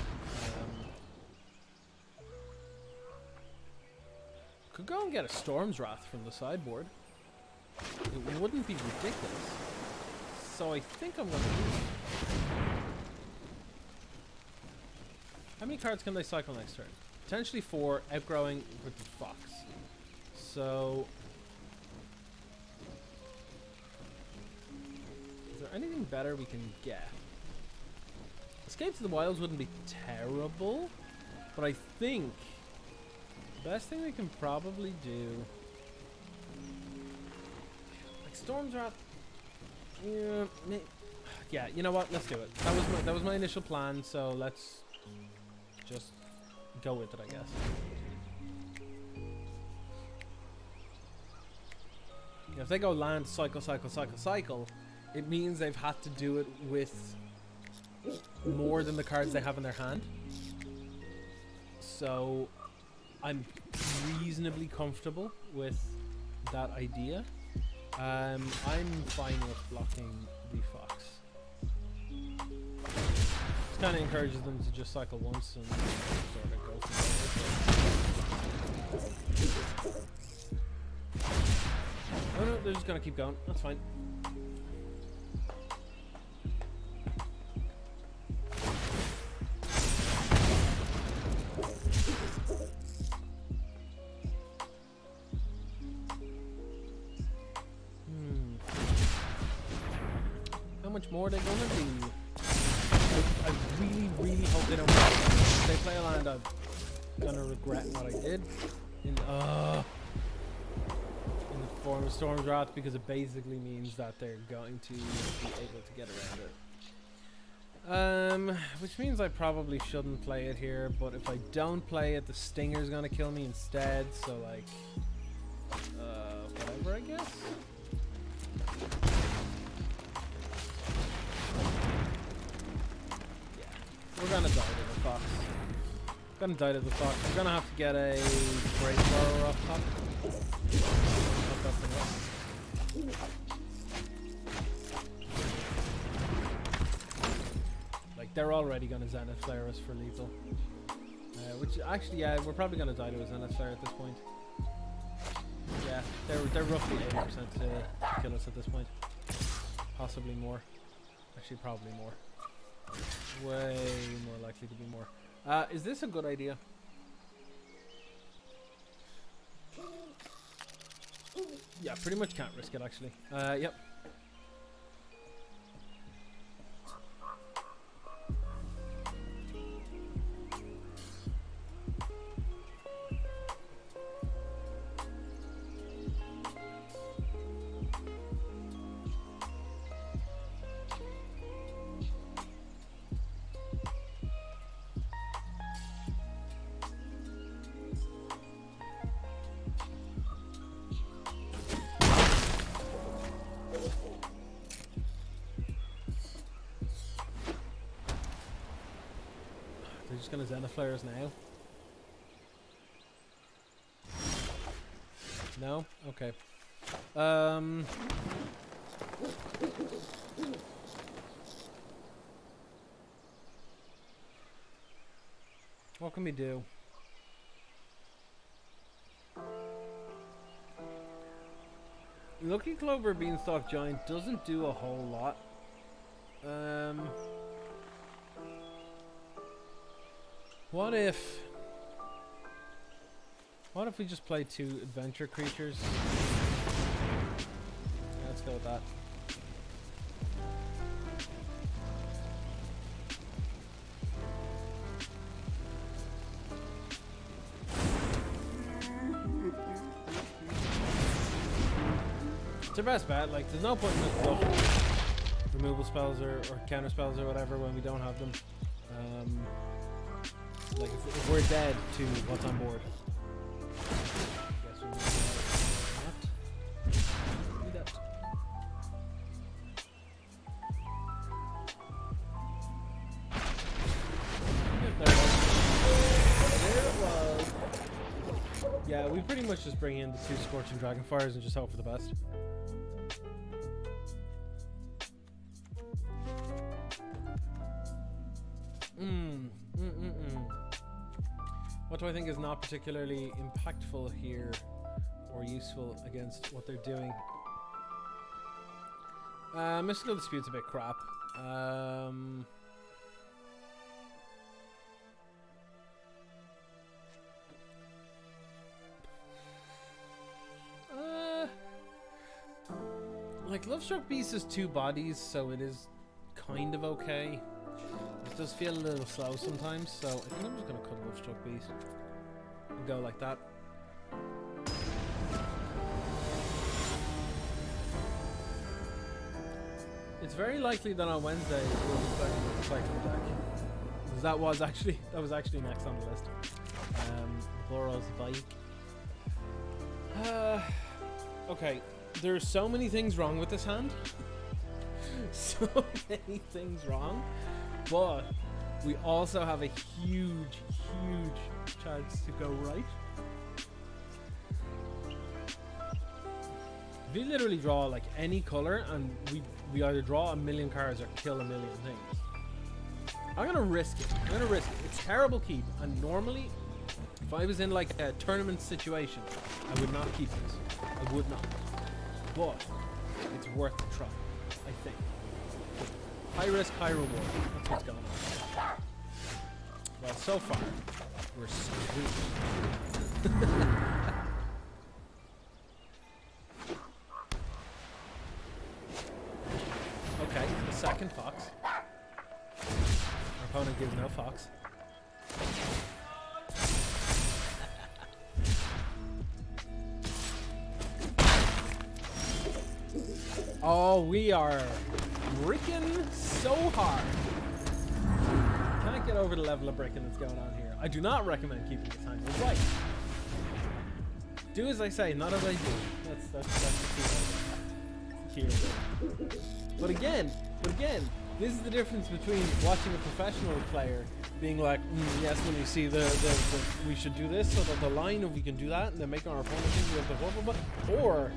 Could go and get a Storm's Wrath from the sideboard. It wouldn't be ridiculous. So I think I'm gonna do it. How many cards can they cycle next turn? Potentially 4, outgrowing with the Fox. So is there anything better we can get? Escape to the Wilds wouldn't be terrible, but I think the best thing we can probably do, like Storm's Wrath. Yeah, you know what? Let's do it. That was my initial plan, so let's just go with it, I guess. Yeah, if they go land, cycle, it means they've had to do it with more than the cards they have in their hand. So I'm reasonably comfortable with that idea. I'm fine with blocking the fox. Just kind of encourages them to just cycle once and sort of go from there. Oh no, they're just gonna keep going. That's fine. How much more are they gonna do? I really, really hope they don't. If they play a land, I'm gonna regret what I did. In the form of Storm's Wrath, because it basically means that they're going to be able to get around it. Which means I probably shouldn't play it here, but if I don't play it, the Stinger's gonna kill me instead, so like, whatever, I guess. We're gonna die to the fox. We're gonna have to get a great thrower off top. Like, they're already gonna Zenith Flare us for lethal. Which actually, yeah, we're probably gonna die to a Zenith Flare at this point. Yeah, they're roughly 80% to kill us at this point. Possibly more. Actually, probably more. Way more likely to be more. Is this a good idea? Yeah, pretty much can't risk it actually. Yep. They're just gonna Zenith Flare us now. No? Okay. What can we do? Lucky Clover Beanstalk Giant doesn't do a whole lot. What if we just play 2 adventure creatures? Yeah, let's go with that. It's our best bet. Like, there's no point in just bluffing removal spells or counter spells or whatever when we don't have them. Like, if we're dead to what's on board. Guess we might not do that. There it was. Yeah, we pretty much just bring in the 2 Scorching Dragonfires and just hope for the best. What do I think is not particularly impactful here or useful against what they're doing? Mystical Dispute's a bit crap. Like, Lovestruck Beast is 2 bodies, so it is kind of okay. It does feel a little slow sometimes, so I think I'm just going to cut Lovestruck Beast and go like that. It's very likely that on Wednesday we'll be playing the Cycling deck. Because that was actually next on the list. Boros Bike. Okay, there's so many things wrong with this hand. So many things wrong. But we also have a huge chance to go right. We literally draw like any color, and we either draw a million cards or kill a million things. I'm gonna risk it. It's terrible keep, and normally, if I was in like a tournament situation, I would not keep this. I would not. But it's worth the try, I think. High risk, high reward. That's what's going on. Well, so far, we're screwed. Okay, the second fox. Our opponent gives no fox. Oh, we are bricking so hard. Can't get over the level of bricking that's going on here. I do not recommend keeping this hand. You're right. Do as I say, not as I do. That's the key. But again, this is the difference between watching a professional player being like, yes, when you see the we should do this, so that the line of we can do that, and then making our opponent think we have the blah, blah, blah, or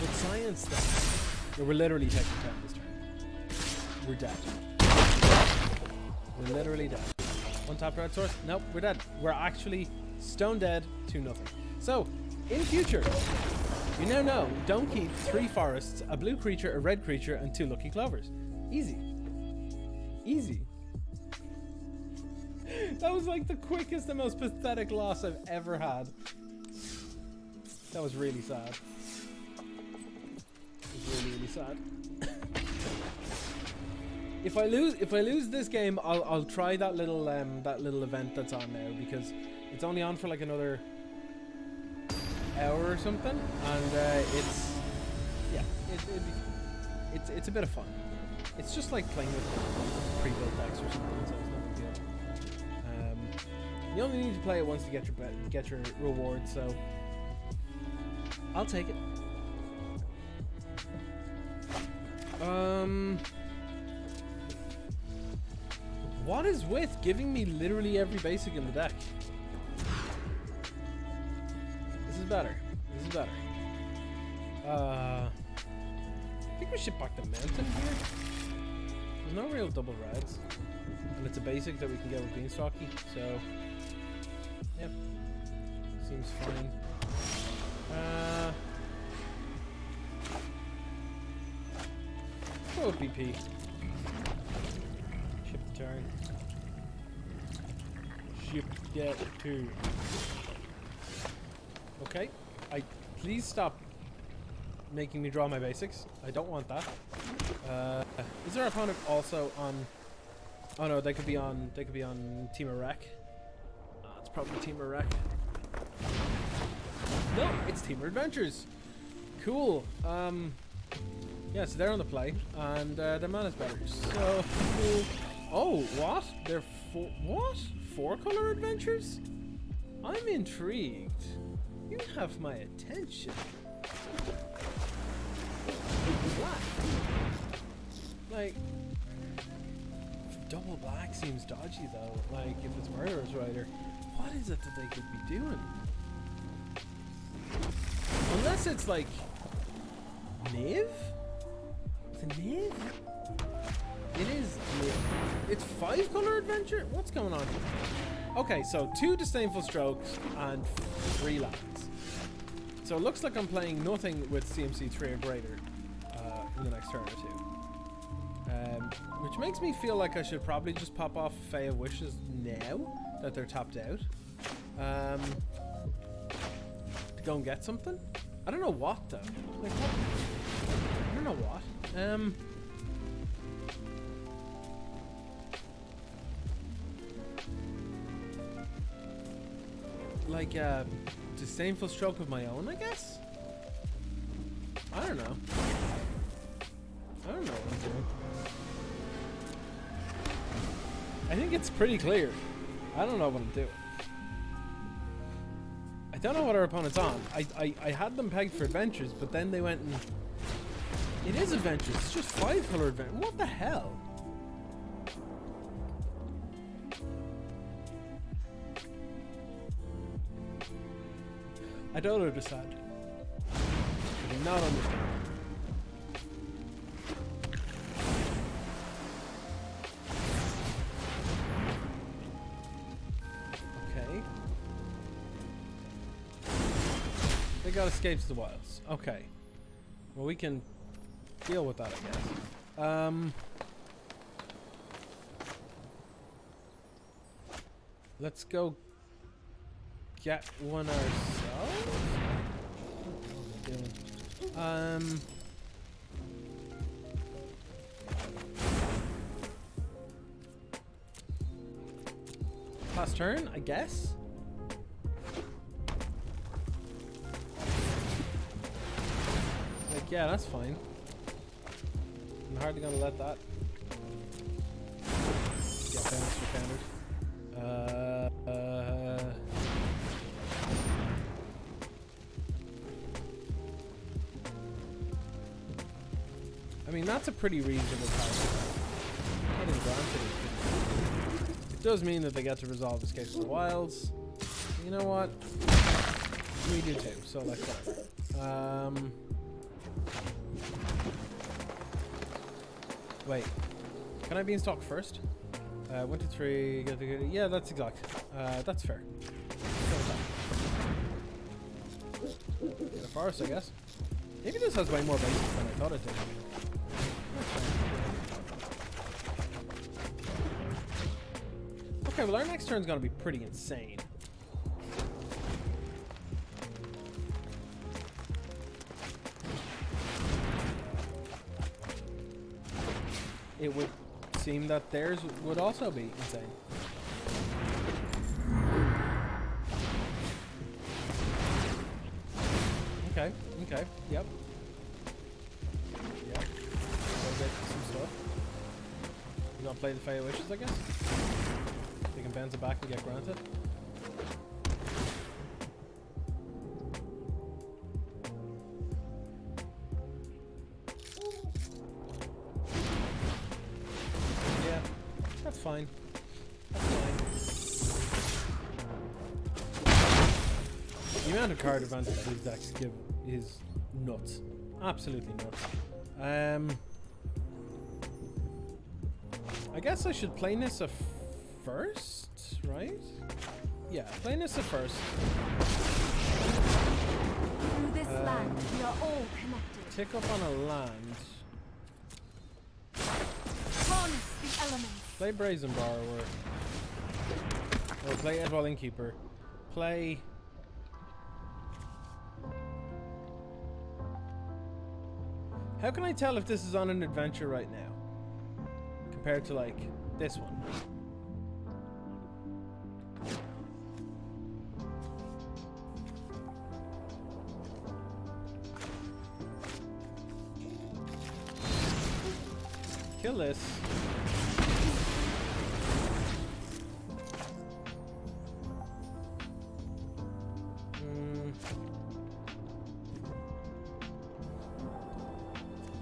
with science stuff. Yeah, we're literally taking 10 this turn. We're dead. We're literally dead. One tap red source. Nope, we're dead. We're actually stone dead to nothing. So, in future, you now know, don't keep 3 forests, a blue creature, a red creature, and 2 lucky clovers. Easy. Easy. That was like the quickest and most pathetic loss I've ever had. That was really sad. Really sad. If I lose this game, I'll try that little event that's on now, because it's only on for like another hour or something, and it's a bit of fun. It's just like playing with pre-built decks or something, so it's no big deal. You only need to play it once to get your reward, so I'll take it. What is with giving me literally every basic in the deck? This is better. I think we should back the mountain here. There's no real double reds, and it's a basic that we can get with Beanstalky, so yep, seems fine. Go with BP. Ship the turn. Ship that turn. Okay. Please stop making me draw my basics. I don't want that. Is our opponent also on? Oh no, they could be on Team Iraq. It's probably Team Iraq. No, it's Team Adventures. Cool. Yeah, so they're on the play, and their mana's better. So, oh, what? They're four color adventures? I'm intrigued. You have my attention. Black. Like, double black seems dodgy though. Like, if it's Murderer's Rider, what is it that they could be doing? Unless it's like Niv? It's a Niv? It is Niv. It's 5 color adventure? What's going on here? Okay, so 2 Disdainful Strokes and 3 lands. So it looks like I'm playing nothing with CMC 3 or greater in the next turn or 2. Which makes me feel like I should probably just pop off Fae of Wishes now that they're tapped out. To go and get something? I don't know what though. Like what? I don't know what. Like a Disdainful Stroke of my own, I guess? I don't know. I don't know what I'm doing. I think it's pretty clear. I don't know what I'm doing. I don't know what our opponent's on. I had them pegged for adventures, but then they went and... It is adventures. It's just 5 color adventure. What the hell? I don't understand. I do not understand. Okay. They got escapes the wilds. Okay. Well, we can deal with that, I guess. Let's go get one ourselves. What am I doing? Last turn, I guess. Like, yeah, that's fine. I'm hardly gonna let that get finished for countered. I mean, that's a pretty reasonable target. Getting granted it does mean that they get to resolve Escape from the Wilds. You know what? We do too, so like whatever. Wait. Can I be in stock first? 1, 2, 3. Yeah, that's exact. That's fair. Get a forest, I guess. Maybe this has way more bases than I thought it did. Okay, well our next turn's gonna be pretty insane. It would seem that theirs would also be insane. Okay, okay, yep. Yep. Go get some stuff. You gonna play the Fey Wishes, I guess? They can bounce it back and get granted. Yeah, that's fine. That's fine. The amount of card advantage these decks give is nuts. Absolutely nuts. I guess I should play Nissa first, right? Yeah, play Nissa first. Through this land, we are all connected. Tick up on a land. Harness the elements. Play Brazen Borrower. Or play Edwall Innkeeper. Play... How can I tell if this is on an adventure right now? Compared to, like, this one. Kill this.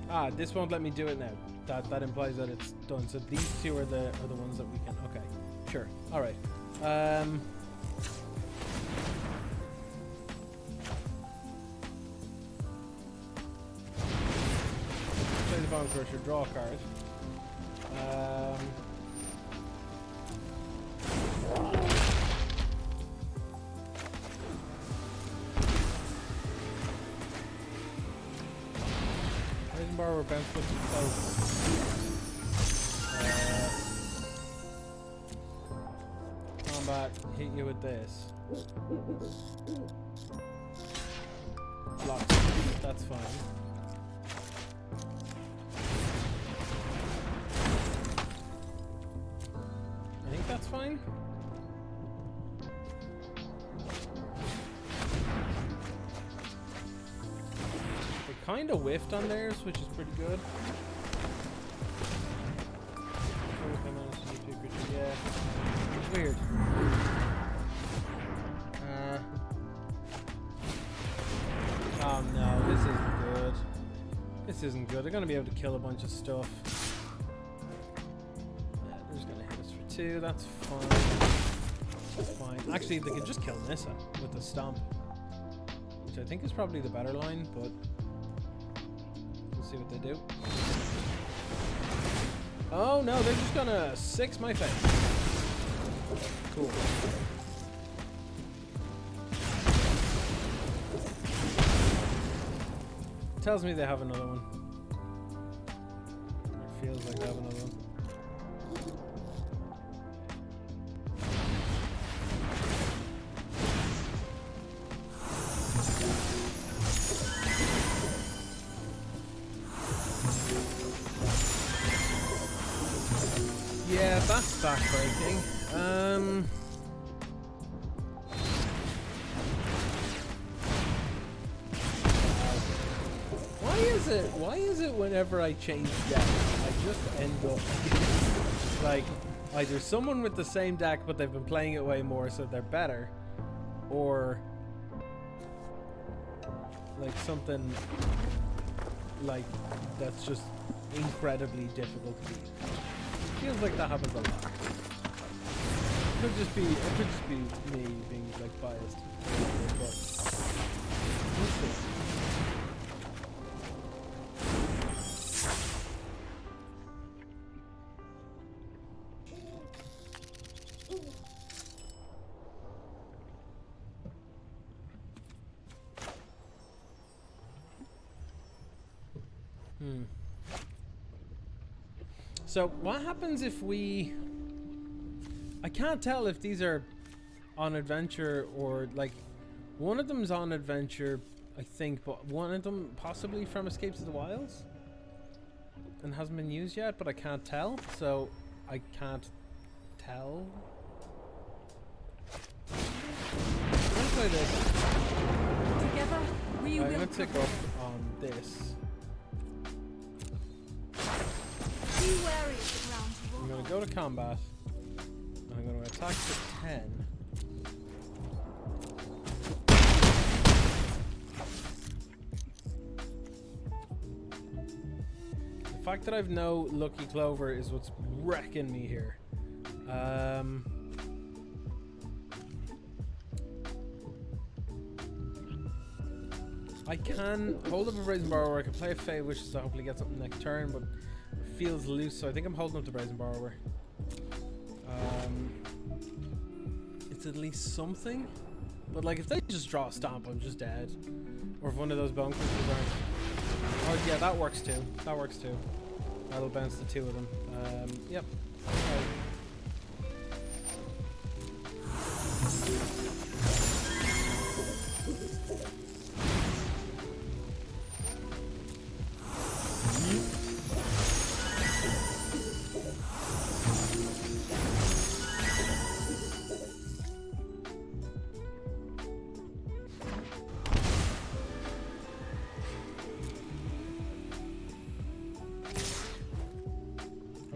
Ah, this won't let me do it now. That implies that it's done. So these two are the ones that we can. Okay, sure. All right. Play the Bone Crusher. Draw a card. Borrower bounce with combat, hit you with this. Block. That's fine. I think that's fine. Kind of whiffed on theirs, which is pretty good. Yeah, it's weird. Oh no, this isn't good. This isn't good. They're gonna be able to kill a bunch of stuff. Yeah, they're just gonna hit us for 2. That's fine. That's fine. Actually, they could just kill Nissa with the stomp. which I think is probably the better line, but we'll see what they do. Oh no, they're just gonna 6 my face. Cool. Tells me they have another one. It feels like they have another one. Yeah, that's backbreaking. Why is it whenever I change deck, I just end up like either someone with the same deck but they've been playing it way more so they're better, or like something like that's just incredibly difficult to beat. Feels like that happens a lot. It could just be me being like biased. But we'll see. So what happens if we... I can't tell if these are on adventure or like... One of them's on adventure, I think, but one of them possibly from Escapes of the Wilds? And hasn't been used yet, but I can't tell, so I can't tell. Let's play this. Together, we I'm will. gonna tick off on this. Be wary of the ground. I'm going to go to combat, and I'm going to attack for 10. The fact that I've no Lucky Clover is what's wrecking me here. I can hold up a Brazen Borrower, I can play a Fey Wishes to hopefully get something next turn, but feels loose, so I think I'm holding up the Brazen Borrower. It's at least something, but like if they just draw a stomp, I'm just dead. Or if one of those bone crystals aren't. Oh yeah, that works too. That works too. That'll bounce the 2 of them. Yep.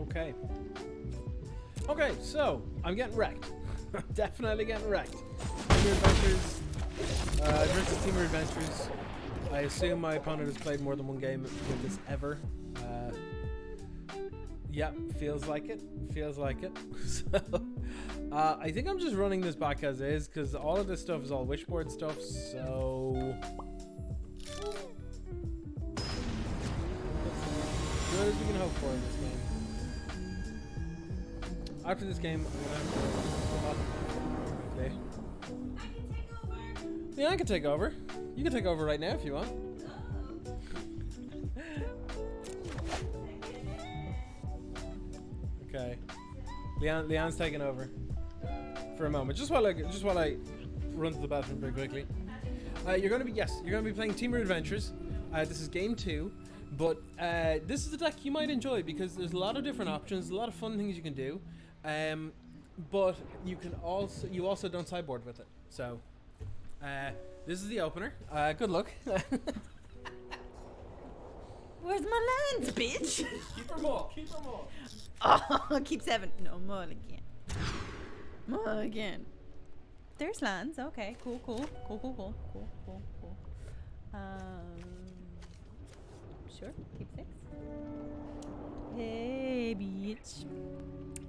Okay. Okay, so I'm getting wrecked. I'm definitely getting wrecked. Temur Adventures versus Temur Adventures. I assume my opponent has played more than one game with this ever. Yep, feels like it. Feels like it. So I think I'm just running this back as is because all of this stuff is all wishboard stuff. So good as we can hope for in this game. After this game, I'm gonna have to... Okay. Yeah, I can take over. You can take over right now if you want. Okay. Leon's taking over for a moment. Just while I run to the bathroom very quickly. You're gonna be playing Temur Adventures. This is game 2. But this is a deck you might enjoy because there's a lot of different options, a lot of fun things you can do. But you also don't sideboard with it. So this is the opener. Good luck. Where's my lands, bitch? Keep them all. Keep them all. Oh, keep 7. No, more again. More again. There's lands. Okay, cool. Sure, keep 6. Hey, bitch.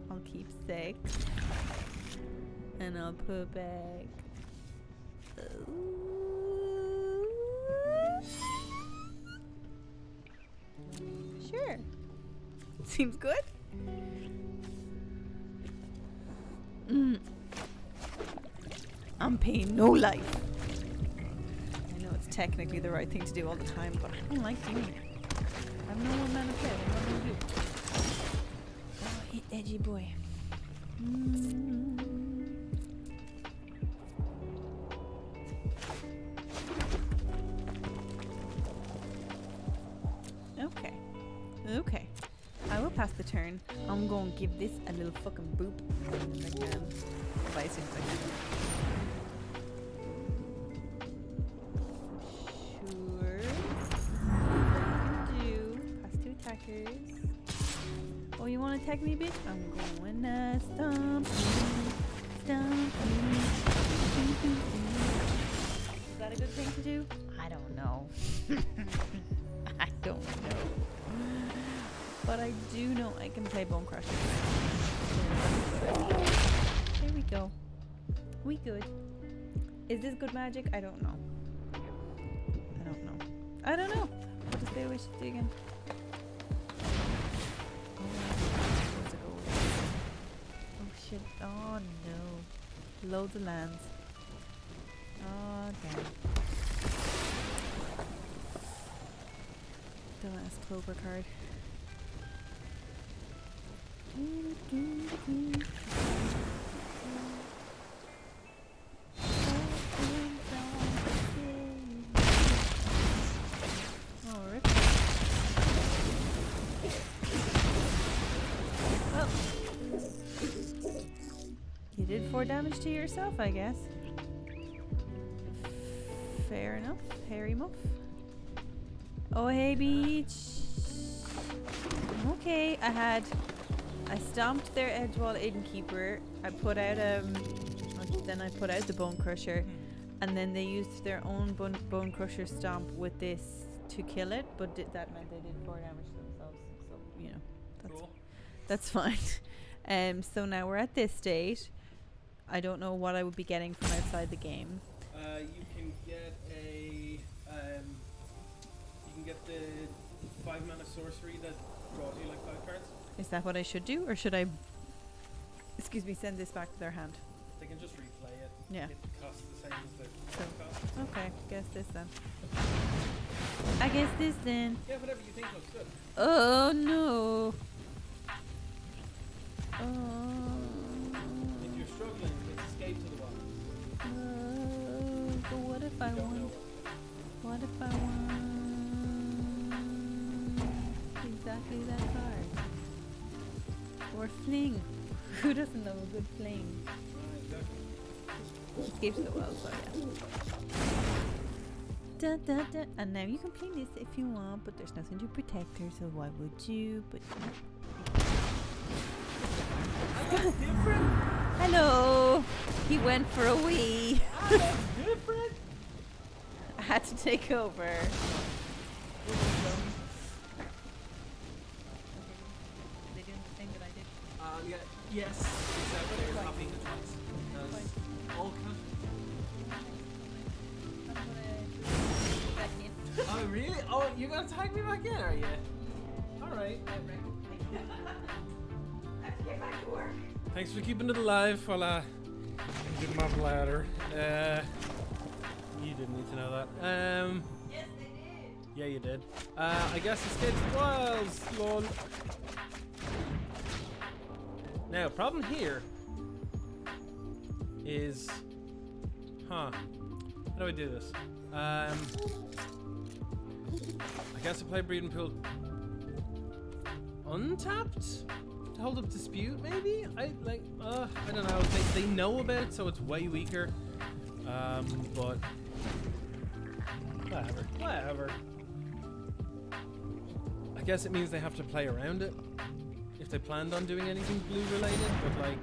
I'll keep 6. And I'll put back. Ooh. Sure. Seems good. I'm paying no life. I know it's technically the right thing to do all the time, but I don't like doing it. I'm no one man of play. What am I gonna do? Oh, edgy boy. Okay. Okay. I will pass the turn. I'm going to give this a little fucking boop as soon as I can. By as soon as I can. Sure. What you can do. Pass two attackers. Oh, you want to attack me, bitch? I'm going to stomp you. Stomp you. Is that a good thing to do? I don't know. I don't know. But I do know I can play Bone Crusher. There we go. We good. Is this good magic? I don't know. I don't know. I don't know. What does they wish to do again? Oh shit. Oh no. Loads of lands. Oh damn. The last clover card. Oh, rip. Well, you did 4 damage to yourself, I guess. Fair enough. Hairy muff. Oh, hey, beach. Okay, I stomped their Edgewall Innkeeper. I put out then I put out the Bone Crusher, and then they used their own Bone Crusher stomp with this to kill it. But that meant they did 4 damage to themselves. So you know, that's cool. That's fine. So now we're at this state. I don't know what I would be getting from outside the game. You can get a you can get the 5-mana sorcery that draws you like 5 cards. Is that what I should do, or should I, excuse me, send this back to their hand? They can just replay it. Yeah. It costs the same as the cost. Okay, guess this then. I guess this then. Yeah, whatever you think looks good. Oh no. Oh. If you're struggling, it's escape to the bottom. But what if I want? What if I want exactly that card? Or fling? Who doesn't love a good fling? Exactly. Escape to the world, so yeah. Da, da, da. And now you can play this if you want, but there's nothing to protect her, so why would you? But different. hello. He went for a wee. Different. I had to take over. They doing the thing that I did? Yeah. Yes. Except they're copying the tracks. All Back in. Oh really? Oh, you're gonna tag me back in, are you? All right. Let's get back to work. Thanks for keeping it alive while I did my bladder. You didn't need to know that. Yes, they did. Yeah, you did. I guess escape to the wilds. Lol. Now, problem here is, how do I do this? I guess I play Breeding Pool untapped to hold up dispute. Maybe I don't know. They know about it, so it's way weaker. But whatever. I guess it means they have to play around it if they planned on doing anything blue related, but like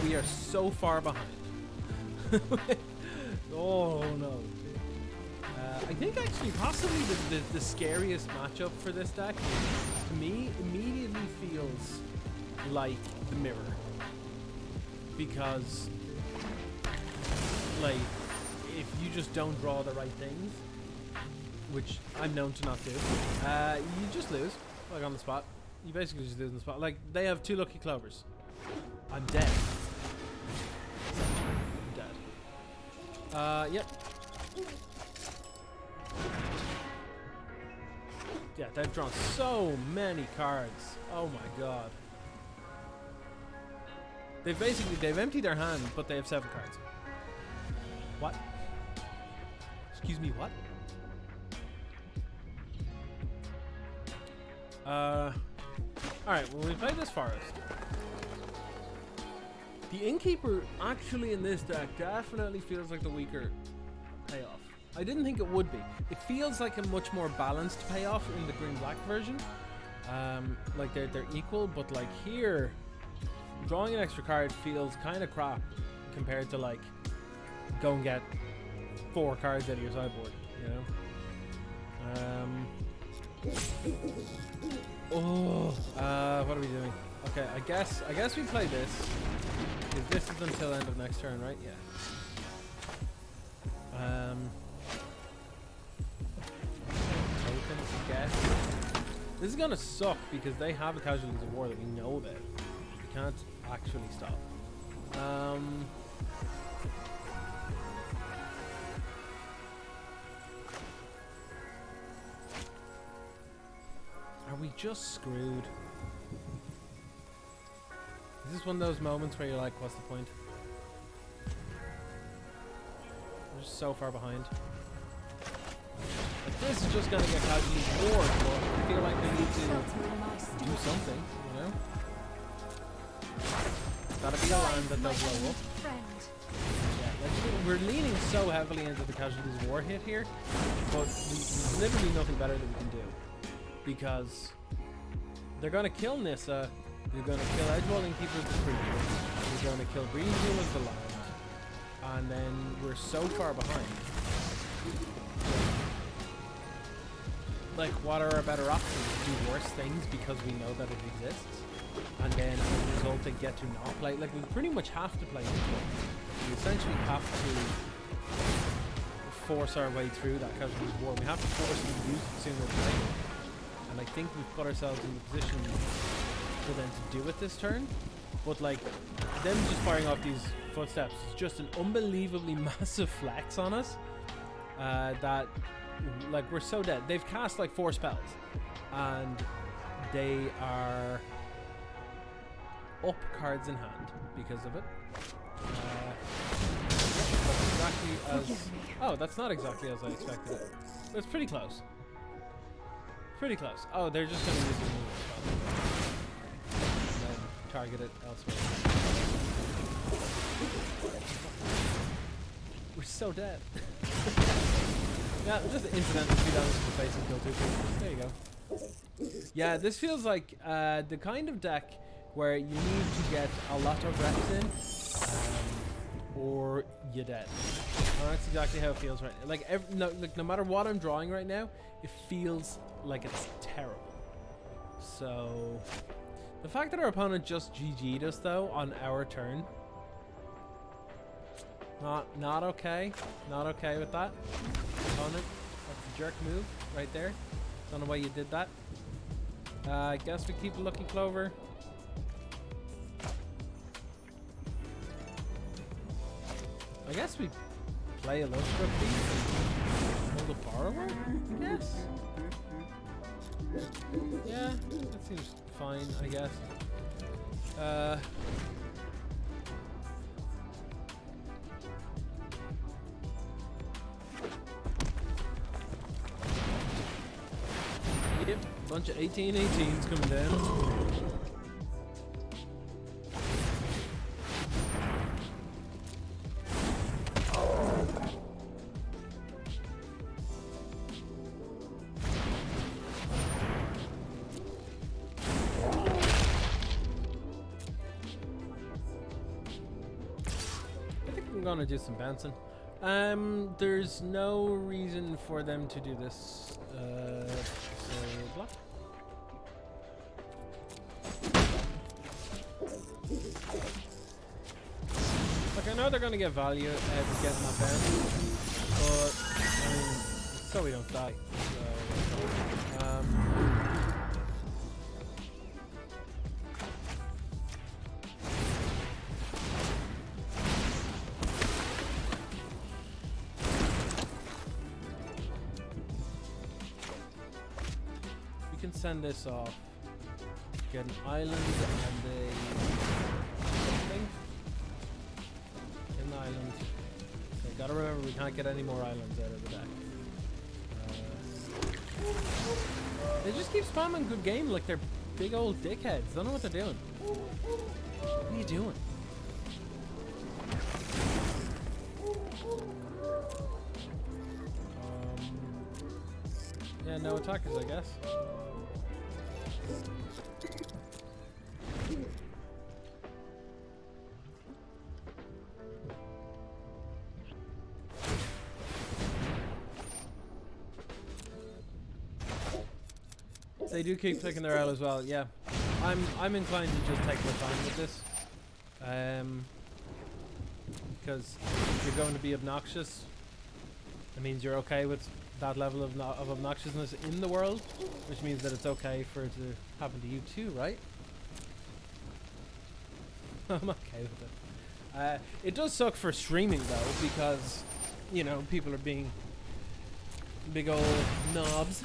we are so far behind. Oh no. I think actually possibly the scariest matchup for this deck to me immediately feels like the mirror. because, like, if you just don't draw the right things, which I'm known to not do, you just lose, like on the spot. You basically just lose on the spot. Like, they have 2 lucky clovers. I'm dead. I'm dead. Yep. Yeah, they've drawn so many cards. Oh my god. They've emptied their hand, but they have 7 cards. What? Excuse me, what? Alright, well, we played this forest. The Innkeeper actually in this deck definitely feels like the weaker payoff. I didn't think it would be. It feels like a much more balanced payoff in the green-black version. Like they're equal, but like here, drawing an extra card feels kind of crap compared to like go and get 4 cards out of your sideboard, you know? What are we doing? Okay, I guess we play this. Because this is until end of next turn, right? Yeah. Token, I guess. This is gonna suck because they have a Casualties of War that we know about. We can't actually stop. Are we just screwed? Is this one of those moments where you're like, what's the point? We're just so far behind. Like, this is just gonna get Casualties of War, but I feel like we need to do something, you know? It's gotta be a land that does low up. Yeah, like, we're leaning so heavily into the Casualties of War hit here, but there's literally nothing better that we can do. Because they're gonna kill Nissa, they're gonna kill Edgewall Innkeeper with the creature, they're gonna kill Green Doom with the land, and then we're so far behind. Like, what are our better options? Do worse things because we know that it exists, and then as a result they get to not play. Like, we pretty much have to play it. We essentially have to force our way through that Casualties of War. We have to force them to use it sooner than later. And I think we've put ourselves in the position for them to do it this turn. But like, them just firing off these footsteps is just an unbelievably massive flex on us. That, like, we're so dead. They've cast like 4 spells. And they are up cards in hand because of it. That's exactly as... Oh, that's not exactly as I expected it. But it's pretty close. Pretty close. Oh, they're just going to use the move spell. And then target it elsewhere. We're so dead. Yeah, just incidentally 2 damage to the face and kill 2 people. There you go. Yeah, this feels like the kind of deck where you need to get a lot of reps in, or you're dead. And that's exactly how it feels right now. Like, no matter what I'm drawing right now, it feels like it's terrible. So the fact that our opponent just GG'd us though on our turn, not okay. Not okay with that. Opponent, that's a jerk move right there. Don't know why you did that. I guess we keep the Lucky Clover. I guess we play a Luster piece and hold a borrower, I guess. Yeah, that seems fine, I guess. Yep, bunch of 18-18s coming down. I'm gonna do some bouncing. There's no reason for them to do this. So block. they're going to get value out of getting that bounty, but I mean, so we don't die. So, we can send this off. Get an island and a something. An island. So gotta remember we can't get any more islands out of the deck. They just keep spamming good game like they're big old dickheads. Don't know what they're doing. What are you doing? Yeah, no attackers, I guess. They do keep clicking their L as well, yeah. I'm inclined to just take my time with this. Because if you're going to be obnoxious, it means you're okay with that level of obnoxiousness in the world, which means that it's okay for it to happen to you too, right? I'm okay with it. It does suck for streaming though, because, you know, people are being big old knobs.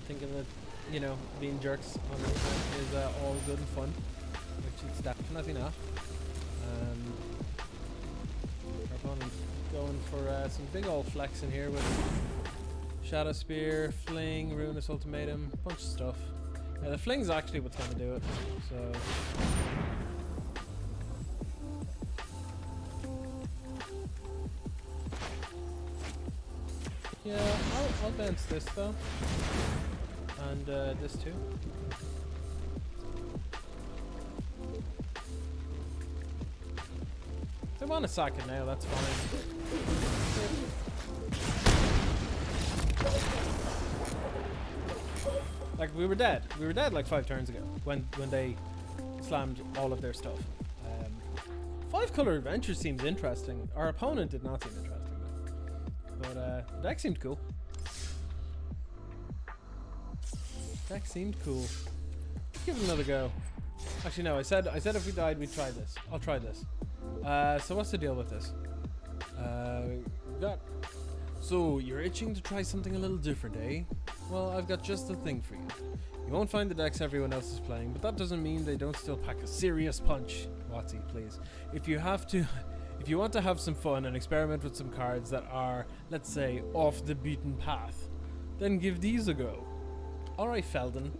Thinking that, you know, being jerks on the internet is all good and fun, which it's definitely not. Our opponent's going for some big old flex in here with Shadow Spear, Fling, Ruinous Ultimatum, bunch of stuff. Yeah, the Fling's actually what's going to do it, so... Yeah, I'll bounce this though. And this too. If they want to sack it now, that's fine. Like, we were dead. We were dead like 5 turns ago when they slammed all of their stuff. 5-color adventure seems interesting. Our opponent did not seem interesting though. But the deck seemed cool. Deck seemed cool. Let's give it another go. Actually, no. I said if we died, we'd try this. I'll try this. So what's the deal with this? We've got. So you're itching to try something a little different, eh? Well, I've got just the thing for you. You won't find the decks everyone else is playing, but that doesn't mean they don't still pack a serious punch. Watsy, please. If you want to have some fun and experiment with some cards that are, let's say, off the beaten path, then give these a go. Alright, Felden,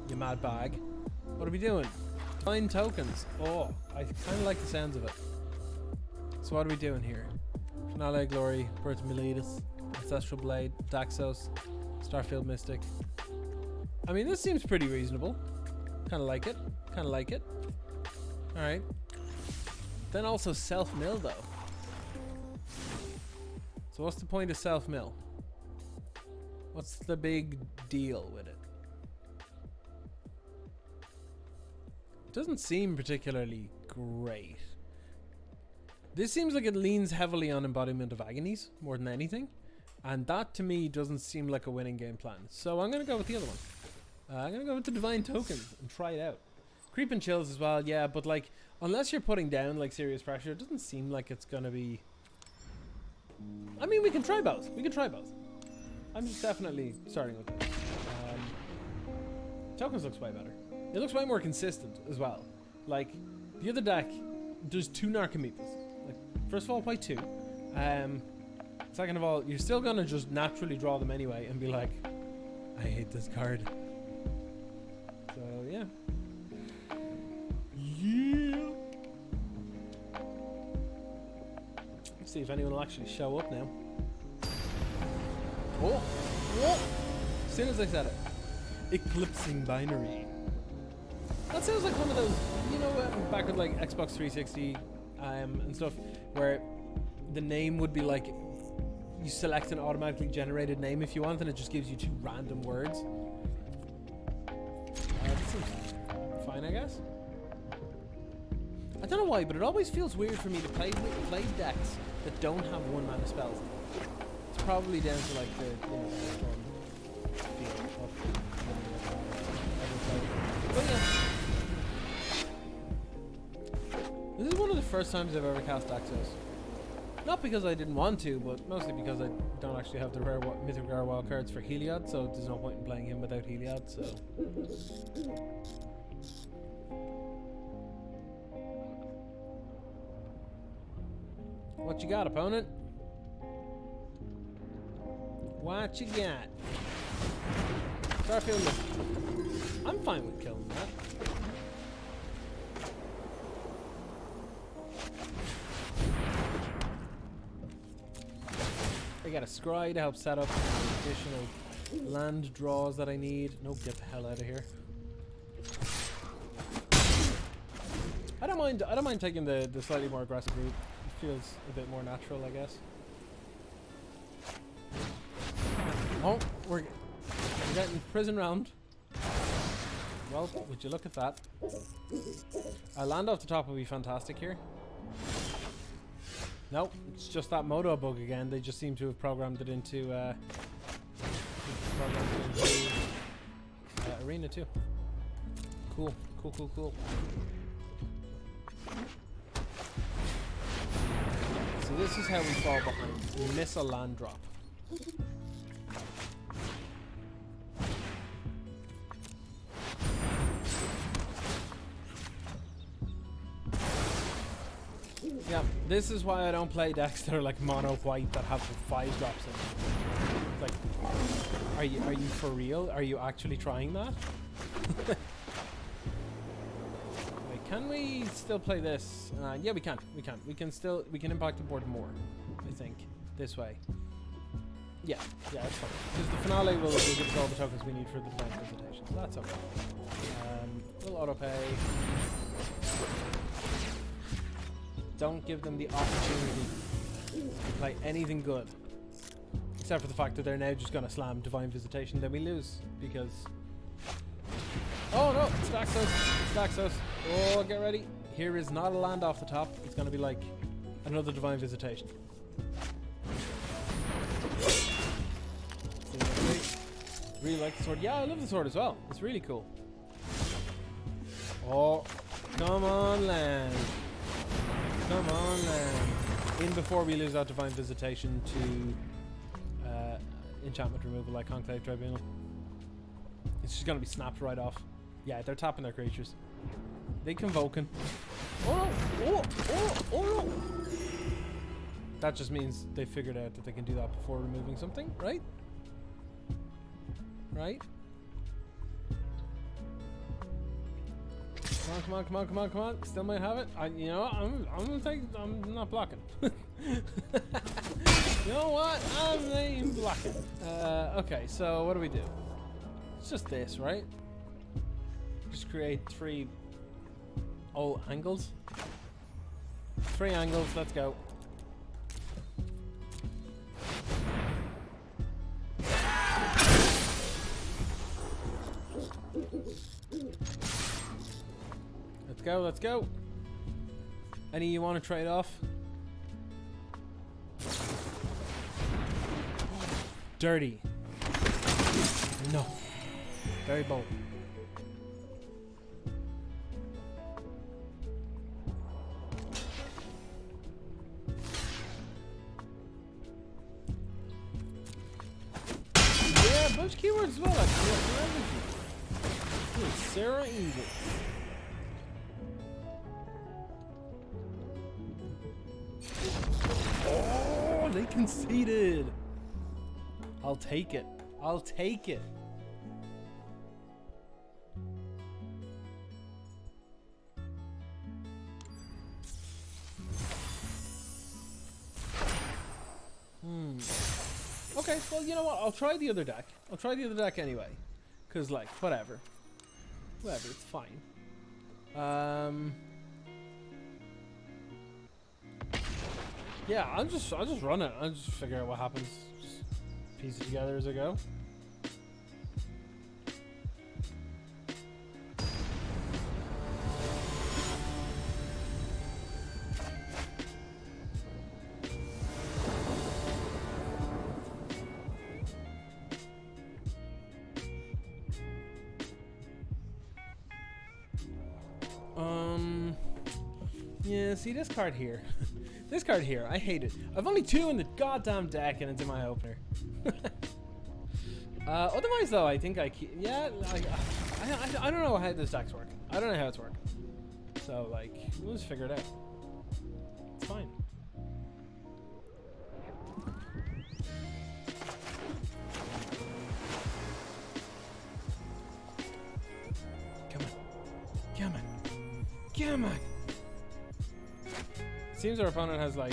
you mad bag. What are we doing? Divine tokens. Oh, I kind of like the sounds of it. So what are we doing here? Finale Glory, Birth of Miletus, Ancestral Blade, Daxos, Starfield Mystic. I mean, this seems pretty reasonable. Kind of like it. Kind of like it. Alright. Then also self-mill though. So what's the point of self-mill? What's the big deal with it? It doesn't seem particularly great. This seems like it leans heavily on Embodiment of Agonies more than anything. And that to me doesn't seem like a winning game plan. So I'm going to go with the other one. I'm going to go with the Divine Tokens and try it out. Creep and Chills as well, yeah, but like, unless you're putting down like serious pressure, it doesn't seem like it's going to be... I mean, we can try both. We can try both. I'm just definitely starting with this. Tokens looks way better. It looks way more consistent as well. Like, the other deck does 2 Narcomoethas. Like, first of all, why 2? Second of all, you're still gonna just naturally draw them anyway and be like, I hate this card. So, yeah. Yeah! Let's see if anyone will actually show up now. Oh! Oh! As soon as I said it. Eclipsing Binary. That sounds like one of those, you know, back with like Xbox 360 and stuff, where the name would be like, you select an automatically generated name if you want, and it just gives you 2 random words. This seems fine, I guess. I don't know why, but it always feels weird for me to play decks that don't have 1 mana spells. It's probably down to like the storm feel of but yeah. This is one of the first times I've ever cast Daxos. Not because I didn't want to, but mostly because I don't actually have the rare Mythic Rare wild cards for Heliod, so there's no point in playing him without Heliod, so... What you got, opponent? What you got? Starfield Mystic. I'm fine with killing that. I got a scry to help set up additional land draws that I need. Nope, get the hell out of here. I don't mind taking the slightly more aggressive route. It feels a bit more natural, I guess. Oh, we're getting prison round. Well, would you look at that? A land off the top would be fantastic here. Nope, it's just that Modo bug again. They just seem to have programmed it into Arena too. Cool. So this is how we fall behind. We miss a land drop. Yeah, this is why I don't play decks that are like mono white that have 5 drops in them. Like, are you for real? Are you actually trying that? Wait, can we still play this? Yeah, we can. We can impact the board more. I think this way. Yeah, that's fine. Because the finale will give us all the tokens we need for the divine visitation. So that's okay. We'll auto pay. Don't give them the opportunity to play anything good. Except for the fact that they're now just going to slam Divine Visitation, then we lose. Because... Oh no! It's Daxos! Oh, get ready. Here is not a land off the top. It's going to be like another Divine Visitation. Really like the sword. Yeah, I love the sword as well. It's really cool. Oh, come on, land. Come on, land. In before we lose our Divine Visitation to enchantment removal like Conclave Tribunal. It's just going to be snapped right off. Yeah, they're tapping their creatures. They Convoking. Oh no! Oh no! That just means they figured out that they can do that before removing something, right? Right? Come on. Still might have it. I'm gonna take. I'm not blocking. You know what? I'm not even blocking. Okay, so what do we do? It's just this, right? Just create 3 angles. 3 angles, let's go. Let's go. Any you want to trade off? Dirty. No. Very bold. Yeah, a bunch of keywords as well, actually. Sarah Angel. Oh, they conceded. I'll take it. Okay, well, you know what? I'll try the other deck. Anyway. Because, like, whatever, it's fine. Yeah, I'll just run it. I'll just figure out what happens. Just piece it together as I go. Yeah, see this card here. This card here, I hate it. I've only 2 in the goddamn deck and it's in my opener. Otherwise though, I think I don't know how this deck's working. I don't know how it's working. So like, we'll just figure it out. It's fine. Come on. Come on. Come on. Seems our opponent has like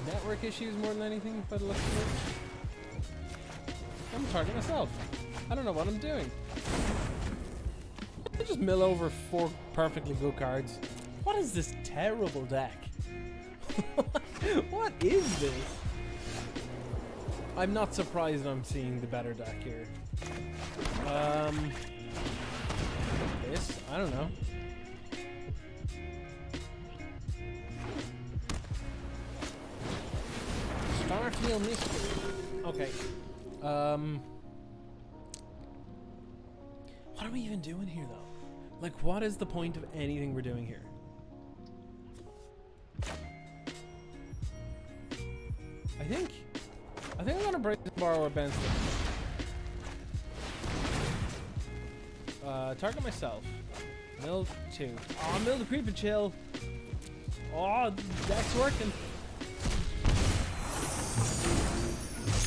network issues more than anything by the looks of it. I'm targeting myself. I don't know what I'm doing. I just mill over 4 perfectly good cards. What is this terrible deck? What is this? I'm not surprised I'm seeing the better deck here. This? I don't know. Starfield Mystery. Okay. What are we even doing here, though? Like, what is the point of anything we're doing here? I think I'm gonna break the bar or Ben's. Target myself. Mill 2. Oh, mill the creep and chill. Oh, that's working.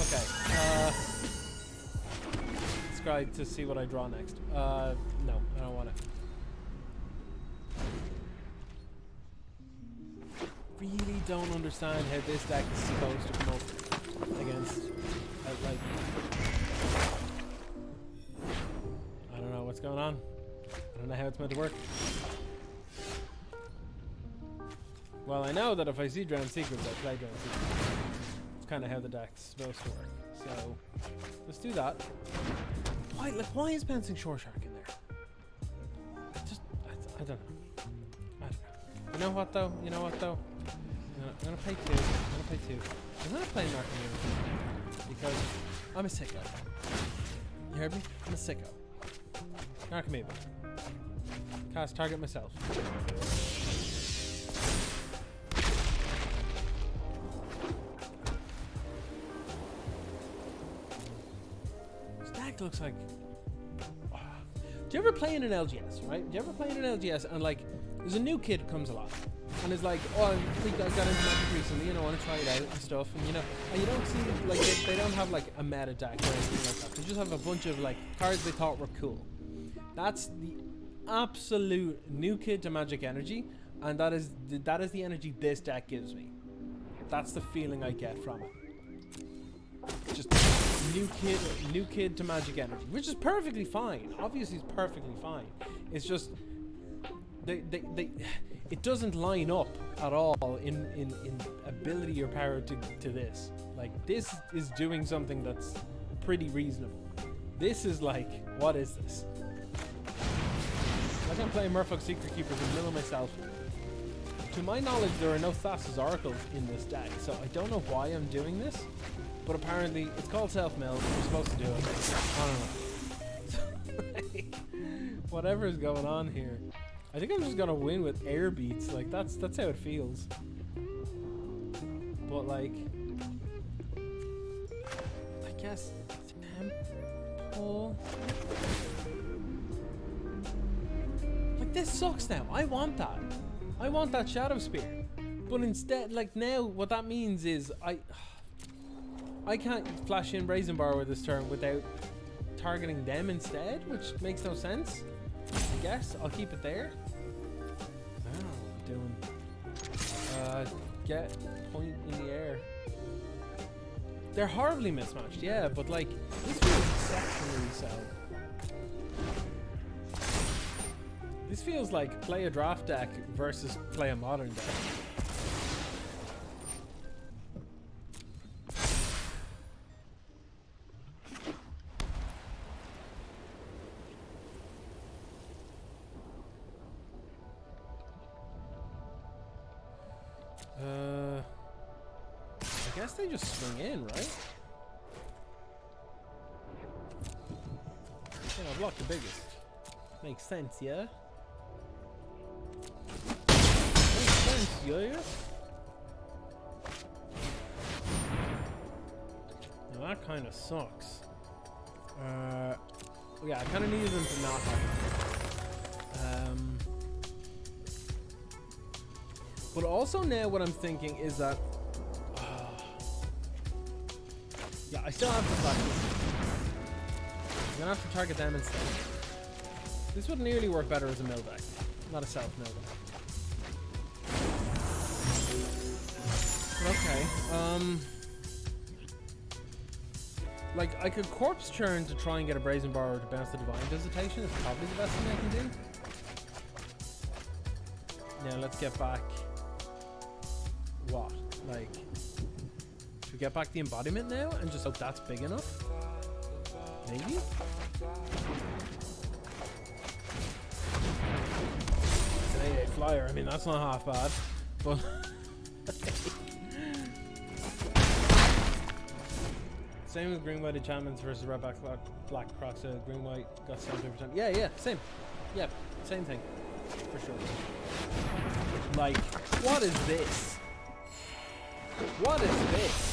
Okay. Scry to see what I draw next. No, I don't want it. Really don't understand how this deck is supposed to come up against. Like, I don't know what's going on. I don't know how it's meant to work. Well, I know that if I see Drowned Secrets, I play Drowned Secrets. It's kind of how the deck's supposed to work. So, let's do that. Why is bouncing Shore Shark in there? I don't know. You know what though? I'm gonna play 2. I'm gonna play Narcomoeba because I'm a sicko. You heard me? I'm a sicko. Narcomoeba. Cast target myself. This deck looks like. Do you ever play in an LGS, right? Do you ever play in an LGS and like there's a new kid who comes along and is like, oh, I think I got into Magic recently, I want to try it out and stuff, and and you don't see like they don't have like a meta deck or anything like that. They just have a bunch of like cards they thought were cool. That's the absolute new kid to Magic energy, and that is the energy this deck gives me. That's the feeling I get from it. Just new kid to Magic energy, which is perfectly fine. Obviously, it's perfectly fine. It's just it doesn't line up at all in ability or power to this. Like, this is doing something that's pretty reasonable. This is like, what is this? Like, I'm playing Merfolk Secret Keepers and milling myself. To my knowledge, there are no Thassa's Oracles in this deck, so I don't know why I'm doing this. But apparently, it's called self-mill. We're supposed to do it. I don't know. Whatever is going on here. I think I'm just gonna win with air beats. Like, that's how it feels. But like, I guess temple. Like, this sucks now. I want that. I want that Shadow Spear. But instead, like, now what that means is I can't flash in Brazen Bar with this turn without targeting them instead, which makes no sense. I guess I'll keep it there. I don't know what I'm doing. Get point in the air. They're horribly mismatched, yeah, but like, this feels exceptionally so. This feels like play a draft deck versus play a modern deck. I guess they just swing in, right? Yeah, I'll block the biggest. Makes sense, yeah? furious. Now that kind of sucks. Yeah, I kind of needed them to not happen. But also now what I'm thinking is that... yeah, I still have to flash. I'm gonna have to target them instead. This would nearly work better as a mill deck, not a self mill deck. Okay, like, I could corpse churn to try and get a brazen borrower to bounce the divine visitation. Is probably the best thing I can do. Now let's get back. What? Like, should we get back the embodiment now and just hope that's big enough? Maybe. It's an 8/8 flyer. I mean, that's not half bad, but. Same with green white enchantments versus red black crocs. Green white got 70%. Yeah, same. Yeah, same thing. For sure. Like, what is this? What is this?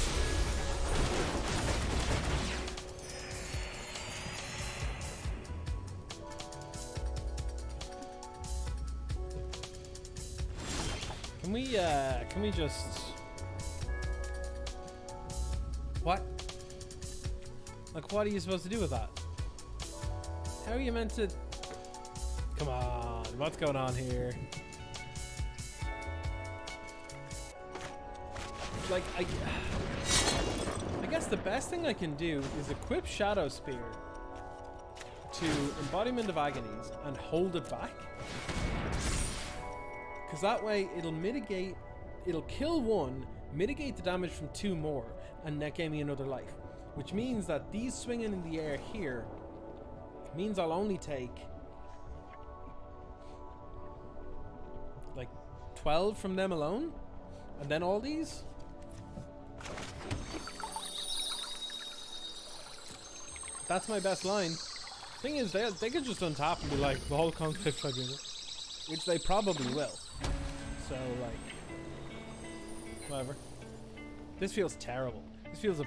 Can we just... What? Like, what are you supposed to do with that? How are you meant to... Come on, what's going on here? Like, I guess the best thing I can do is equip Shadow Spear to Embodiment of Agonies and hold it back. Because that way it'll mitigate, it'll kill one, mitigate the damage from 2 more, and net gain me another life. Which means that these swinging in the air here means I'll only take like 12 from them alone, and then all these. That's my best line. Thing is, they could just untap and be like, the whole Conclave Tribunal, which they probably will. So, like, whatever. This feels terrible. This feels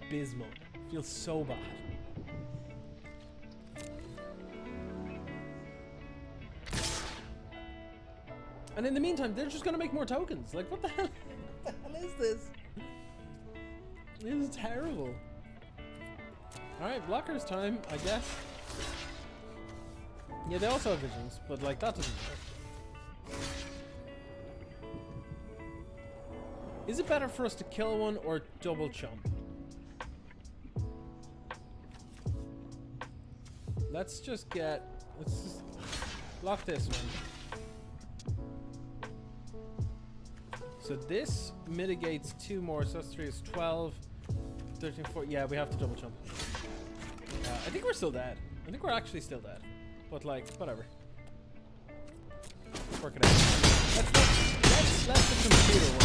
abysmal. It feels so bad. And in the meantime, they're just gonna make more tokens. Like, what the hell? What the hell is this? This is terrible. Alright, blockers time, I guess. Yeah, they also have visions, but like, that doesn't work. Is it better for us to kill one or double chump? Let's just block this one. So this mitigates 2 more, so that's 3 is 12, 13, 14. Yeah, we have to double chump. I think we're still dead. I think we're actually still dead. But like, whatever. Let's work it out. Let's let the computer work.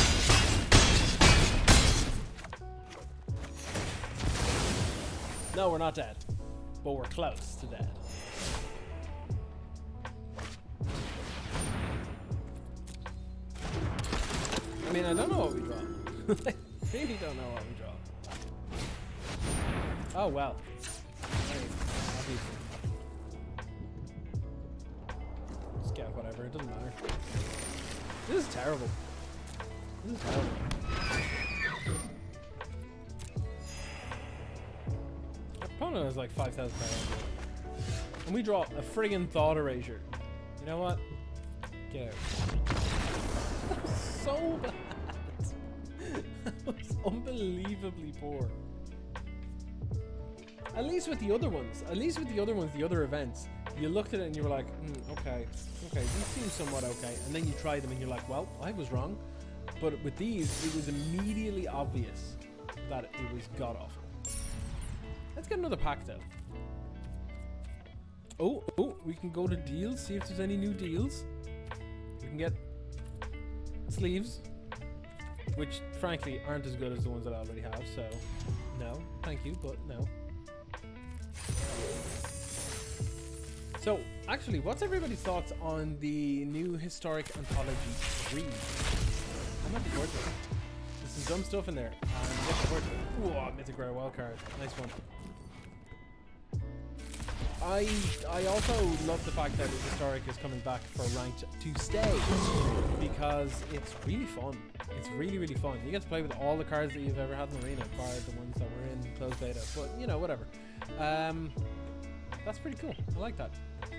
No, we're not dead. But we're close to dead. I mean, I don't know what we draw. I really don't know what we draw. Oh, well. Obviously. Just get whatever, it doesn't matter. This is terrible. This is terrible. Our opponent has like 5,000 power. And we draw a friggin' Thought Erasure. You know what? Get out. So bad. That was unbelievably poor. At least with the other ones, the other events, you looked at it and you were like, okay, these seem somewhat okay. And then you try them and you're like, well, I was wrong. But with these, it was immediately obvious that it was god awful. Let's get another pack though. Oh, we can go to deals, see if there's any new deals. We can get sleeves, which frankly aren't as good as the ones that I already have, so no, thank you, but no. So, actually, what's everybody's thoughts on the new Historic Anthology 3? I'm looking forward to it. There's some dumb stuff in there. I'm looking forward to it. Whoa, Mythic Rare Wildcard. Nice one. I also love the fact that Historic is coming back for Ranked to stay, because it's really fun. It's really, really fun. You get to play with all the cards that you've ever had in Arena, bar the ones that were in closed beta. But, you know, whatever. That's pretty cool. I like that.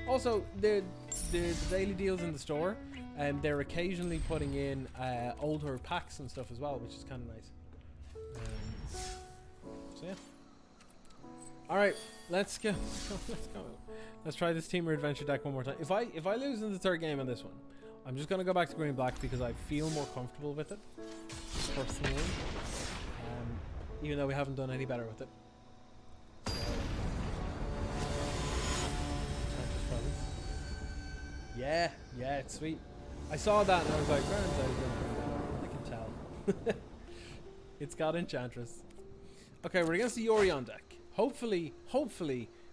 Also, the daily deals in the store, they're occasionally putting in older packs and stuff as well, which is kind of nice. So yeah. All right, let's go. Let's go. Let's try this Temur Adventure deck one more time. If I lose in the third game on this one, I'm just gonna go back to green black because I feel more comfortable with it personally. Even though we haven't done any better with it. Yeah, it's sweet. I saw that and I was like, I can tell. It's got Enchantress. Okay, we're against the Yorion deck. Hopefully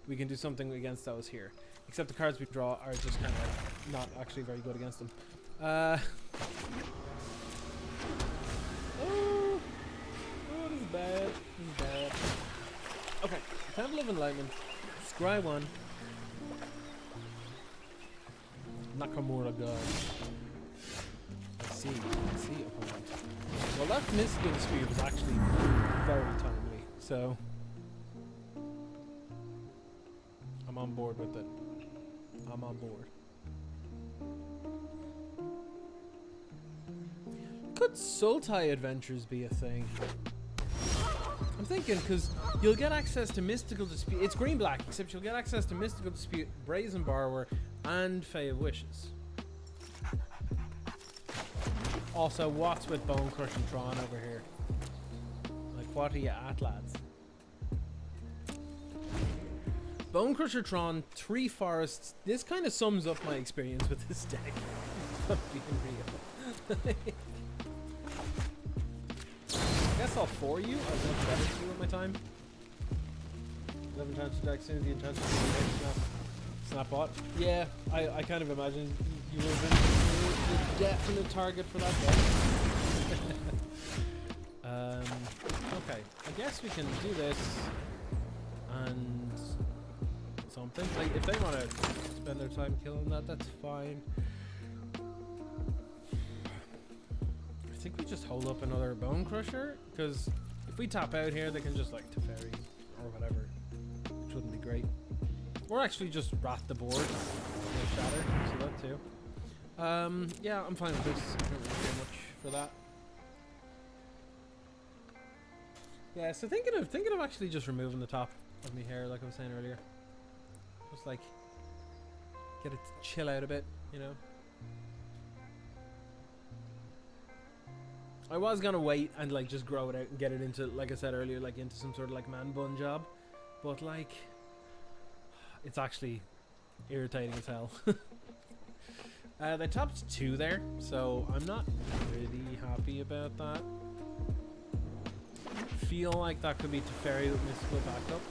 we can do something against those here. Except the cards we draw are just kind of not actually very good against them. Oh, this is bad. This is bad. Okay, Temple of Enlightenment. Scry 1. Nakamura God. I see, opponent. Well, that mystical dispute was actually very timely, so I'm on board with it. I'm on board. Could Sultai Adventures be a thing? I'm thinking, because you'll get access to Mystical Dispute. It's green-black, except you'll get access to Mystical Dispute, Brazen Borrower, and Fae of Wishes. Also, what's with Bone Crushing Tron over here? Like, what are you at, lads? Bone Crusher Tron, 3 forests. This kind of sums up my experience with this deck. I'm being real. I guess I'll 4 you. I've done better to with my time. 11 times to deck, soon as the intensity snap bot. Yeah, I kind of imagine you would have been the definite target for that deck. Okay, I guess we can do this and something. Like, if they want to spend their time killing that, that's fine. I think we just hold up another Bone Crusher, because if we tap out here, they can just like Teferi or whatever, which wouldn't be great. Or actually just rat the board with Shatter, so that too. Yeah, I'm fine with this. I don't really do much for that. Yeah, so thinking of actually just removing the top of my hair, like I was saying earlier. Just like get it to chill out a bit, you know. I was gonna wait and like just grow it out and get it into, like I said earlier, like into some sort of like man bun job, but like it's actually irritating as hell. They topped 2 there, so I'm not really happy about that. Feel like that could be Teferi with Mystical backup.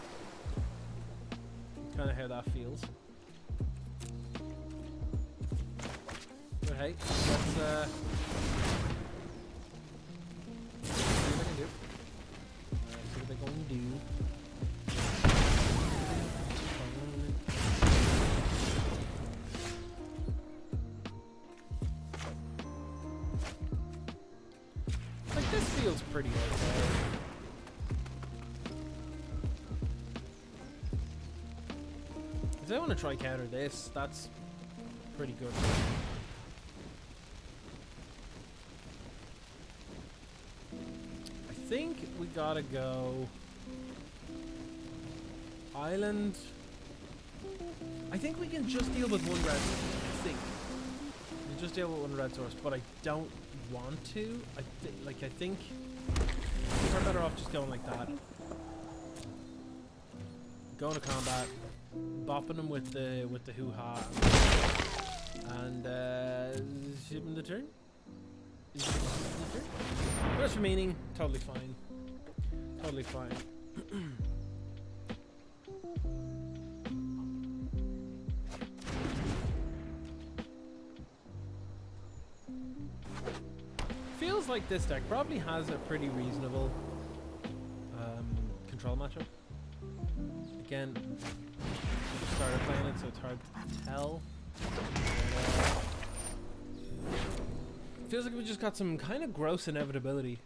Kind of how that feels. But hey, let's see what I can do. See what they're going to do. Like, this feels pretty okay. If they want to try counter this, that's pretty good. I think we gotta go Island. I think we can just deal with 1 red source. I think we can just deal with 1 red source, but I don't want to. I think we're better off just going like that. Going to combat, bopping them with the hoo-ha, and shipping the turn. Where's for meaning? Totally fine. Totally fine. like this deck probably has a pretty reasonable control matchup. Again, I just started playing it, so it's hard to tell. Feels like we just got some kind of gross inevitability.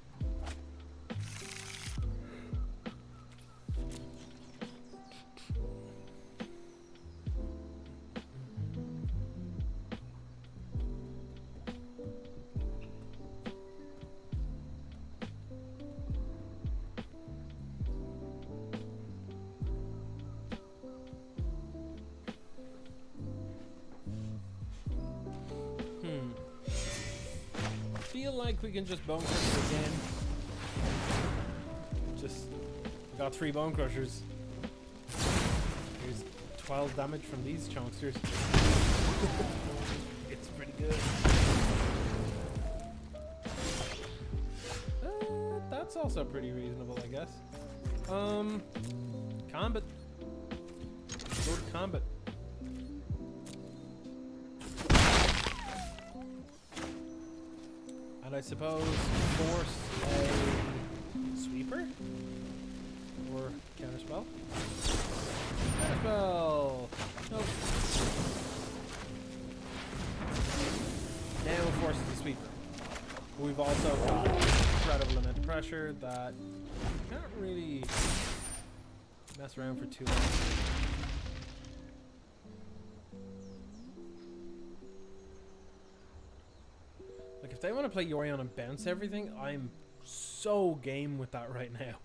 Feel like we can just bone crush again. Just got 3 bone crushers. Here's 12 damage from these chunksters. It's pretty good. That's also pretty reasonable, I guess. Combat. Good combat. I suppose force a sweeper or counterspell. Counterspell. Nope. Now forces the sweeper. We've also got incredible amount of pressure that can't really mess around for too long. If they want to play Yorion and bounce everything, I'm so game with that right now.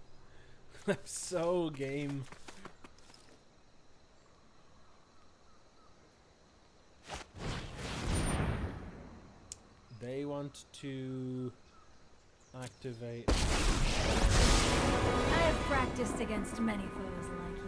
I'm so game. They want to activate. I have practiced against many foes like you.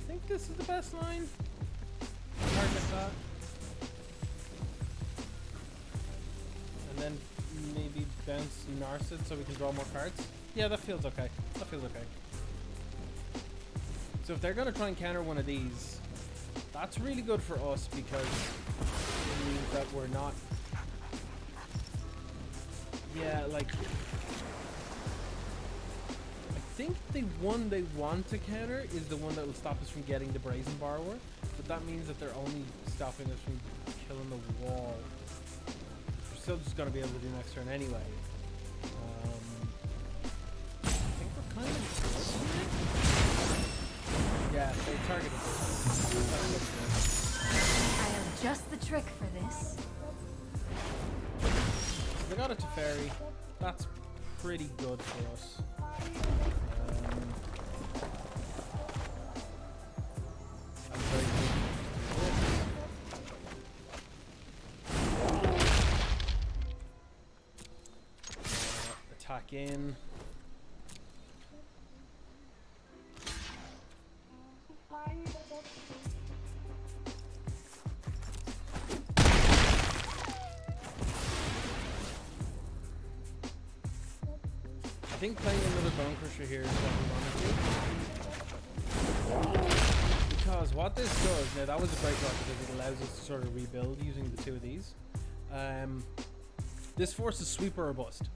I think this is the best line. Target that. And then maybe bounce Narcid so we can draw more cards. Yeah, that feels okay. That feels okay. So if they're going to try and counter one of these, that's really good for us because it means that we're not... Yeah, like... I think the one they want to counter is the one that will stop us from getting the Brazen Borrower, but that means that they're only stopping us from killing the wall. We're still just going to be able to do next turn anyway. I think we're kind of good. Yeah, they targeted us. I have just the trick for this. They got it to Fairy. That's pretty good for us. I'm very good. Attack in. I think playing another Bone Crusher here is what we want to do. Because what this does, now that was a great draw because it allows us to sort of rebuild using the 2 of these. This forces Sweeper or Bust.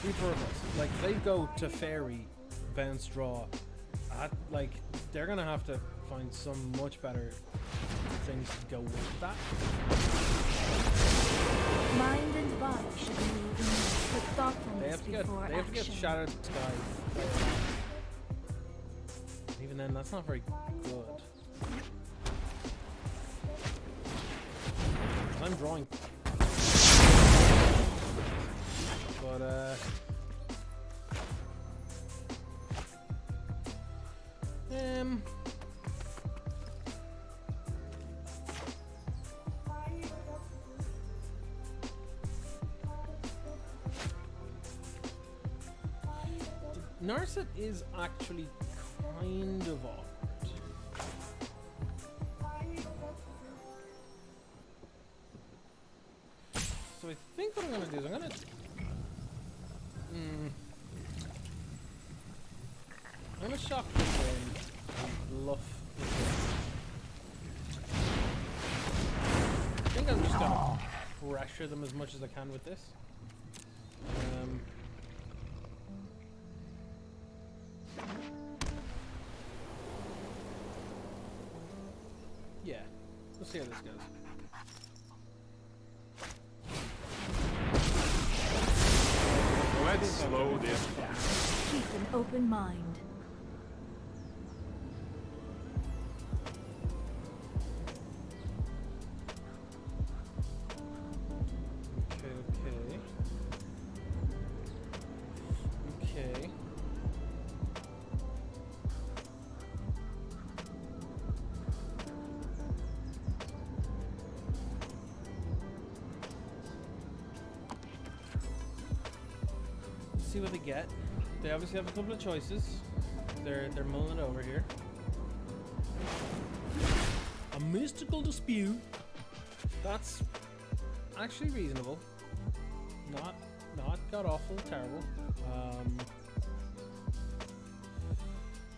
Sweeper or Bust. Like, if they go to Fairy, bounce, draw, like, they're going to have to find some much better things to go with that. Mind and body should be moving with thoughtfulness before they have to get action. Shattered Sky. Even then, that's not very good. I'm drawing. But, Narset is actually kind of awkward. So I think what I'm gonna do is I'm gonna shock this in and bluff this in. I think I'm just gonna pressure them as much as I can with this. Yeah, we'll see how this goes. Let's slow this down. Keep an open mind. Okay. See what they get. They obviously have a couple of choices. They're mulling it over here. A mystical dispute. That's actually reasonable. Not god awful, terrible.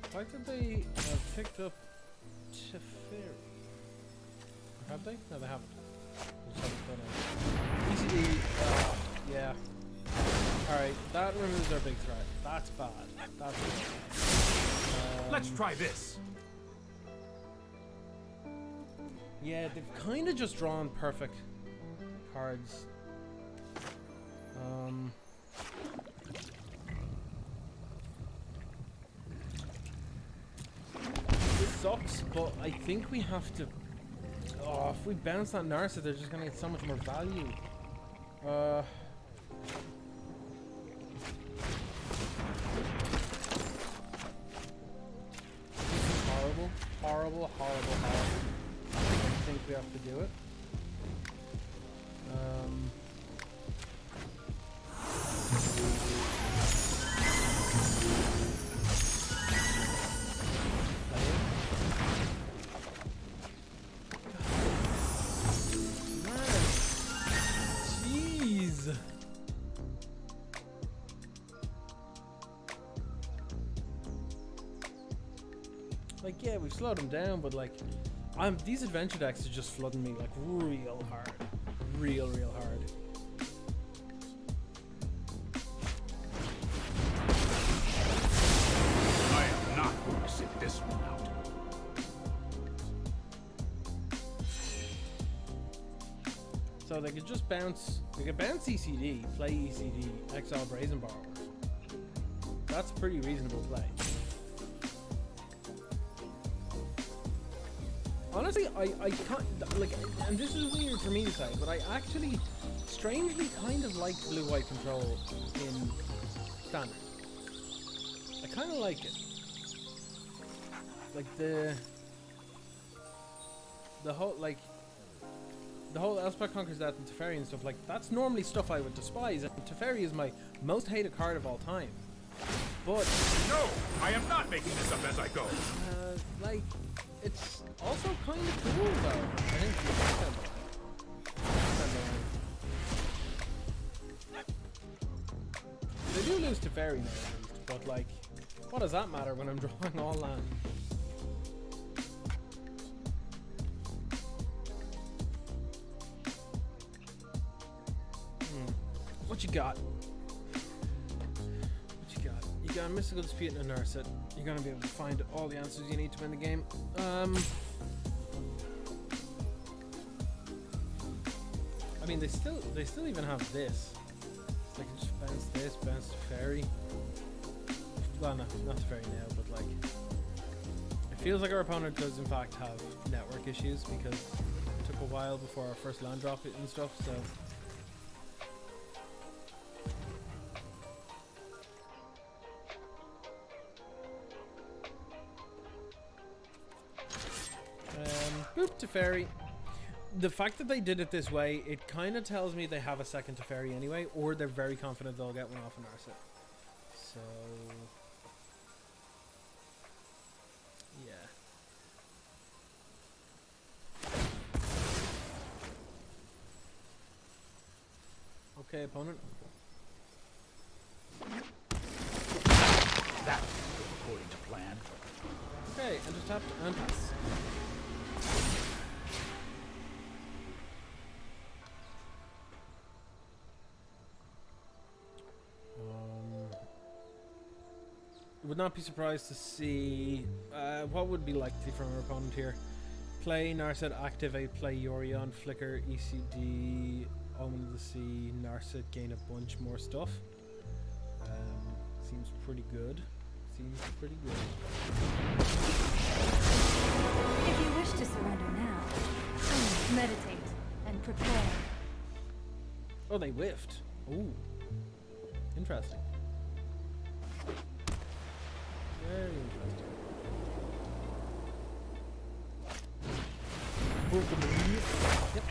The fact that they have picked up Teferi. Have they? No, they haven't. They just haven't done it. ECD. Yeah. Alright, that removes our big threat. That's bad. That's bad. Let's try this. Yeah, they've kind of just drawn perfect cards. This sucks, but I think we have to... Oh, if we bounce that Narset, they're just gonna get so much more value. Horrible. I think we have to do it. Jeez. Like, yeah, we've slowed them down, but like, these adventure decks are just flooding me like real hard, real hard. I am not going to sit this one out. So they could just bounce. They could bounce ECD, play ECD, exile Brazen Borrower. That's a pretty reasonable play. Honestly, I can't, like, and this is weird for me to say, but I actually strangely kind of like blue-white control in Standard. I kind of like it. Like the whole, like, the whole Elspeth Conquers Death and Teferi and stuff, like, that's normally stuff I would despise, and Teferi is my most hated card of all time. But... No! I am not making this up as I go! Like... It's also kind of cool, though. I think they do lose to Fairy now, at least, but like, what does that matter when I'm drawing all land? What you got? You got a mystical dispute and a Narset. You're gonna be able to find all the answers you need to win the game. I mean, they still even have this. So they can just bounce this, bounce to Fairy. Well, no, not to Fairy now, but like, it feels like our opponent does in fact have network issues because it took a while before our first land drop and stuff. So. Boop Teferi. The fact that they did it this way, it kind of tells me they have a second Teferi anyway, or they're very confident they'll get one off an Narset. So Okay, opponent. That's according to plan. Okay, enter tapped and pass. Would not be surprised to see what would be likely from our opponent here. Play Narset, activate, play Yorion, flicker, ECD, Omen of the Sea, Narset, gain a bunch more stuff. Seems pretty good. Seems pretty good. If you wish to surrender now, meditate and prepare. Oh, they whiffed. Ooh. Interesting. Very interesting. Yep.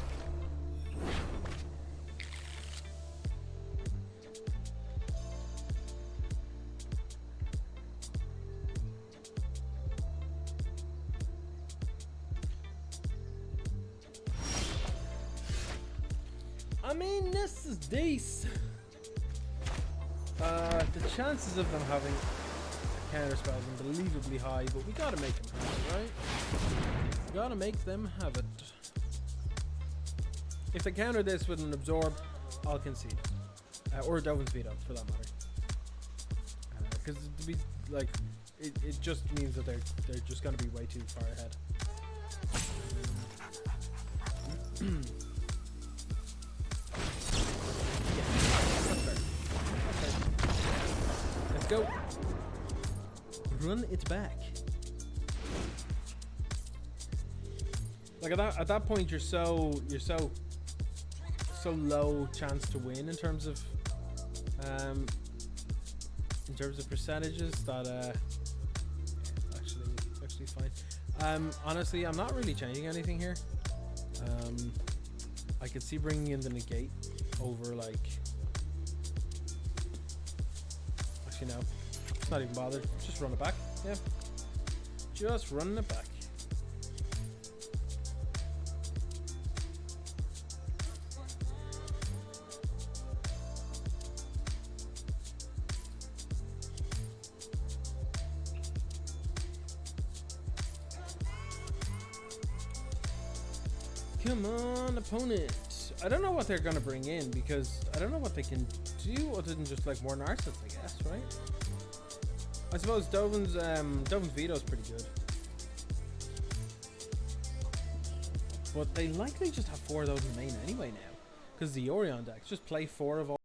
I mean, this is decent. The chances of them having counter spells unbelievably high, but we gotta make them have it, right? We gotta make them have it. If they counter this with an absorb, I'll concede. Or a Dovin's Veto, for that matter. Because to be like, it just means that they're just gonna be way too far ahead. Let's go. Run it back. Like at that point, you're so low chance to win in terms of percentages that it's actually fine. Honestly, I'm not really changing anything here. I could see bringing in the negate over like. Actually, no. It's not even bothered. Just run it back. Yeah. Just running it back. Come on, opponent. I don't know what they're gonna bring in because I don't know what they can do other than just like more Narsets, I guess, right? I suppose Dovin's Veto is pretty good. But they likely just have 4 of those in the main anyway now. Because the Yorion decks just play 4 of all.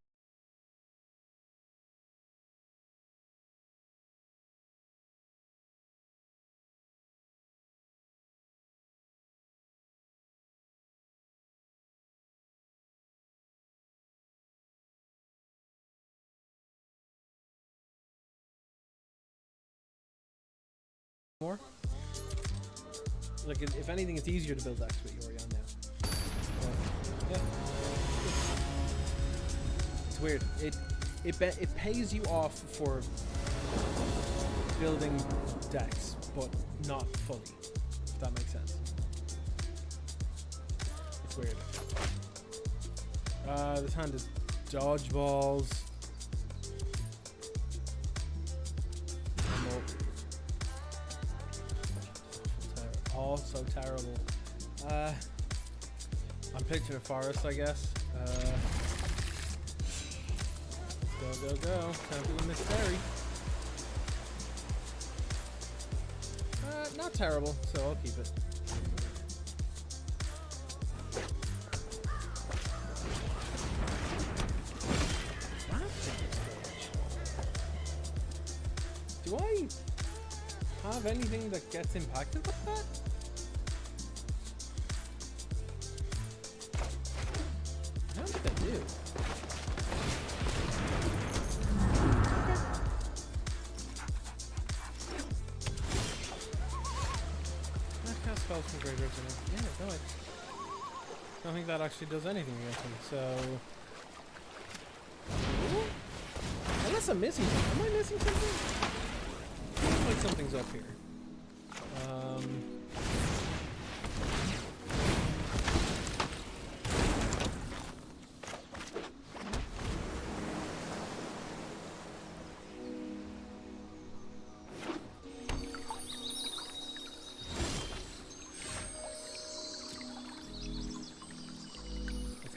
More. Like if anything, it's easier to build decks with Yorion now. But, yeah. It's weird. It pays you off for building decks, but not fully. If that makes sense. It's weird. This hand is dodgeballs. Oh, so terrible. I'm picturing a forest, I guess. Go, go, go. Time to Miss Berry. Not terrible, so I'll keep it. Do I have anything that gets impacted with that? I don't think I do. I cast spells from graveyards in it. Yeah, no, I don't think that actually does anything against him, so... Ooh. Unless I'm missing something. Am I missing something? Looks like something's up here.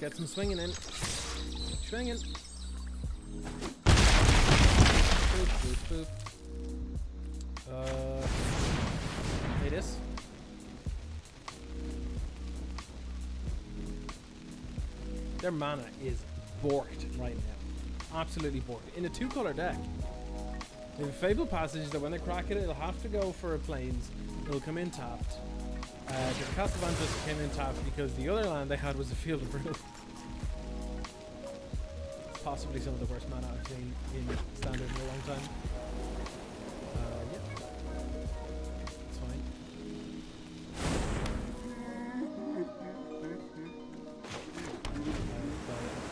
get some swinging in. Swinging. Boop, boop, boop. Hey, this. Their mana is borked right now. Absolutely borked. In a 2-color deck. They have a Fable Passage that when they crack it, it'll have to go for a Plains. It'll come in tapped. The Castlevania came in tapped because the other land they had was a Field of Ruin. Possibly some of the worst mana I've seen in Standard in a long time. Yeah. It's fine.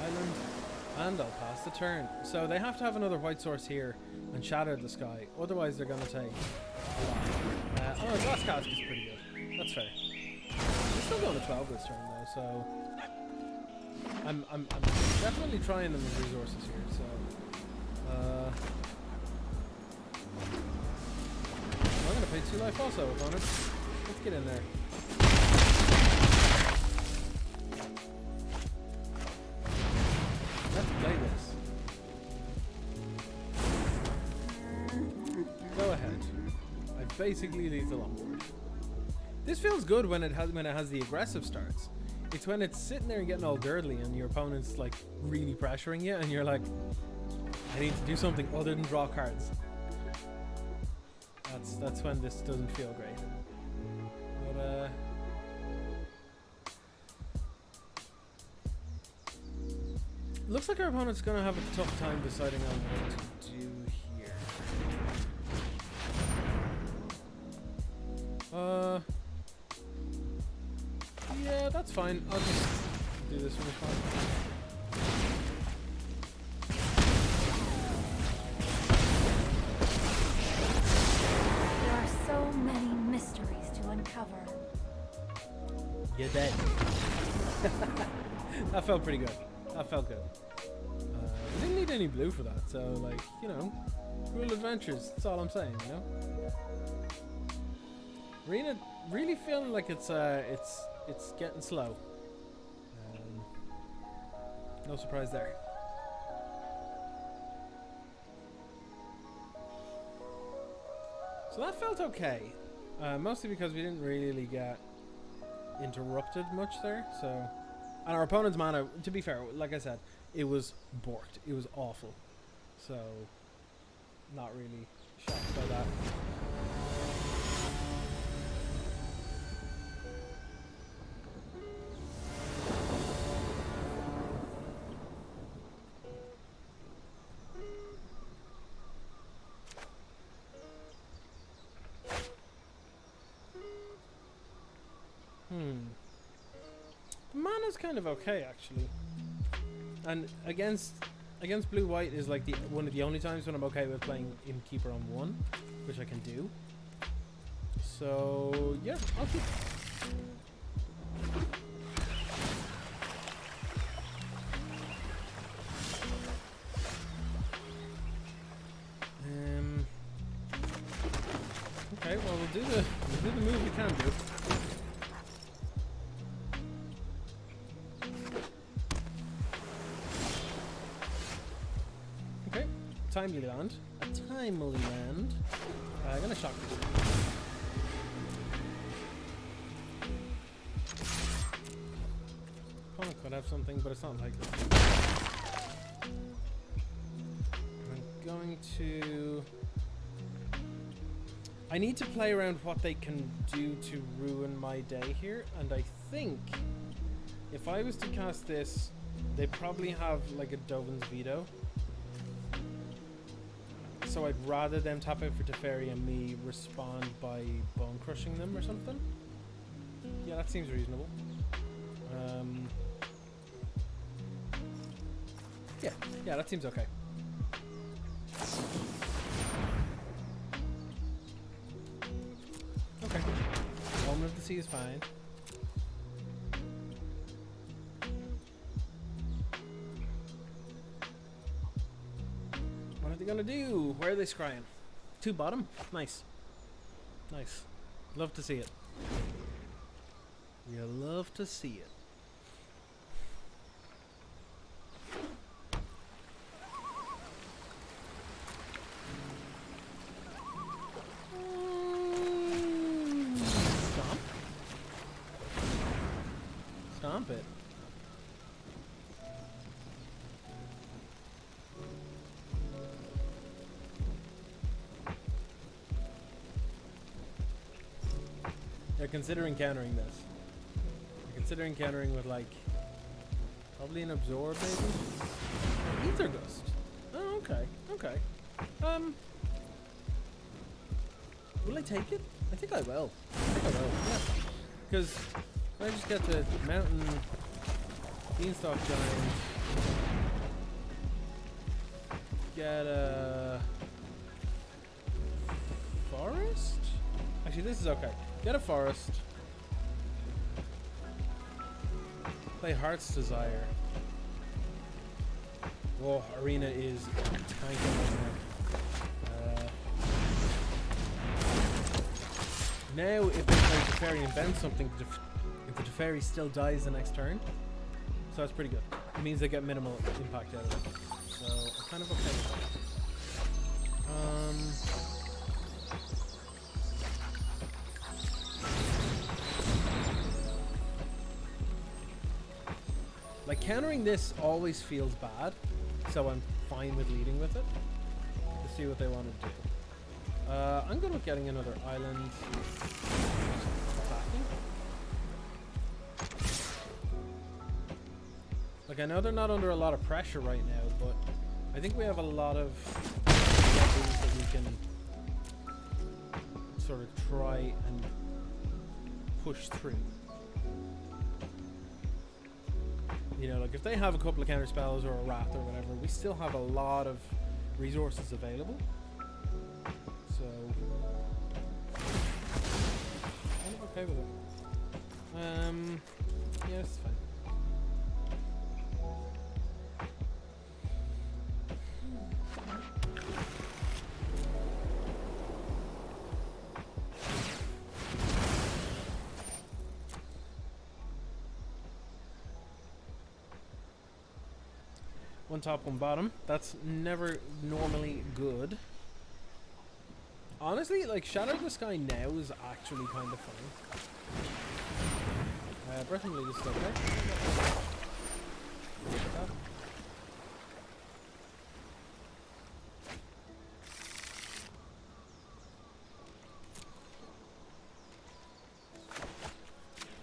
Island. And I'll pass the turn. So they have to have another white source here and shatter the sky. Otherwise they're going to take a lot. Oh, Glass Cask is pretty good. That's fair. We're still going to 12 this turn though, so... I'm definitely trying them with resources here, so... I'm going to pay 2 life also, opponent. Let's get in there. Let's play this. Go ahead. I basically lethal on board. This feels good when it has the aggressive starts. It's when it's sitting there and getting all dirtly and your opponent's like really pressuring you and you're like, I need to do something other than draw cards. That's when this doesn't feel great. But looks like our opponent's gonna have a tough time deciding on what to do here. Yeah, that's fine. I'll just do this one. There are so many mysteries to uncover. You're dead. That felt pretty good. That felt good. We didn't need any blue for that, so like, you know, rule adventures. That's all I'm saying, you know. Arena really feeling like it's getting slow. No surprise there. So that felt okay. Mostly because we didn't really get interrupted much there. So, and our opponent's mana, to be fair, like I said, it was borked. It was awful. So, not really shocked by that. The mana's kind of okay actually, and against blue-white is like one of the only times when I'm okay with playing Innkeeper on 1, which I can do. So yeah, I'll keep. Okay, well we'll do the move we can do. Timely land. A timely land. I'm gonna shock this. Opponent could have something, but it's not likely. I'm going to... I need to play around what they can do to ruin my day here, and I think if I was to cast this, they probably have like a Dovin's Veto. So I'd rather them tap out for Teferi and me respond by bone crushing them or something. Yeah, that seems reasonable. Yeah, that seems okay. Okay. Moment of the Sea is fine. What are they gonna do? Where are they scrying? 2 bottom? Nice. Nice. Love to see it. You love to see it. stamp it. They're considering countering this. They're considering countering with like probably an absorb maybe. Ether Gust. Oh, okay, okay. Will I take it? I think I will. Yeah. Because I just get the mountain beanstalk giant. Get a forest? Actually, this is okay. Get a forest. Play Heart's Desire. Oh, Arena is tanking right now. Now, if they play Teferi and bend something, if the Teferi still dies the next turn, so that's pretty good. It means they get minimal impact out of it. So, I'm kind of okay with that. Like, countering this always feels bad, so I'm fine with leading with it. To see what they want to do. I'm good with getting another island. Attacking. Like, I know they're not under a lot of pressure right now, but I think we have a lot of levels that we can sort of try and push through. You know, like if they have a couple of counter spells or a wrath or whatever, we still have a lot of resources available. So I'm okay with it. Yeah, it's fine. One top, one bottom. That's never normally good. Honestly, like, Shatter the Sky now is actually kind of fun. Breath and Bleed is still okay.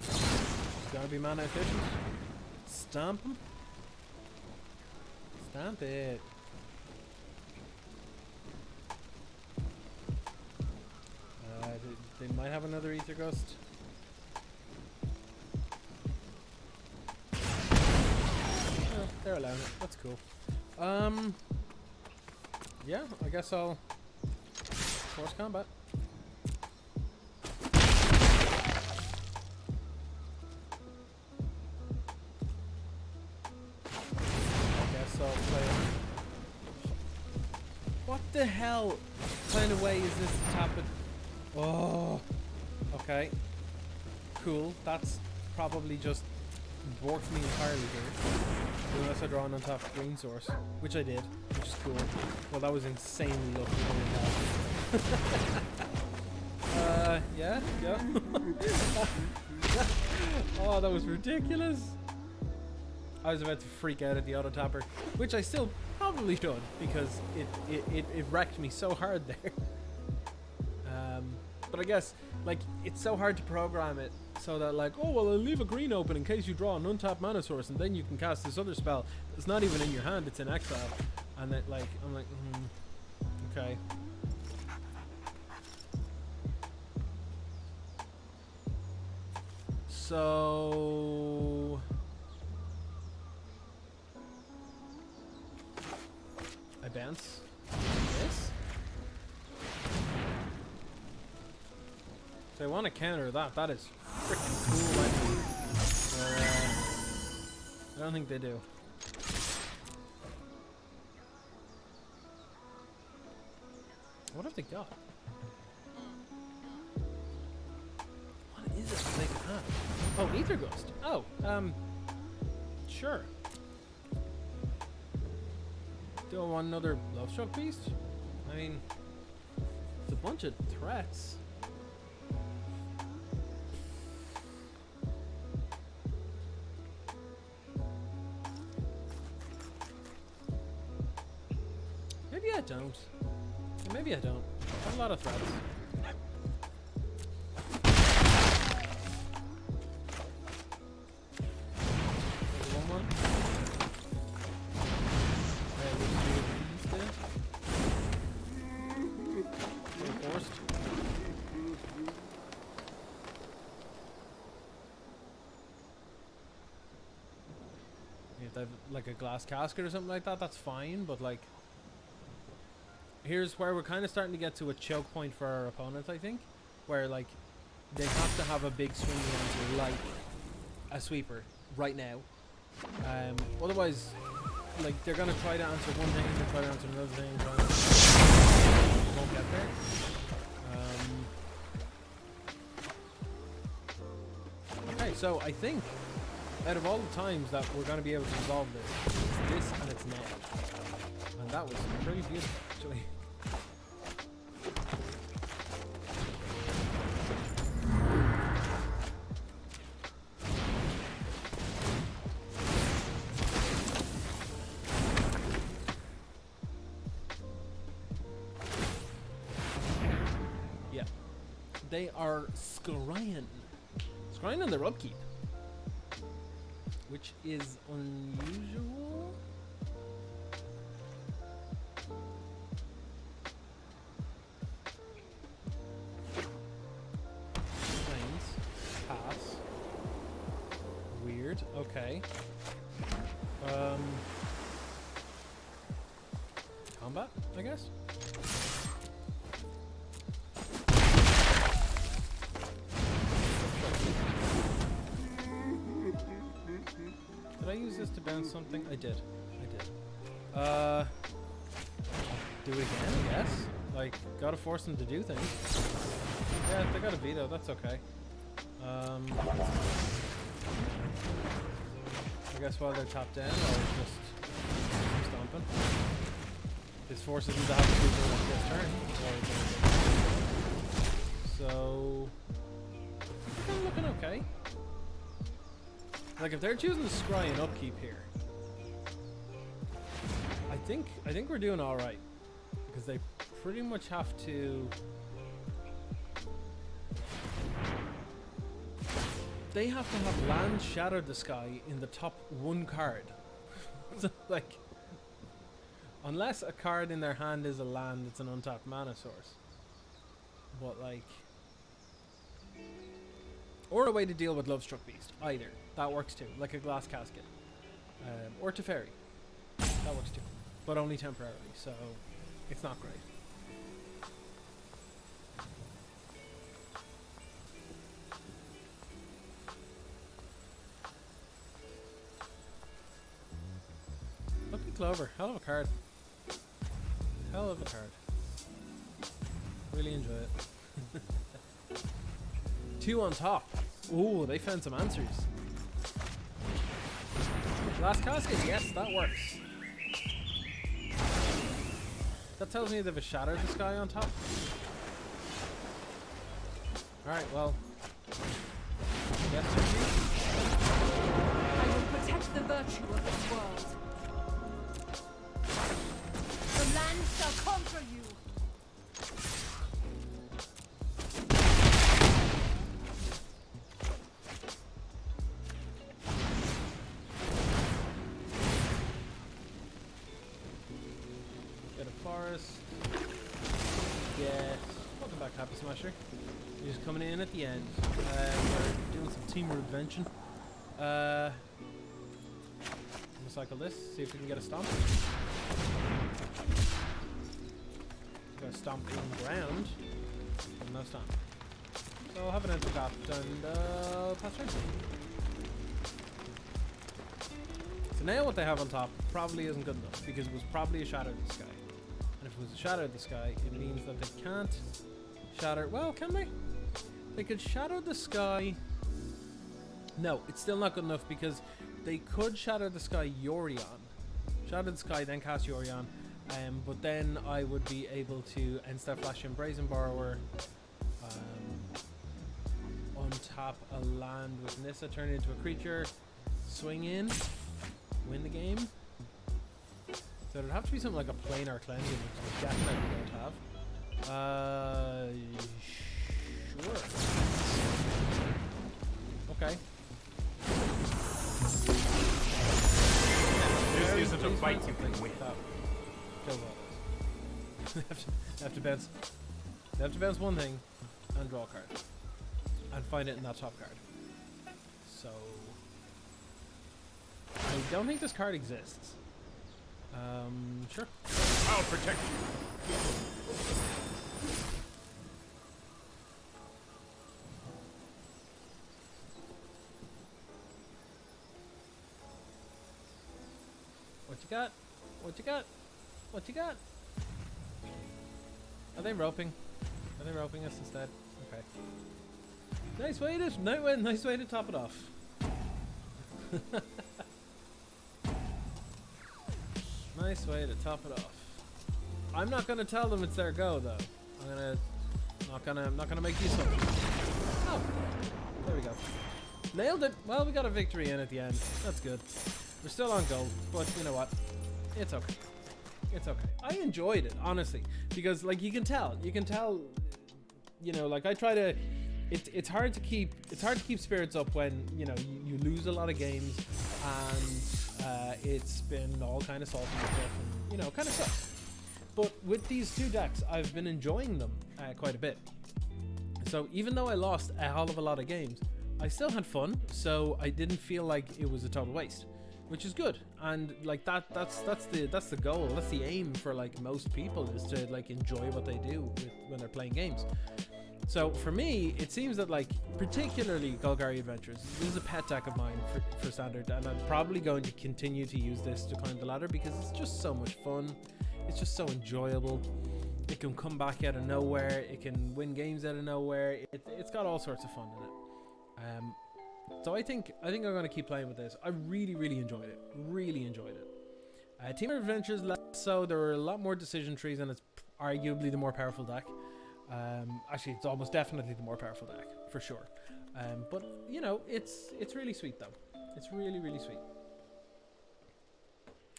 It's gonna be mana efficient. Stamp him. Stamp it. They might have another Ether Gust. Oh, they're allowing it. That's cool. Yeah, I guess I'll force combat. What the hell kind of way is this to tap it? Oh, okay. Cool. That's probably just dwarfed me entirely here. Unless I draw an untapped green source, which I did, which is cool. Well, that was insanely lucky. Yeah. Oh, that was ridiculous. I was about to freak out at the auto tapper, which I still probably should because it wrecked me so hard there. But I guess like it's so hard to program it so that like, oh well, I'll leave a green open in case you draw an untapped mana source, and then you can cast this other spell. It's not even in your hand; it's in exile. And then like I'm like, okay. So I bounce this. If I want to counter that, that is freaking cool. I don't think they do. What have they got? What is it that they can have? Oh, Ether Ghost. Oh, sure. Do I want another Love Struck Beast? I mean, it's a bunch of threats. I don't. Maybe I don't. I have a lot of threads. There's one more. Reinforced. If they have like a glass casket or something like that, that's fine, but like here's where we're kind of starting to get to a choke point for our opponents, I think, where like they have to have a big swinging answer like a sweeper right now. Otherwise, like they're gonna try to answer one thing, they're trying to answer another thing, won't get there. Okay, so I think out of all the times that we're gonna be able to resolve this, it's this and it's now. And that was pretty beautiful, actually. Yeah. They are scrying. Scrying on their upkeep. Which is unusual. Planes. Pass. Weird. Okay. Combat, I guess. Did I use this to bounce something? I did. Do it again, I guess. Like, gotta force them to do things. Yeah, they got a veto, that's okay. I guess while they're top down, I'll just stomping. This forces them to have to do this turn. So, I think I'm looking okay. Like if they're choosing to scry and upkeep here, I think we're doing all right because they pretty much have to. They have to have land shatter the sky in the top one card. So like, unless a card in their hand is a land, it's an untapped mana source. But like, or a way to deal with Lovestruck Beast, either. That works too, like a glass casket. Or Teferi. That works too. But only temporarily, so it's not great. Lucky Clover, hell of a card. Hell of a card. Really enjoy it. 2 on top. Ooh, they found some answers. Last casket, yes, that works. That tells me they've a Shatter the Sky on top. Alright, well. Yes, I will protect the virtue of this world. The land shall conquer you. Yes. Welcome back, Happy Smasher. You're just coming in at the end. We're doing some team intervention. I'm gonna cycle this, see if we can get a stomp. Got a stomp on the ground. And no stomp. So I'll have an enter top and pass turn. So now what they have on top probably isn't good enough because it was probably a Shatter of the Sky. And if it was a Shadow of the Sky, it means that they can't shatter. Well, can they? They could Shadow the Sky. No, it's still not good enough because they could Shatter the Sky Yorion. Shatter the Sky, then cast Yorion. But then I would be able to End-Step Flash in Brazen Borrower. Untap a land with Nissa, turn it into a creature. Swing in. Win the game. So it'd have to be something like a planar cleansing, which we definitely don't have. Sure. Okay. This isn't a fight you can win. Kill all those. They have to bounce. They have to bounce one thing and draw a card. And find it in that top card. So I don't think this card exists. Sure. I'll protect you. What you got? What you got? What you got? Are they roping? Are they roping us instead? Okay. Nice way to top it off. Nice way to top it off. I'm not gonna tell them it's their go though. I'm not gonna make the assumption. Oh, there we go. Nailed it. Well, we got a victory in at the end. That's good. We're still on gold, but you know what? It's okay. It's okay. I enjoyed it, honestly, because like you can tell, you know, like I try to. It's hard to keep spirits up when you know you lose a lot of games, and it's been all kind of salty and stuff, and you know, kind of sucks. But with these two decks, I've been enjoying them quite a bit. So even though I lost a hell of a lot of games, I still had fun. So I didn't feel like it was a total waste, which is good. And like that's the goal. That's the aim for like most people, is to like enjoy what they do when they're playing games. So for me, it seems that like particularly Golgari Adventures, this is a pet deck of mine for Standard, and I'm probably going to continue to use this to climb the ladder because it's just so much fun. It's just so enjoyable. It can come back out of nowhere. It can win games out of nowhere. It's got all sorts of fun in it. So I think I'm going to keep playing with this. I really enjoyed it. Really enjoyed it. Team Adventures less so. There were a lot more decision trees, and it's arguably the more powerful deck. Actually, it's almost definitely the more powerful deck for sure. But you know, it's really sweet though. It's really sweet.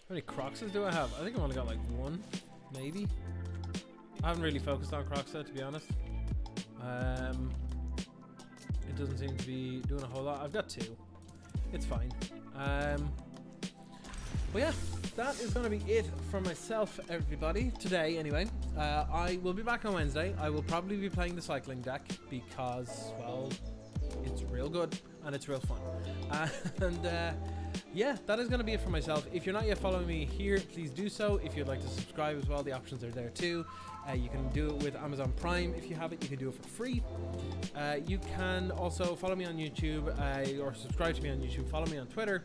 How many Croxes do I have? I think I've only got like one, maybe. I haven't really focused on Croxa, to be honest. It doesn't seem to be doing a whole lot. I've got two. It's fine. But yeah, that is going to be it for myself, everybody, today anyway. I will be back on Wednesday. I will probably be playing the cycling deck because, well, it's real good and it's real fun. Yeah, that is going to be it for myself. If you're not yet following me here, please do so. If you'd like to subscribe as well, the options are there too. You can do it with Amazon Prime. If you have it, you can do it for free. You can also follow me on YouTube or subscribe to me on YouTube. Follow me on Twitter.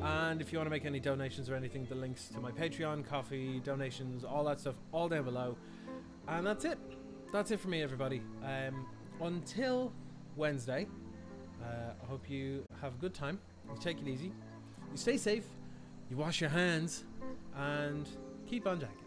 And if you want to make any donations or anything, the links to my Patreon, coffee, donations, all that stuff, all down below. And that's it. That's it for me, everybody. Until Wednesday, I hope you have a good time. You take it easy. You stay safe. You wash your hands. And keep on jacking.